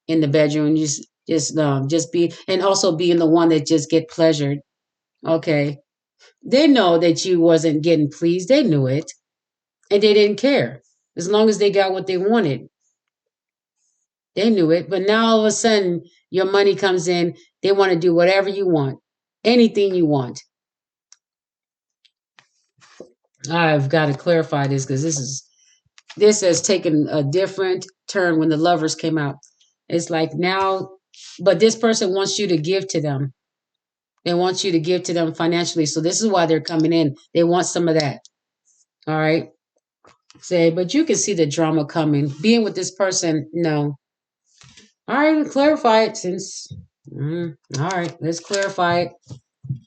in the bedroom. Just be, and also being the one that just get pleasured. Okay, they know that you wasn't getting pleased. They knew it, and they didn't care as long as they got what they wanted. They knew it, but now all of a sudden your money comes in. They want to do whatever you want, anything you want. I've got to clarify this because this has taken a different turn when the lovers came out. It's like now, but this person wants you to give to them. They want you to give to them financially. So this is why they're coming in. They want some of that. All right. Say, but you can see the drama coming. Being with this person, no. All right, we'll clarify it since. All right, let's clarify it.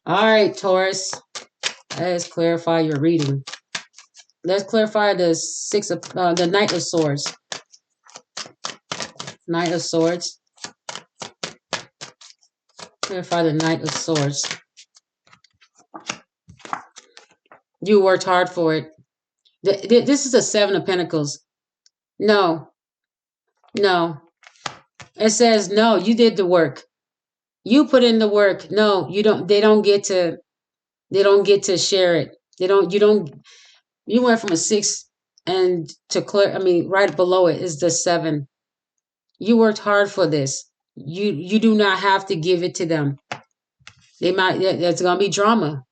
All right, Taurus. Let's clarify your reading. Let's clarify the Knight of Swords. Knight of Swords. Clarify the Knight of Swords. You worked hard for it. This is the Seven of Pentacles. No. It says no. You did the work. You put in the work. No, you don't. They don't get to. They don't get to share it. They don't. You don't. You went from a 6 and to clear. I mean, right below it is the 7. You worked hard for this. You do not have to give it to them. They might. That's gonna be drama.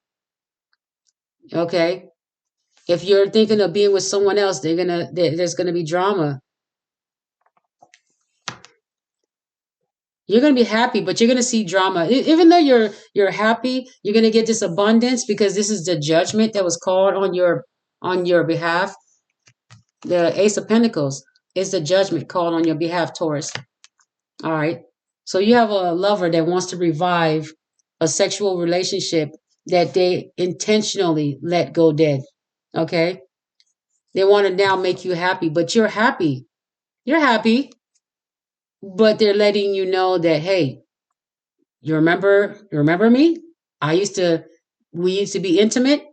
Okay. If you're thinking of being with someone else, there's gonna be drama. You're gonna be happy, but you're gonna see drama. Even though you're happy, you're gonna get this abundance because this is the judgment that was called on your behalf. The Ace of Pentacles is the judgment called on your behalf, Taurus. All right. So you have a lover that wants to revive a sexual relationship that they intentionally let go dead. Okay. They want to now make you happy, but you're happy. You're happy, but they're letting you know that, hey, you remember me? We used to be intimate.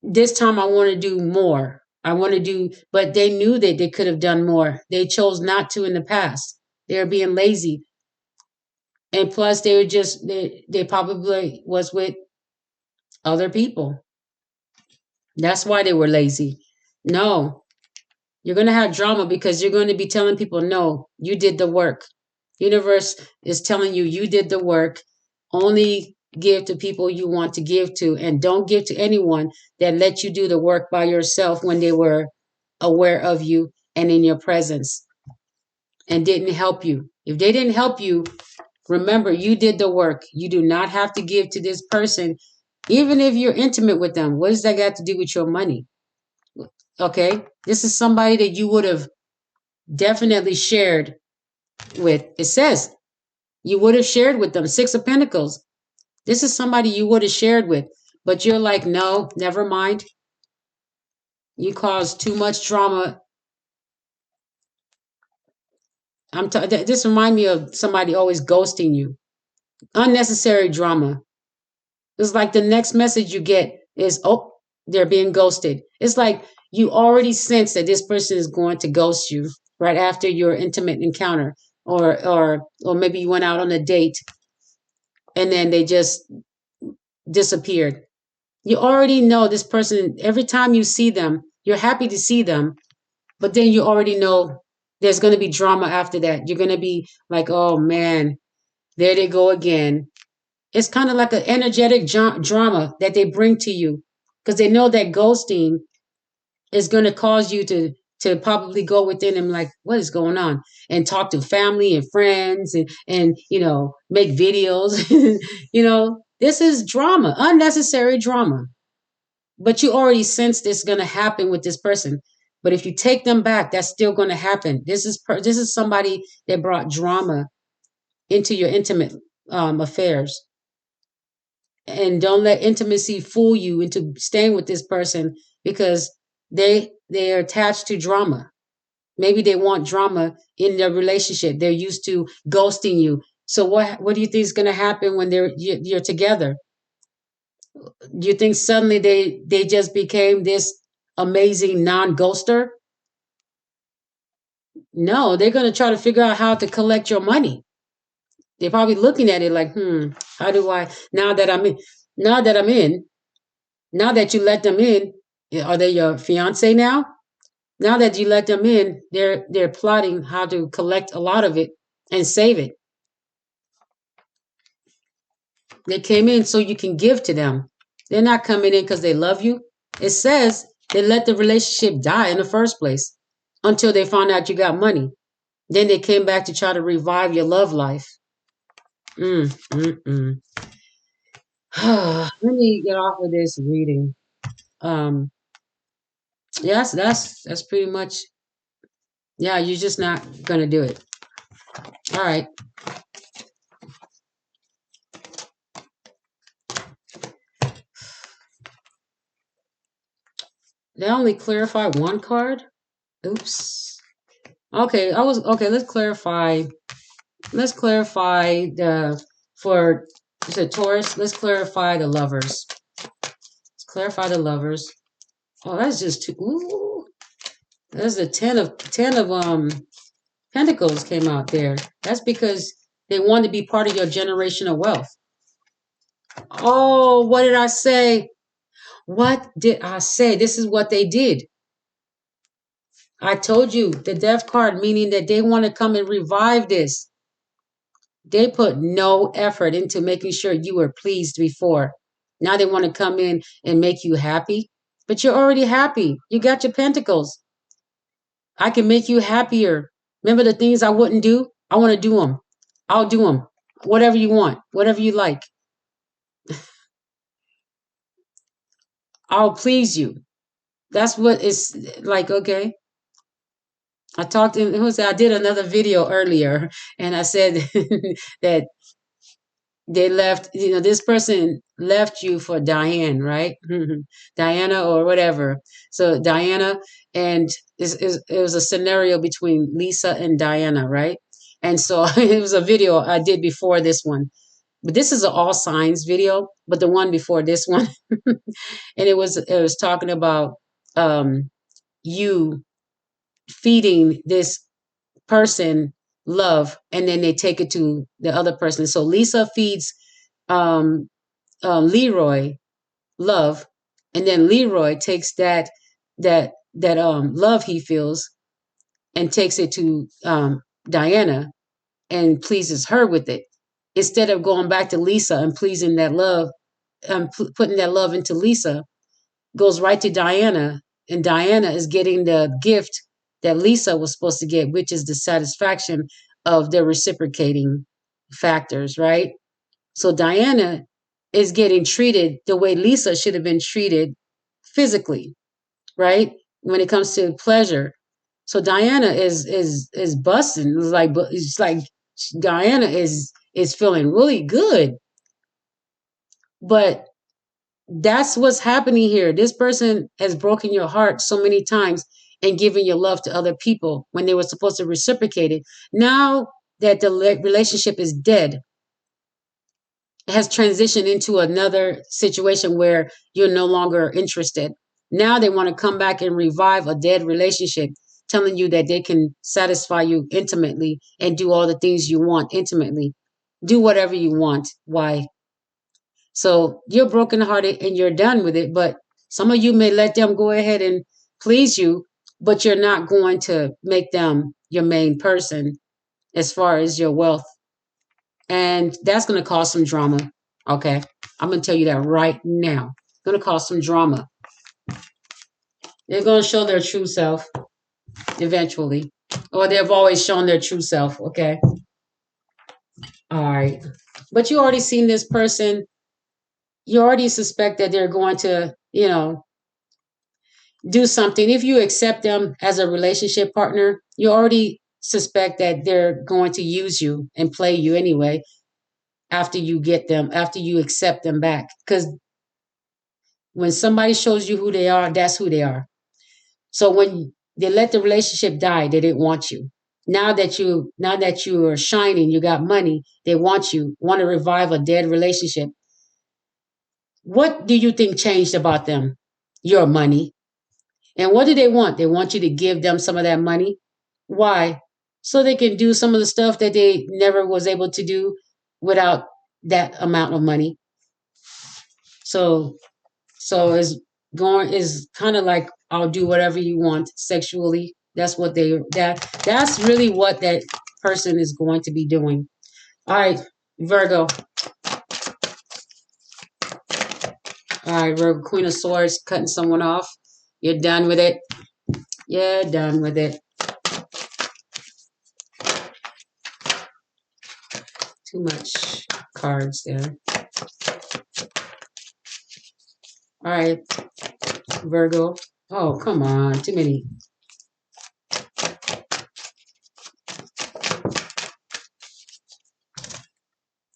This time I want to do more. But they knew that they could have done more. They chose not to in the past. They're being lazy. And plus they probably was with other people. That's why they were lazy. No, you're going to have drama because you're going to be telling people, no, you did the work. Universe is telling you, you did the work. Only give to people you want to give to, and don't give to anyone that let you do the work by yourself when they were aware of you and in your presence and didn't help you. If they didn't help you, remember, you did the work. You do not have to give to this person, even if you're intimate with them. What does that got to do with your money? Okay, this is somebody that you would have definitely shared with. It says you would have shared with them. 6 of Pentacles. This is somebody you would have shared with, but you're like, no, never mind. You caused too much drama. This reminds me of somebody always ghosting you. Unnecessary drama. It's like the next message you get is, oh, they're being ghosted. It's like you already sense that this person is going to ghost you right after your intimate encounter, or maybe you went out on a date and then they just disappeared. You already know this person. Every time you see them, you're happy to see them, but then you already know there's going to be drama after that. You're going to be like, oh man, there they go again. It's kind of like an energetic drama that they bring to you because they know that ghosting is going to cause you to probably go within them like, what is going on? And talk to family and friends and make videos. This is drama, unnecessary drama. But you already sense this is going to happen with this person. But if you take them back, that's still going to happen. This is somebody that brought drama into your intimate affairs. And don't let intimacy fool you into staying with this person because they're attached to drama. Maybe they want drama in their relationship. They're used to ghosting you. So what do you think is going to happen when you're together? Do you think suddenly they just became this amazing non-ghoster? No, they're going to try to figure out how to collect your money. They're probably looking at it like, how do I now that I'm in, now that I'm in, now that you let them in, are they your fiance now? Now that you let them in, they're plotting how to collect a lot of it and save it. They came in so you can give to them. They're not coming in because they love you. It says they let the relationship die in the first place until they found out you got money. Then they came back to try to revive your love life. Let me get off of this reading. Yes, that's pretty much. Yeah, you're just not gonna do it. All right. They only clarify one card. Oops. Okay, okay. Let's clarify. Let's clarify for the Taurus. Let's clarify the lovers. Let's clarify the lovers. Oh, that's just too. Ooh, there's a ten of Pentacles came out there. That's because they want to be part of your generational wealth. Oh, what did I say? What did I say? This is what they did. I told you the death card, meaning that they want to come and revive this. They put no effort into making sure you were pleased before. Now they want to come in and make you happy, but you're already happy. You got your pentacles. I can make you happier. Remember the things I wouldn't do? I want to do them. I'll do them. Whatever you want, whatever you like. I'll please you. That's what it's like, okay? I talked to I did another video earlier and I said that they left, this person left you for Diane, right? Diana or whatever. So Diana, and it was a scenario between Lisa and Diana, right? And so it was a video I did before this one. But this is an all signs video, but the one before this one, and it was talking about you feeding this person love, and then they take it to the other person. So Lisa feeds um, Leroy love, and then Leroy takes that love he feels and takes it to Diana and pleases her with it, instead of going back to Lisa and pleasing that love, putting that love into Lisa, goes right to Diana, and Diana is getting the gift that Lisa was supposed to get, which is the satisfaction of the reciprocating factors, right? So Diana is getting treated the way Lisa should have been treated physically, right? When it comes to pleasure. So Diana is busting. It's like Diana is feeling really good. But that's what's happening here. This person has broken your heart so many times and given your love to other people when they were supposed to reciprocate it. Now that the relationship is dead, it has transitioned into another situation where you're no longer interested. Now they want to come back and revive a dead relationship, telling you that they can satisfy you intimately and do all the things you want intimately. Do whatever you want. Why? So you're brokenhearted and you're done with it. But some of you may let them go ahead and please you, but you're not going to make them your main person as far as your wealth. And that's going to cause some drama. Okay. I'm going to tell you that right now. It's going to cause some drama. They're going to show their true self. eventually. Or they've always shown their true self. Okay. All right. But you already seen this person. You already suspect that they're going to, do something. If you accept them as a relationship partner, you already suspect that they're going to use you and play you anyway after you get them, after you accept them back. Because when somebody shows you who they are, that's who they are. So when they let the relationship die, they didn't want you. Now that you are shining, you got money, they want you, want to revive a dead relationship. What do you think changed about them? Your money. And what do they want? They want you to give them some of that money. Why? So they can do some of the stuff that they never was able to do without that amount of money. So is kind of like, I'll do whatever you want sexually. That's really what that person is going to be doing. All right, Virgo. All right, Virgo, Queen of Swords, cutting someone off. You're done with it. You're done with it. Too much cards there. All right, Virgo. Oh, come on. Too many.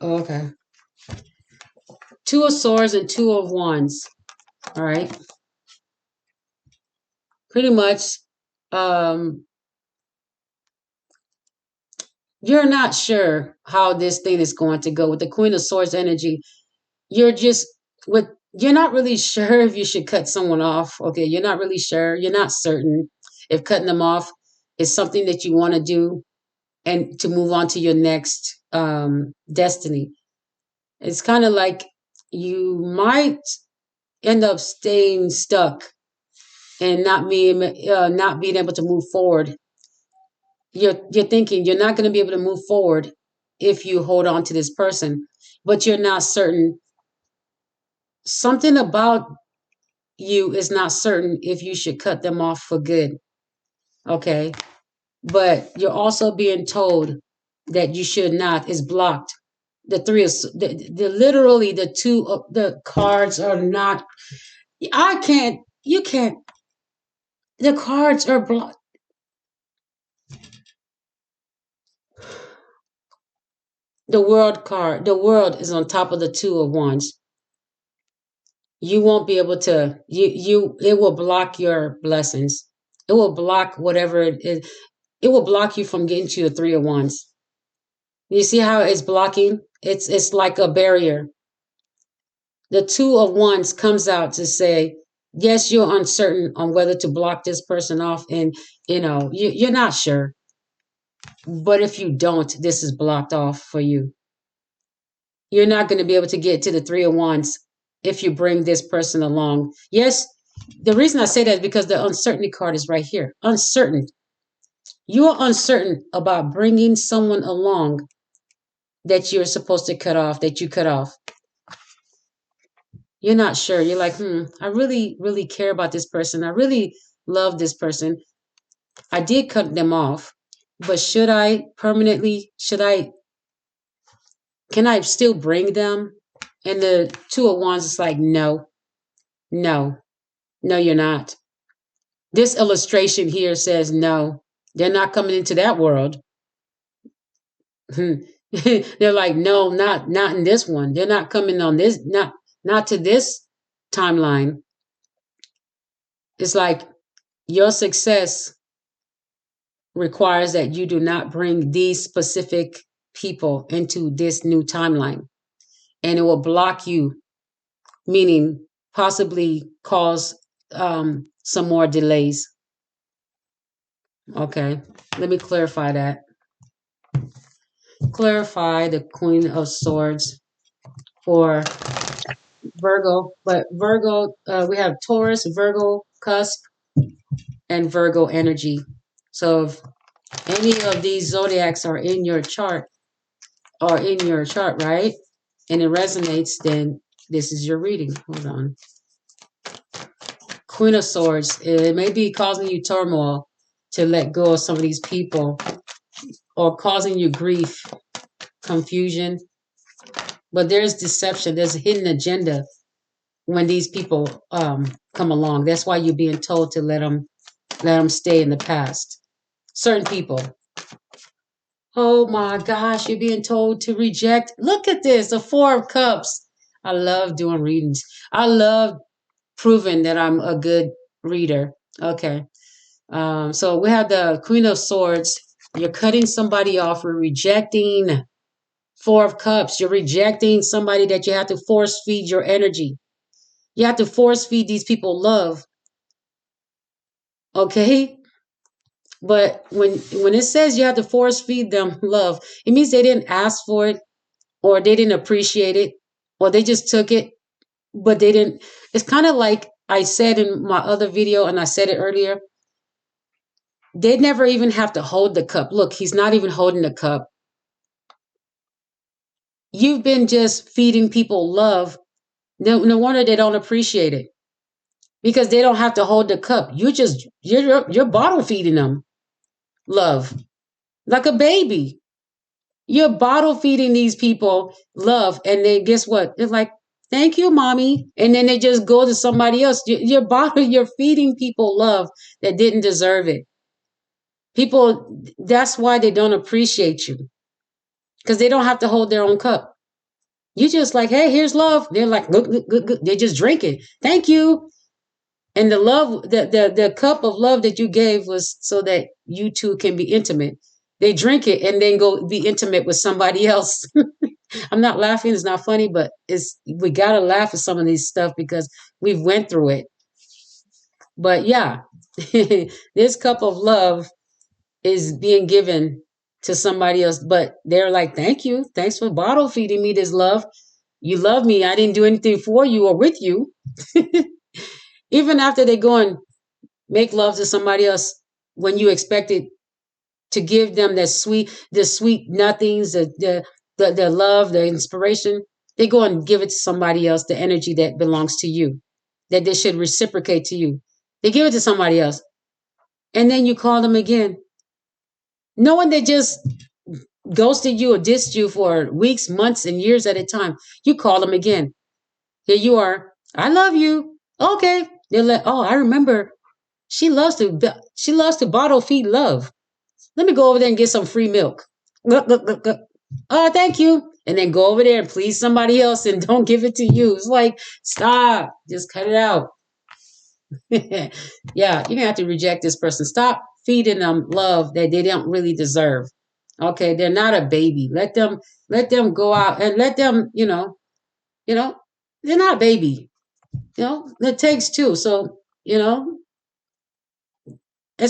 Oh, okay. Two of Swords and Two of Wands. All right. Pretty much, you're not sure how this thing is going to go with the Queen of Swords energy. You're just with you're not really sure if you should cut someone off. Okay, you're not really sure. You're not certain if cutting them off is something that you want to do and to move on to your next destiny. It's kind of like you might end up staying stuck and not being able to move forward. You're thinking you're not going to be able to move forward if you hold on to this person, but you're not certain. Something about you is not certain if you should cut them off for good. Okay. But you're also being told that you should not, is blocked. The three of the literally the two of the cards are not. I can't. You can't. The cards are blocked. The world card. The world is on top of the Two of Wands. You won't be able to. It will block your blessings. It will block whatever it is. It will block you from getting to the Three of Wands. You see how it's blocking? It's like a barrier. The Two of Wands comes out to say, yes, you're uncertain on whether to block this person off, and you're not sure. But if you don't, this is blocked off for you. You're not going to be able to get to the Three of Wands if you bring this person along. Yes, the reason I say that is because the uncertainty card is right here. Uncertain. You are uncertain about bringing someone along that you're supposed to cut off, that you cut off. You're not sure. You're like, I really, really care about this person. I really love this person. I did cut them off, but can I still bring them? And the Two of Wands is like, no, no, no, you're not. This illustration here says, no, they're not coming into that world. They're like, no, not in this one. They're not coming on this, not to this timeline. It's like your success requires that you do not bring these specific people into this new timeline. And it will block you, meaning possibly cause some more delays. Okay, let me clarify that. Clarify the Queen of Swords for Virgo. But Virgo, we have Taurus, Virgo, cusp, and Virgo energy. So if any of these zodiacs are in your chart, right? And it resonates, then this is your reading. Hold on. Queen of Swords. It may be causing you turmoil. to let go of some of these people or causing you grief, confusion. But there's deception. There's a hidden agenda when these people come along. That's why you're being told to let them stay in the past. Certain people. Oh my gosh, you're being told to reject. Look at this, the Four of Cups. I love doing readings. I love proving that I'm a good reader. Okay. So we have the Queen of Swords. You're cutting somebody off. You're rejecting. Four of Cups. You're rejecting somebody that you have to force feed your energy. You have to force feed these people love. Okay? But when it says you have to force feed them love, it means they didn't ask for it, or they didn't appreciate it, or they just took it, but they didn't. It's kind of like I said in my other video, and I said it earlier. They never even have to hold the cup. Look, he's not even holding the cup. You've been just feeding people love. No wonder they don't appreciate it, because they don't have to hold the cup. You're bottle feeding them love like a baby. You're bottle feeding these people love, and then guess what? They're like, "Thank you, mommy," and then they just go to somebody else. You're feeding people love that didn't deserve it. People, that's why they don't appreciate you, because they don't have to hold their own cup. You just like, hey, here's love. They're like, good, good, good, good. They just drink it. Thank you. And the love, the cup of love that you gave was so that you two can be intimate. They drink it and then go be intimate with somebody else. I'm not laughing. It's not funny, but we gotta laugh at some of these stuff because we've went through it. But yeah, this cup of love is being given to somebody else, but they're like, thank you. Thanks for bottle feeding me this love. You love me. I didn't do anything for you or with you. Even after they go and make love to somebody else, when you expected to give them the sweet nothings, the love, the inspiration, they go and give it to somebody else, the energy that belongs to you, that they should reciprocate to you. They give it to somebody else. And then you call them again. Knowing they just ghosted you or dissed you for weeks, months, and years at a time, you call them again. Here you are. I love you. Okay. They're like, oh, I remember. She loves to bottle feed love. Let me go over there and get some free milk. Look, look, look, look. Oh, thank you. And then go over there and please somebody else and don't give it to you. It's like, stop. Just cut it out. Yeah, you're gonna have to reject this person. Stop feeding them love that they don't really deserve. Okay, they're not a baby. Let them go out and let them, you know, they're not a baby. It takes two. So, it's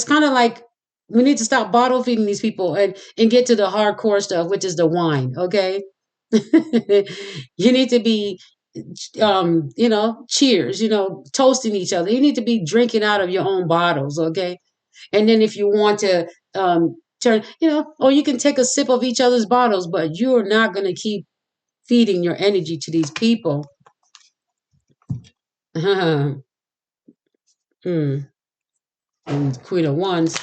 kind of like we need to stop bottle feeding these people and get to the hardcore stuff, which is the wine. Okay. You need to be cheers, toasting each other. You need to be drinking out of your own bottles. Okay. And then if you want to turn, or you can take a sip of each other's bottles, but you're not going to keep feeding your energy to these people. Hmm. And Queen of Wands.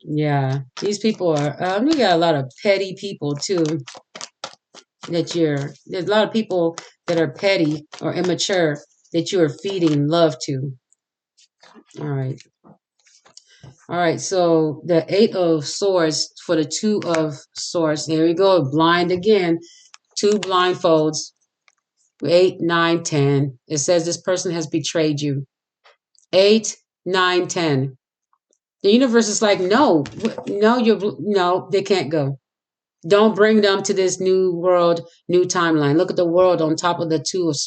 Yeah, these people are. We got a lot of petty people too. There's a lot of people that are petty or immature that you are feeding love to. All right. So the Eight of Swords for the Two of Swords. There we go. Blind again. Two blindfolds. 8, 9, 10. It says this person has betrayed you. 8, 9, 10. The universe is like, no, no, they can't go. Don't bring them to this new world, new timeline. Look at the world on top of the two of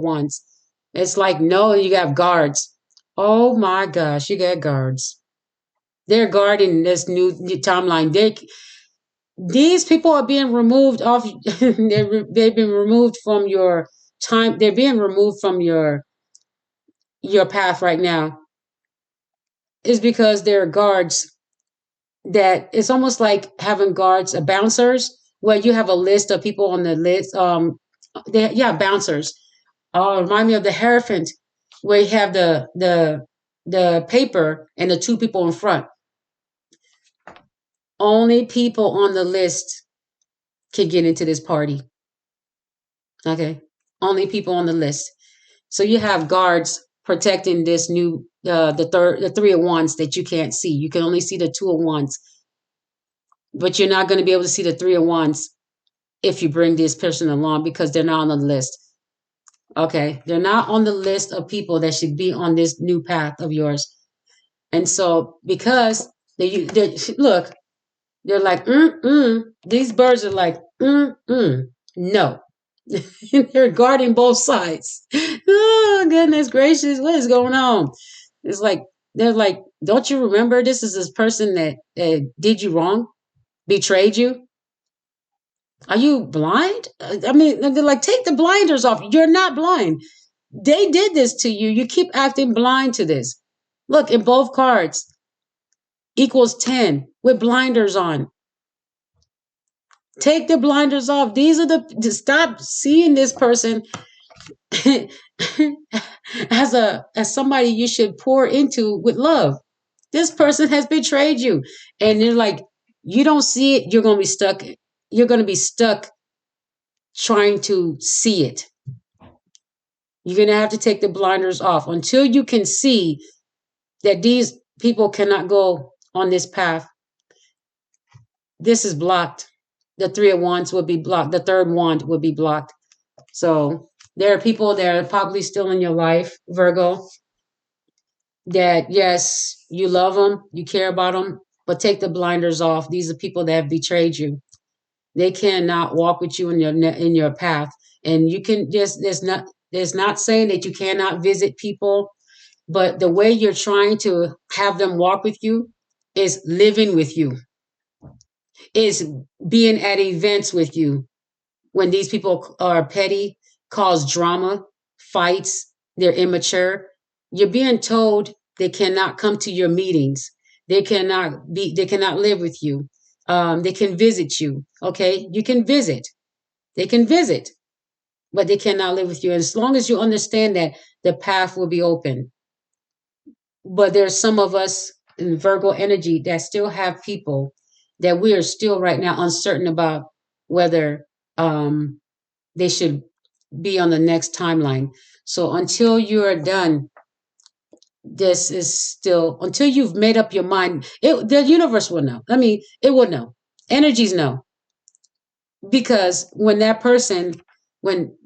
wands. It's like, no, you have guards. Oh my gosh, you got guards. They're guarding this new timeline. These people are being removed off. They've been removed from your time. They're being removed from your path right now. Is because they're guards. That it's almost like having guards, bouncers, where you have a list of people on the list. Bouncers. Oh, remind me of the Hierophant, where you have the the paper and the two people in front. Only people on the list can get into this party. Okay. Only people on the list. So you have guards protecting this new the three of wands that you can't see. You can only see the two of wands. But you're not going to be able to see the three of wands if you bring this person along because they're not on the list. Okay. They're not on the list of people that should be on this new path of yours. And so because they look, they're like, these birds are like, no. They're guarding both sides. Oh, goodness gracious. What is going on? It's like, they're like, don't you remember this is this person that did you wrong, betrayed you? Are you blind? I mean, they're like, take the blinders off. You're not blind. They did this to you. You keep acting blind to this. Look, in both cards, equals 10 with blinders on. Take the blinders off. These are stop seeing this person as somebody you should pour into with love. This person has betrayed you. And they're like, you don't see it, you're going to be stuck. You're going to be stuck trying to see it. You're going to have to take the blinders off until you can see that these people cannot go on this path. This is blocked. The three of wands will be blocked. The third wand will be blocked. So there are people that are probably still in your life, Virgo, that yes, you love them, you care about them, but take the blinders off. These are people that have betrayed you. They cannot walk with you in your path. And you can just there's not saying that you cannot visit people, but the way you're trying to have them walk with you is living with you, is being at events with you. When these people are petty, cause drama, fights, they're immature, you're being told they cannot come to your meetings. They cannot live with you. They can visit you. Okay. You can visit. They can visit, but they cannot live with you. And as long as you understand that, the path will be open. But there's some of us in Virgo energy that still have people that we are still right now uncertain about whether they should be on the next timeline. So until you are done, this is still until you've made up your mind. The universe will know. I mean, it will know. Energies know. Because when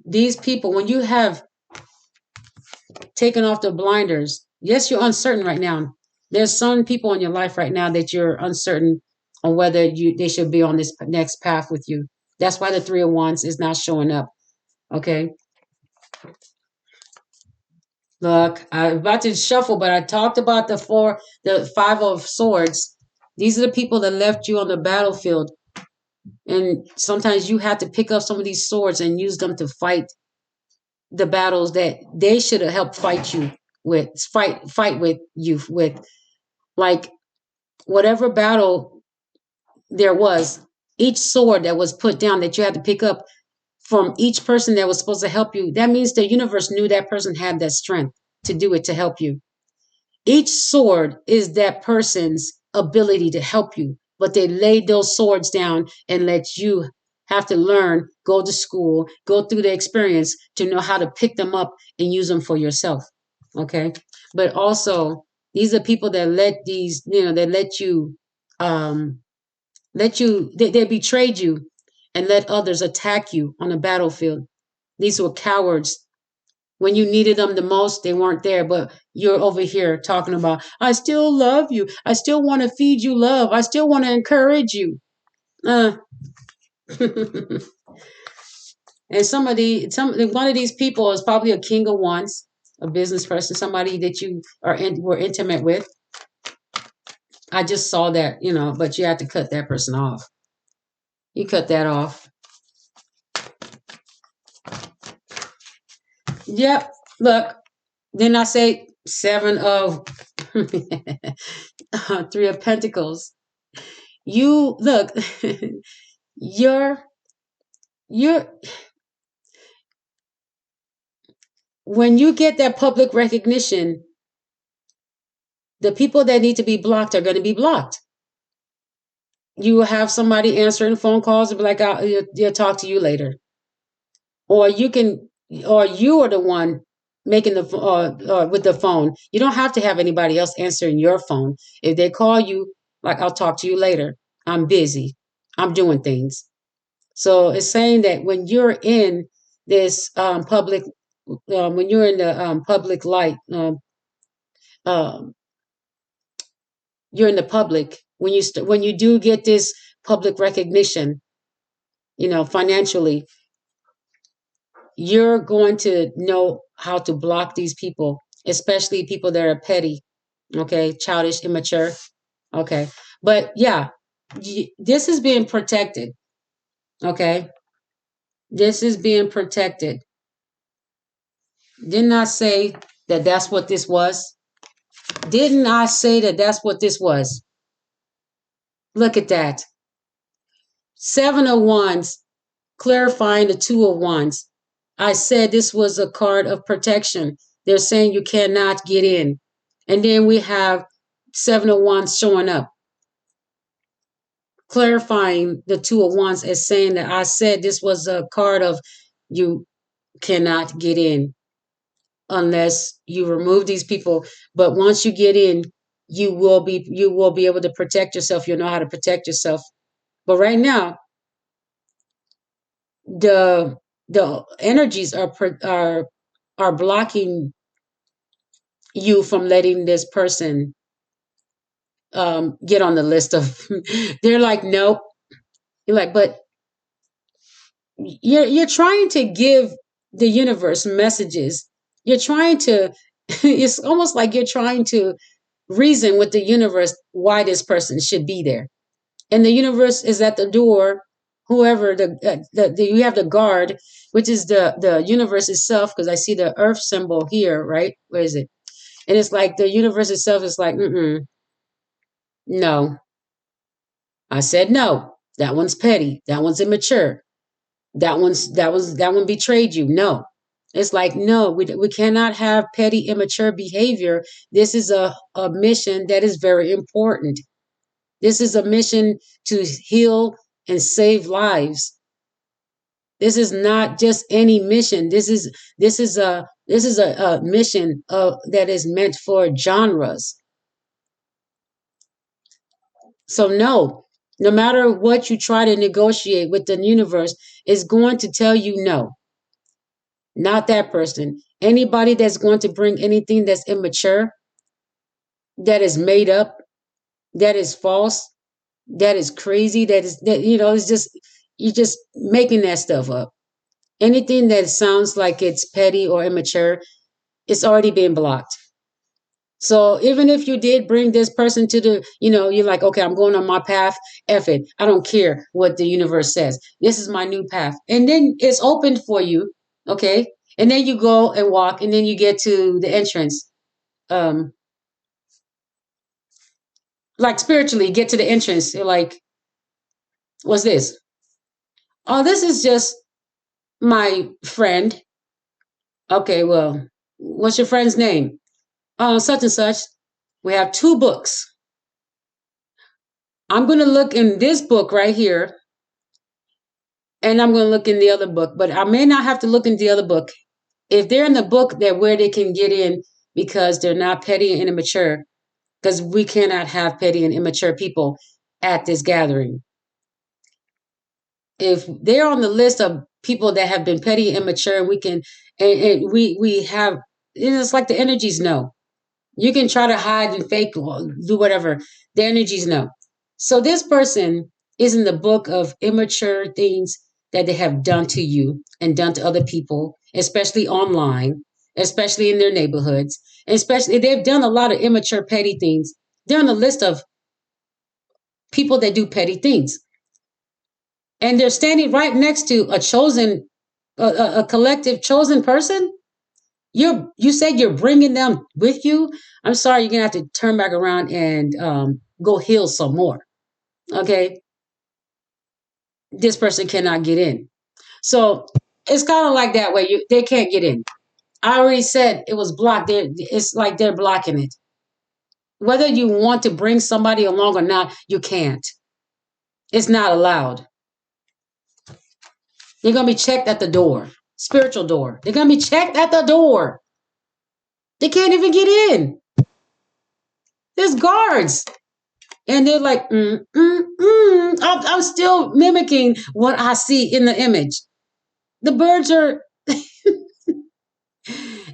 these people, when you have taken off the blinders, yes, you're uncertain right now. There's some people in your life right now that you're uncertain on whether they should be on this next path with you. That's why the three of wands is not showing up. Okay. Look, I'm about to shuffle, but I talked about the five of swords. These are the people that left you on the battlefield. And sometimes you have to pick up some of these swords and use them to fight the battles that they should have helped fight you with, fight with you with. Like whatever battle there was, each sword that was put down that you had to pick up from each person that was supposed to help you, that means the universe knew that person had that strength to do it, to help you. Each sword is that person's ability to help you, but they laid those swords down and let you have to learn, go to school, go through the experience to know how to pick them up and use them for yourself. Okay. But also, these are people that they betrayed you and let others attack you on the battlefield. These were cowards. When you needed them the most, they weren't there, but you're over here talking about, I still love you. I still want to feed you love. I still want to encourage you. And one of these people is probably a king of wands, a business person, somebody that you were intimate with. I just saw that, but you had to cut that person off. You cut that off. Yep. Look, then I say seven of three of pentacles. You look, you're when you get that public recognition, The people that need to be blocked are going to be blocked. You will have somebody answering phone calls and be like, "I'll talk to you later," or you can, or you are the one making the with the phone. You don't have to have anybody else answering your phone. If they call you, like, "I'll talk to you later. I'm busy. I'm doing things." So it's saying that when you're in this public, when you're in the public light, um, you're in the public. When you do get this public recognition, financially, you're going to know how to block these people, especially people that are petty, okay, childish, immature, okay. But yeah, this is being protected, okay. This is being protected. Didn't I say that that's what this was? Didn't I say that that's what this was? Look at that. 7 of Wands clarifying the 2 of Wands. I said this was a card of protection. They're saying you cannot get in. And then we have 7 of Wands showing up, clarifying the 2 of Wands as saying that I said this was a card of you cannot get in unless you remove these people. But once you get in, you will be able to protect yourself. You'll know how to protect yourself. But right now, the energies are blocking you from letting this person get on the list of. They're like, nope. You're like, but you're trying to give the universe messages. You're trying to. It's almost like you're trying to reason with the universe why this person should be there, and the universe is at the door. Whoever you have the guard, which is the universe itself, because I see the earth symbol here, right? Where is it? And it's like the universe itself is like, no. I said no. That one's petty. That one's immature. That one betrayed you. No. It's like, no, we cannot have petty, immature behavior. This is a mission that is very important. This is a mission to heal and save lives. This is not just any mission. This is a mission that is meant for genres. So no matter what you try to negotiate with the universe, is going to tell you no, not that person. Anybody that's going to bring anything that's immature, that is made up, that is false, that is crazy, it's just you're just making that stuff up. Anything that sounds like it's petty or immature, it's already been blocked. So even if you did bring this person to you're like, okay, I'm going on my path. F it. I don't care what the universe says. This is my new path. And then it's opened for you. Okay. And then you go and walk, and then you get to the entrance. Um, like spiritually, get to the entrance. You're like, what's this? Oh, this is just my friend. Okay, well, what's your friend's name? Such and such. We have 2 books. I'm going to look in this book right here, and I'm going to look in the other book, but I may not have to look in the other book. If they're in the book, that where they can get in because they're not petty and immature, because we cannot have petty and immature people at this gathering. If they're on the list of people that have been petty and immature, we can, and we have, it's like the energies know. You can try to hide and fake, do whatever. The energies know. So this person is in the book of immature things that they have done to you and done to other people, especially online, especially in their neighborhoods, and especially they've done a lot of immature, petty things. They're on the list of people that do petty things. And they're standing right next to a chosen, a collective chosen person. You said you're bringing them with you. I'm sorry, you're gonna have to turn back around and go heal some more. Okay, this person cannot get in. So it's kind of like that way. They can't get in. I already said it was blocked. It's like they're blocking it. Whether you want to bring somebody along or not, you can't. It's not allowed. They're going to be checked at the door. Spiritual door. They're going to be checked at the door. They can't even get in. There's guards. And they're like, I'm still mimicking what I see in the image. The birds are,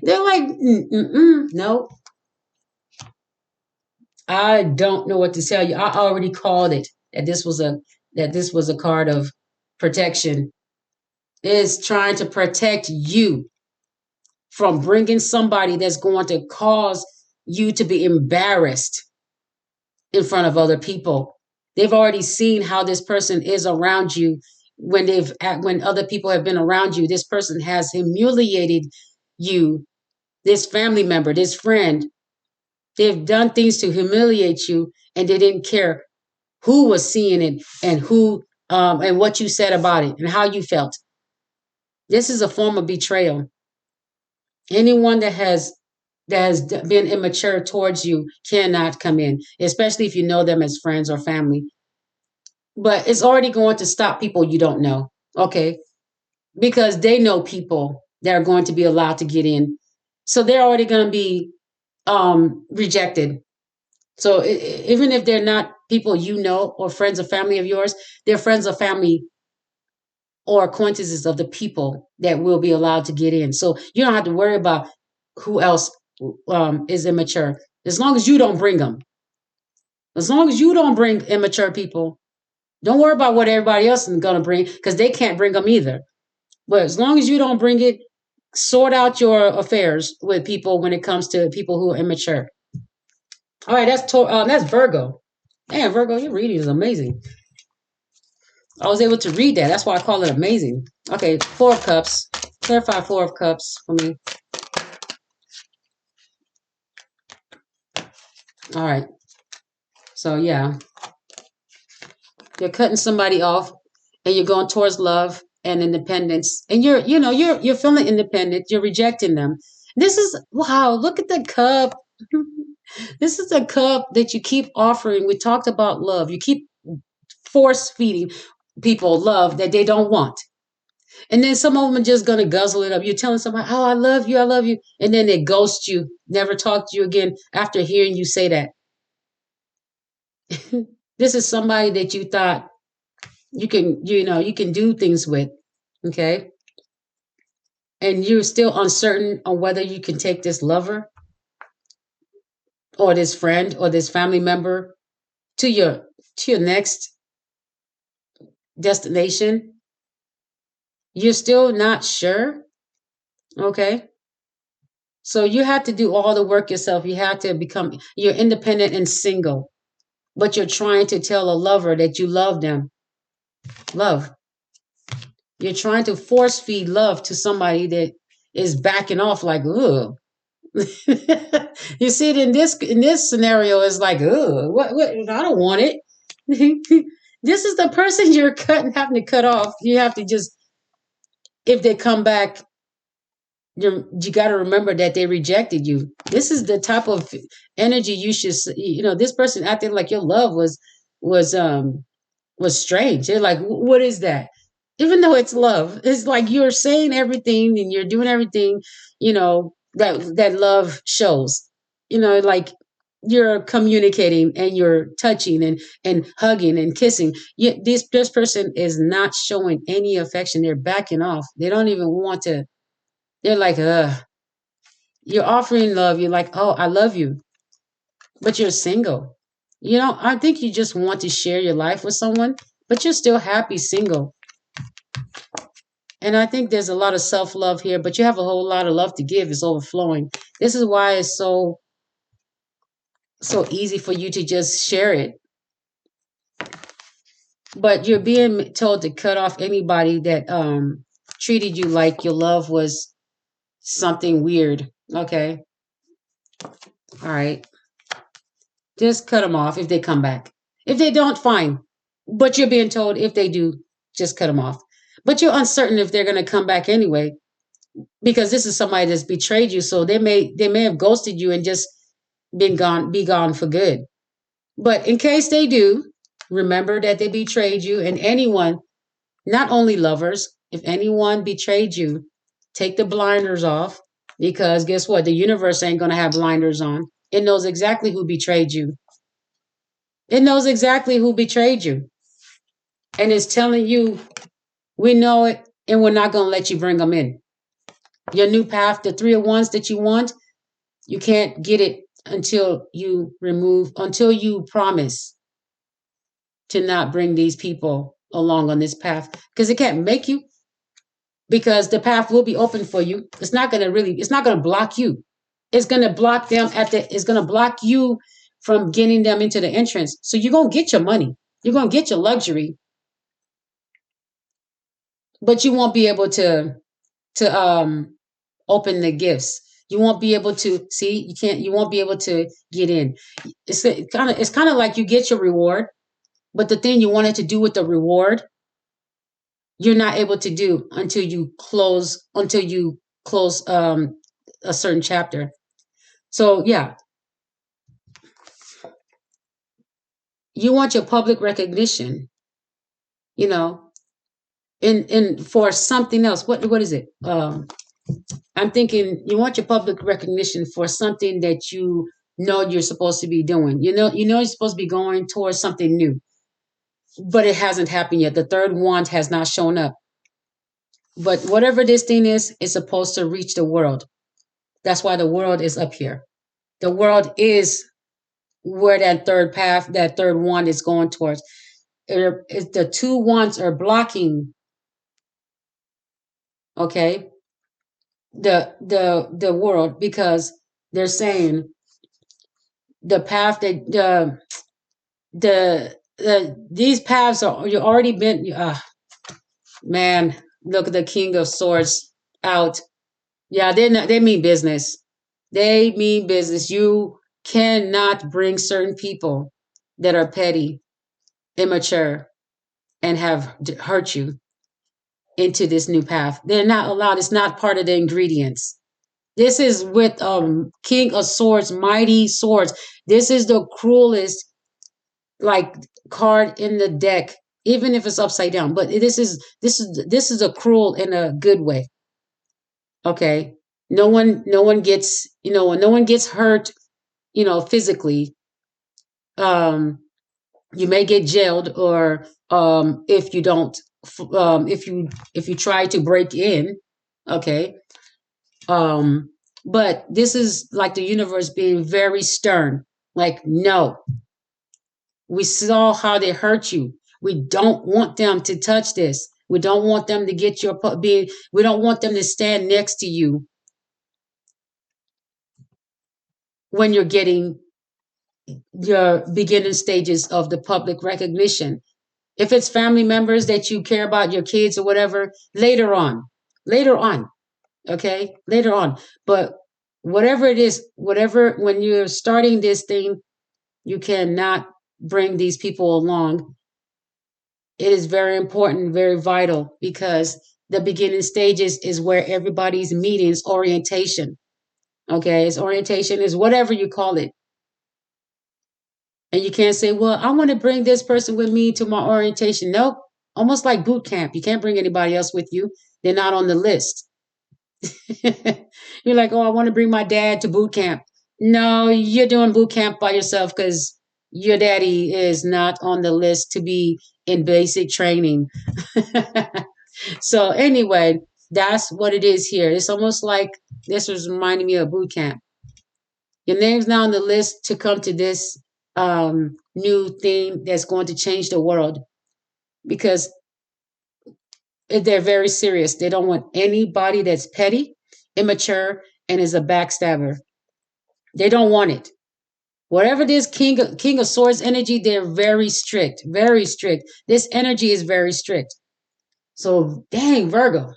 they're like, no. I don't know what to tell you. I already called it that this was a card of protection. It's trying to protect you from bringing somebody that's going to cause you to be embarrassed in front of other people. They've already seen how this person is around you when other people have been around you. This person has humiliated you, this family member, this friend. They've done things to humiliate you, and they didn't care who was seeing it and who and what you said about it and how you felt. This is a form of betrayal. Anyone that has been immature towards you cannot come in, especially if you know them as friends or family. But it's already going to stop people you don't know, okay? Because they know people that are going to be allowed to get in. So they're already going to be rejected. So even if they're not people you know or friends or family of yours, they're friends or family or acquaintances of the people that will be allowed to get in. So you don't have to worry about who else is immature. As long as you don't bring them. As long as you don't bring immature people, don't worry about what everybody else is going to bring because they can't bring them either. But as long as you don't bring it, sort out your affairs with people when it comes to people who are immature. All right, that's Virgo. Man, Virgo, your reading is amazing. I was able to read that. That's why I call it amazing. Okay, Four of Cups. Clarify Four of Cups for me. All right. So yeah, you're cutting somebody off, and you're going towards love and independence, and you're feeling independent. You're rejecting them. This is wow. Look at the cup. This is a cup that you keep offering. We talked about love. You keep force feeding people love that they don't want. And then some of them are just going to guzzle it up. You're telling somebody, oh, I love you. I love you. And then they ghost you, never talk to you again after hearing you say that. This is somebody that you thought you can do things with. Okay. And you're still uncertain on whether you can take this lover or this friend or this family member to your next destination. You're still not sure. Okay. So you have to do all the work yourself. You have to you're independent and single, but you're trying to tell a lover that you love them. Love. You're trying to force feed love to somebody that is backing off like, ugh. You see it in this scenario is like, ugh, what I don't want it. This is the person you're having to cut off. You have to just, if they come back, you got to remember that they rejected you. This is the type of energy you should, this person acted like your love was strange. They're like, what is that? Even though it's love, it's like you're saying everything and you're doing everything, that love shows, like you're communicating and you're touching and hugging and kissing. Yet this person is not showing any affection. They're backing off. They don't even want to. They're like, you're offering love. You're like, oh, I love you, but you're single. I think you just want to share your life with someone, but you're still happy single. And I think there's a lot of self-love here, but you have a whole lot of love to give. It's overflowing. This is why it's so easy for you to just share it. But you're being told to cut off anybody that treated you like your love was something weird. Okay. All right. Just cut them off if they come back. If they don't, fine. But you're being told if they do, just cut them off. But you're uncertain if they're going to come back anyway, because this is somebody that's betrayed you. So they may have ghosted you and just be gone for good. But in case they do, remember that they betrayed you. And anyone, not only lovers, if anyone betrayed you, take the blinders off, because guess what? The universe ain't going to have blinders on. It knows exactly who betrayed you. It knows exactly who betrayed you. And it's telling you, we know it, and we're not going to let you bring them in. Your new path, the 3 of Wands that you want, you can't get it until until you promise to not bring these people along on this path, because it can't make you, because the path will be open for you. It's not going to block you. It's going to block them it's going to block you from getting them into the entrance. So you're going to get your money. You're going to get your luxury, but you won't be able to open the gifts. You won't be able to see, you won't be able to get in. It's kind of like you get your reward, but the thing you wanted to do with the reward, you're not able to do until you close a certain chapter. So yeah, you want your public recognition, you know, in for something else. What is it? I'm thinking you want your public recognition for something that you know you're supposed to be doing. You know you're supposed to be going towards something new, but it hasn't happened yet. The third wand has not shown up. But whatever this thing is, it's supposed to reach the world. That's why the world is up here. The world is where that third path, that third wand is going towards. The 2 wands are blocking, okay, the world, because they're saying the path that these paths are, you already been, man, look at the King of Swords out. Yeah, they mean business. They mean business. You cannot bring certain people that are petty, immature, and have hurt you into this new path. They're not allowed. It's not part of the ingredients. This is with King of Swords, mighty swords. This is the cruelest like card in the deck, even if it's upside down. But this is a cruel in a good way. Okay. No one gets, no one gets hurt, physically. Um, you may get jailed, or if you don't, if you try to break in, okay. Um, but this is like the universe being very stern. Like, no, we saw how they hurt you. We don't want them to touch this. We don't want them to get we don't want them to stand next to you when you're getting your beginning stages of the public recognition. If it's family members that you care about, your kids or whatever, later on, okay, later on. But whatever it is, when you're starting this thing, you cannot bring these people along. It is very important, very vital, because the beginning stages is where everybody's meeting is orientation. Okay, it's orientation, is whatever you call it. And you can't say, well, I want to bring this person with me to my orientation. Nope. Almost like boot camp. You can't bring anybody else with you. They're not on the list. You're like, oh, I want to bring my dad to boot camp. No, you're doing boot camp by yourself, because your daddy is not on the list to be in basic training. So anyway, that's what it is here. It's almost like this was reminding me of boot camp. Your name's now on the list to come to this new thing that's going to change the world, because they're very serious. They don't want anybody that's petty, immature, and is a backstabber. They don't want it. Whatever this King of Swords energy, they're very strict, very strict. This energy is very strict. So, dang, Virgo,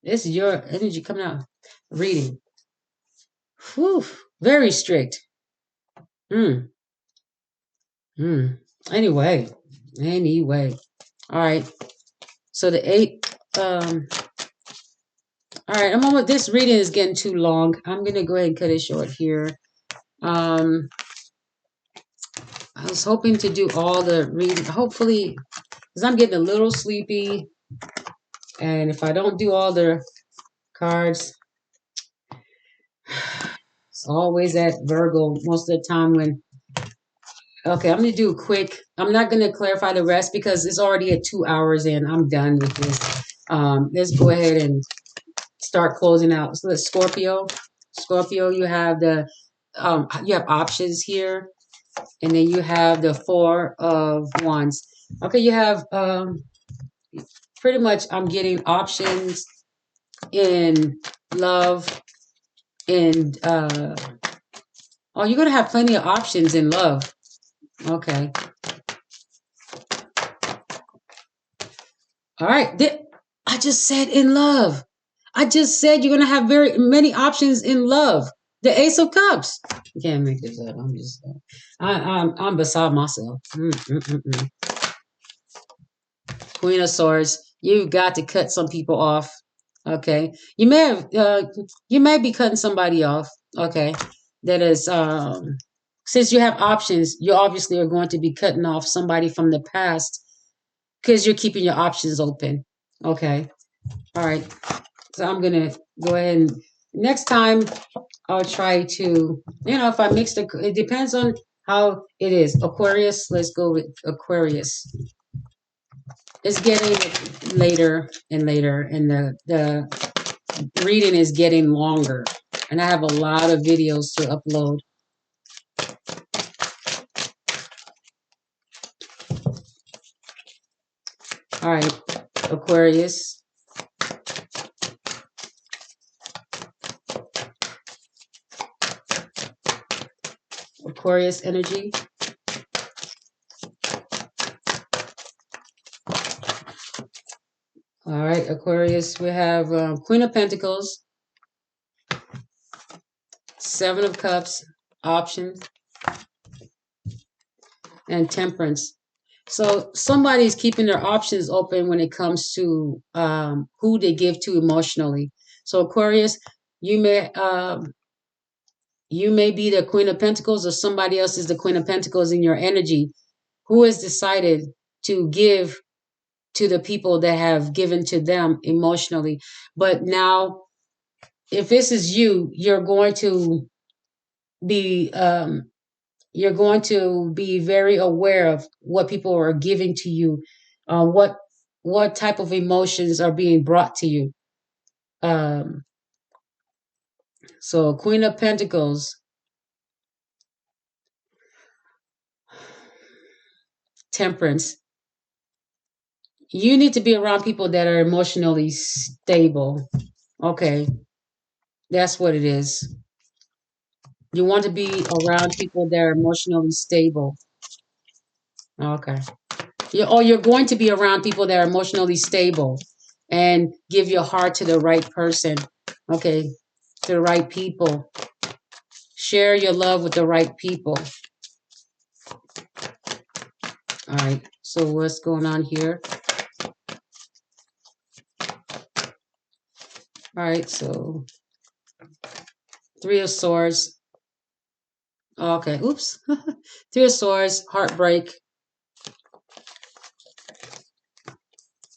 this is your energy coming out. Reading. Whew, very strict. Hmm. Hmm. Anyway. All right. So the 8, all right, this reading is getting too long. I'm gonna go ahead and cut it short here. Um, I was hoping to do all the reading, hopefully, because I'm getting a little sleepy. And if I don't do all the cards, it's always at Virgo most of the time when, okay, I'm going to do a quick, I'm not going to clarify the rest because it's already at 2 hours and I'm done with this. Let's go ahead and start closing out. So let's Scorpio. Scorpio, you have you have options here, and then you have the Four of Wands. Okay, you have pretty much I'm getting options in love and oh, you're gonna have plenty of options in love. Okay. All right. I just said in love. I just said you're gonna have very many options in love. The Ace of Cups. You can't make this up. I'm just I'm beside myself. Queen of Swords. You've got to cut some people off. Okay. You may be cutting somebody off. Okay. That is since you have options, you obviously are going to be cutting off somebody from the past because you're keeping your options open. Okay. All right. So I'm gonna go ahead and next time I'll try to, if I mix it depends on how it is. Aquarius, let's go with Aquarius. It's getting later and later, and the reading is getting longer. And I have a lot of videos to upload. All right, Aquarius. Aquarius energy. All right, Aquarius, we have Queen of Pentacles, Seven of Cups, options, and Temperance. So somebody's keeping their options open when it comes to who they give to emotionally. So Aquarius, you may you may be the Queen of Pentacles, or somebody else is the Queen of Pentacles in your energy, who has decided to give to the people that have given to them emotionally. But now, if this is you, be you're going to be very aware of what people are giving to you, what type of emotions are being brought to you. Um, so Queen of Pentacles, Temperance. You need to be around people that are emotionally stable. Okay, that's what it is. You want to be around people that are emotionally stable. Okay. You're going to be around people that are emotionally stable and give your heart to the right person. Okay. To the right people. Share your love with the right people. All right. So what's going on here? All right. So Three of Swords. Okay. Oops. Three of Swords, heartbreak.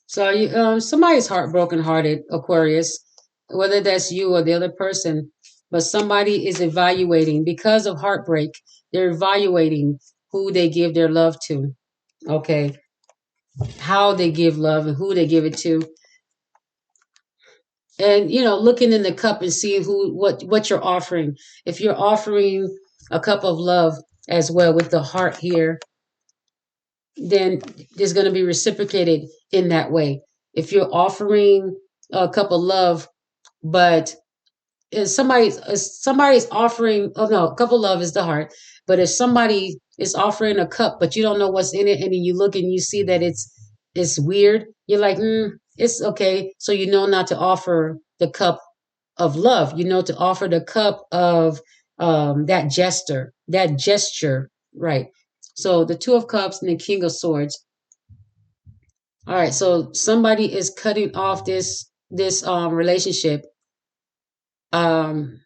So somebody's heartbroken hearted, Aquarius, whether that's you or the other person, but somebody is evaluating because of heartbreak. They're evaluating who they give their love to. Okay. How they give love and who they give it to. And looking in the cup and seeing what you're offering. If you're offering a cup of love as well with the heart here, then there's going to be reciprocated in that way. If you're offering a cup of love, but if somebody's offering, oh no, a cup of love is the heart, but if somebody is offering a cup but you don't know what's in it, and then you look and you see that it's weird, you're like, it's okay. So you know not to offer the cup of love, to offer the cup of that gesture, right? So the Two of Cups and the King of Swords. All right, so somebody is cutting off this relationship. Um,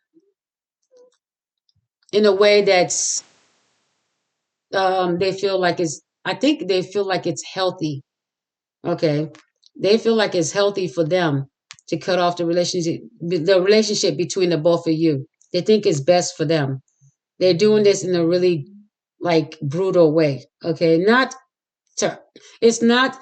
in a way that's they feel like it's I think they feel like it's healthy. Okay. They feel like it's healthy for them to cut off the relationship between the both of you. They think it's best for them. They're doing this in a really like brutal way. Okay. Not to, it's not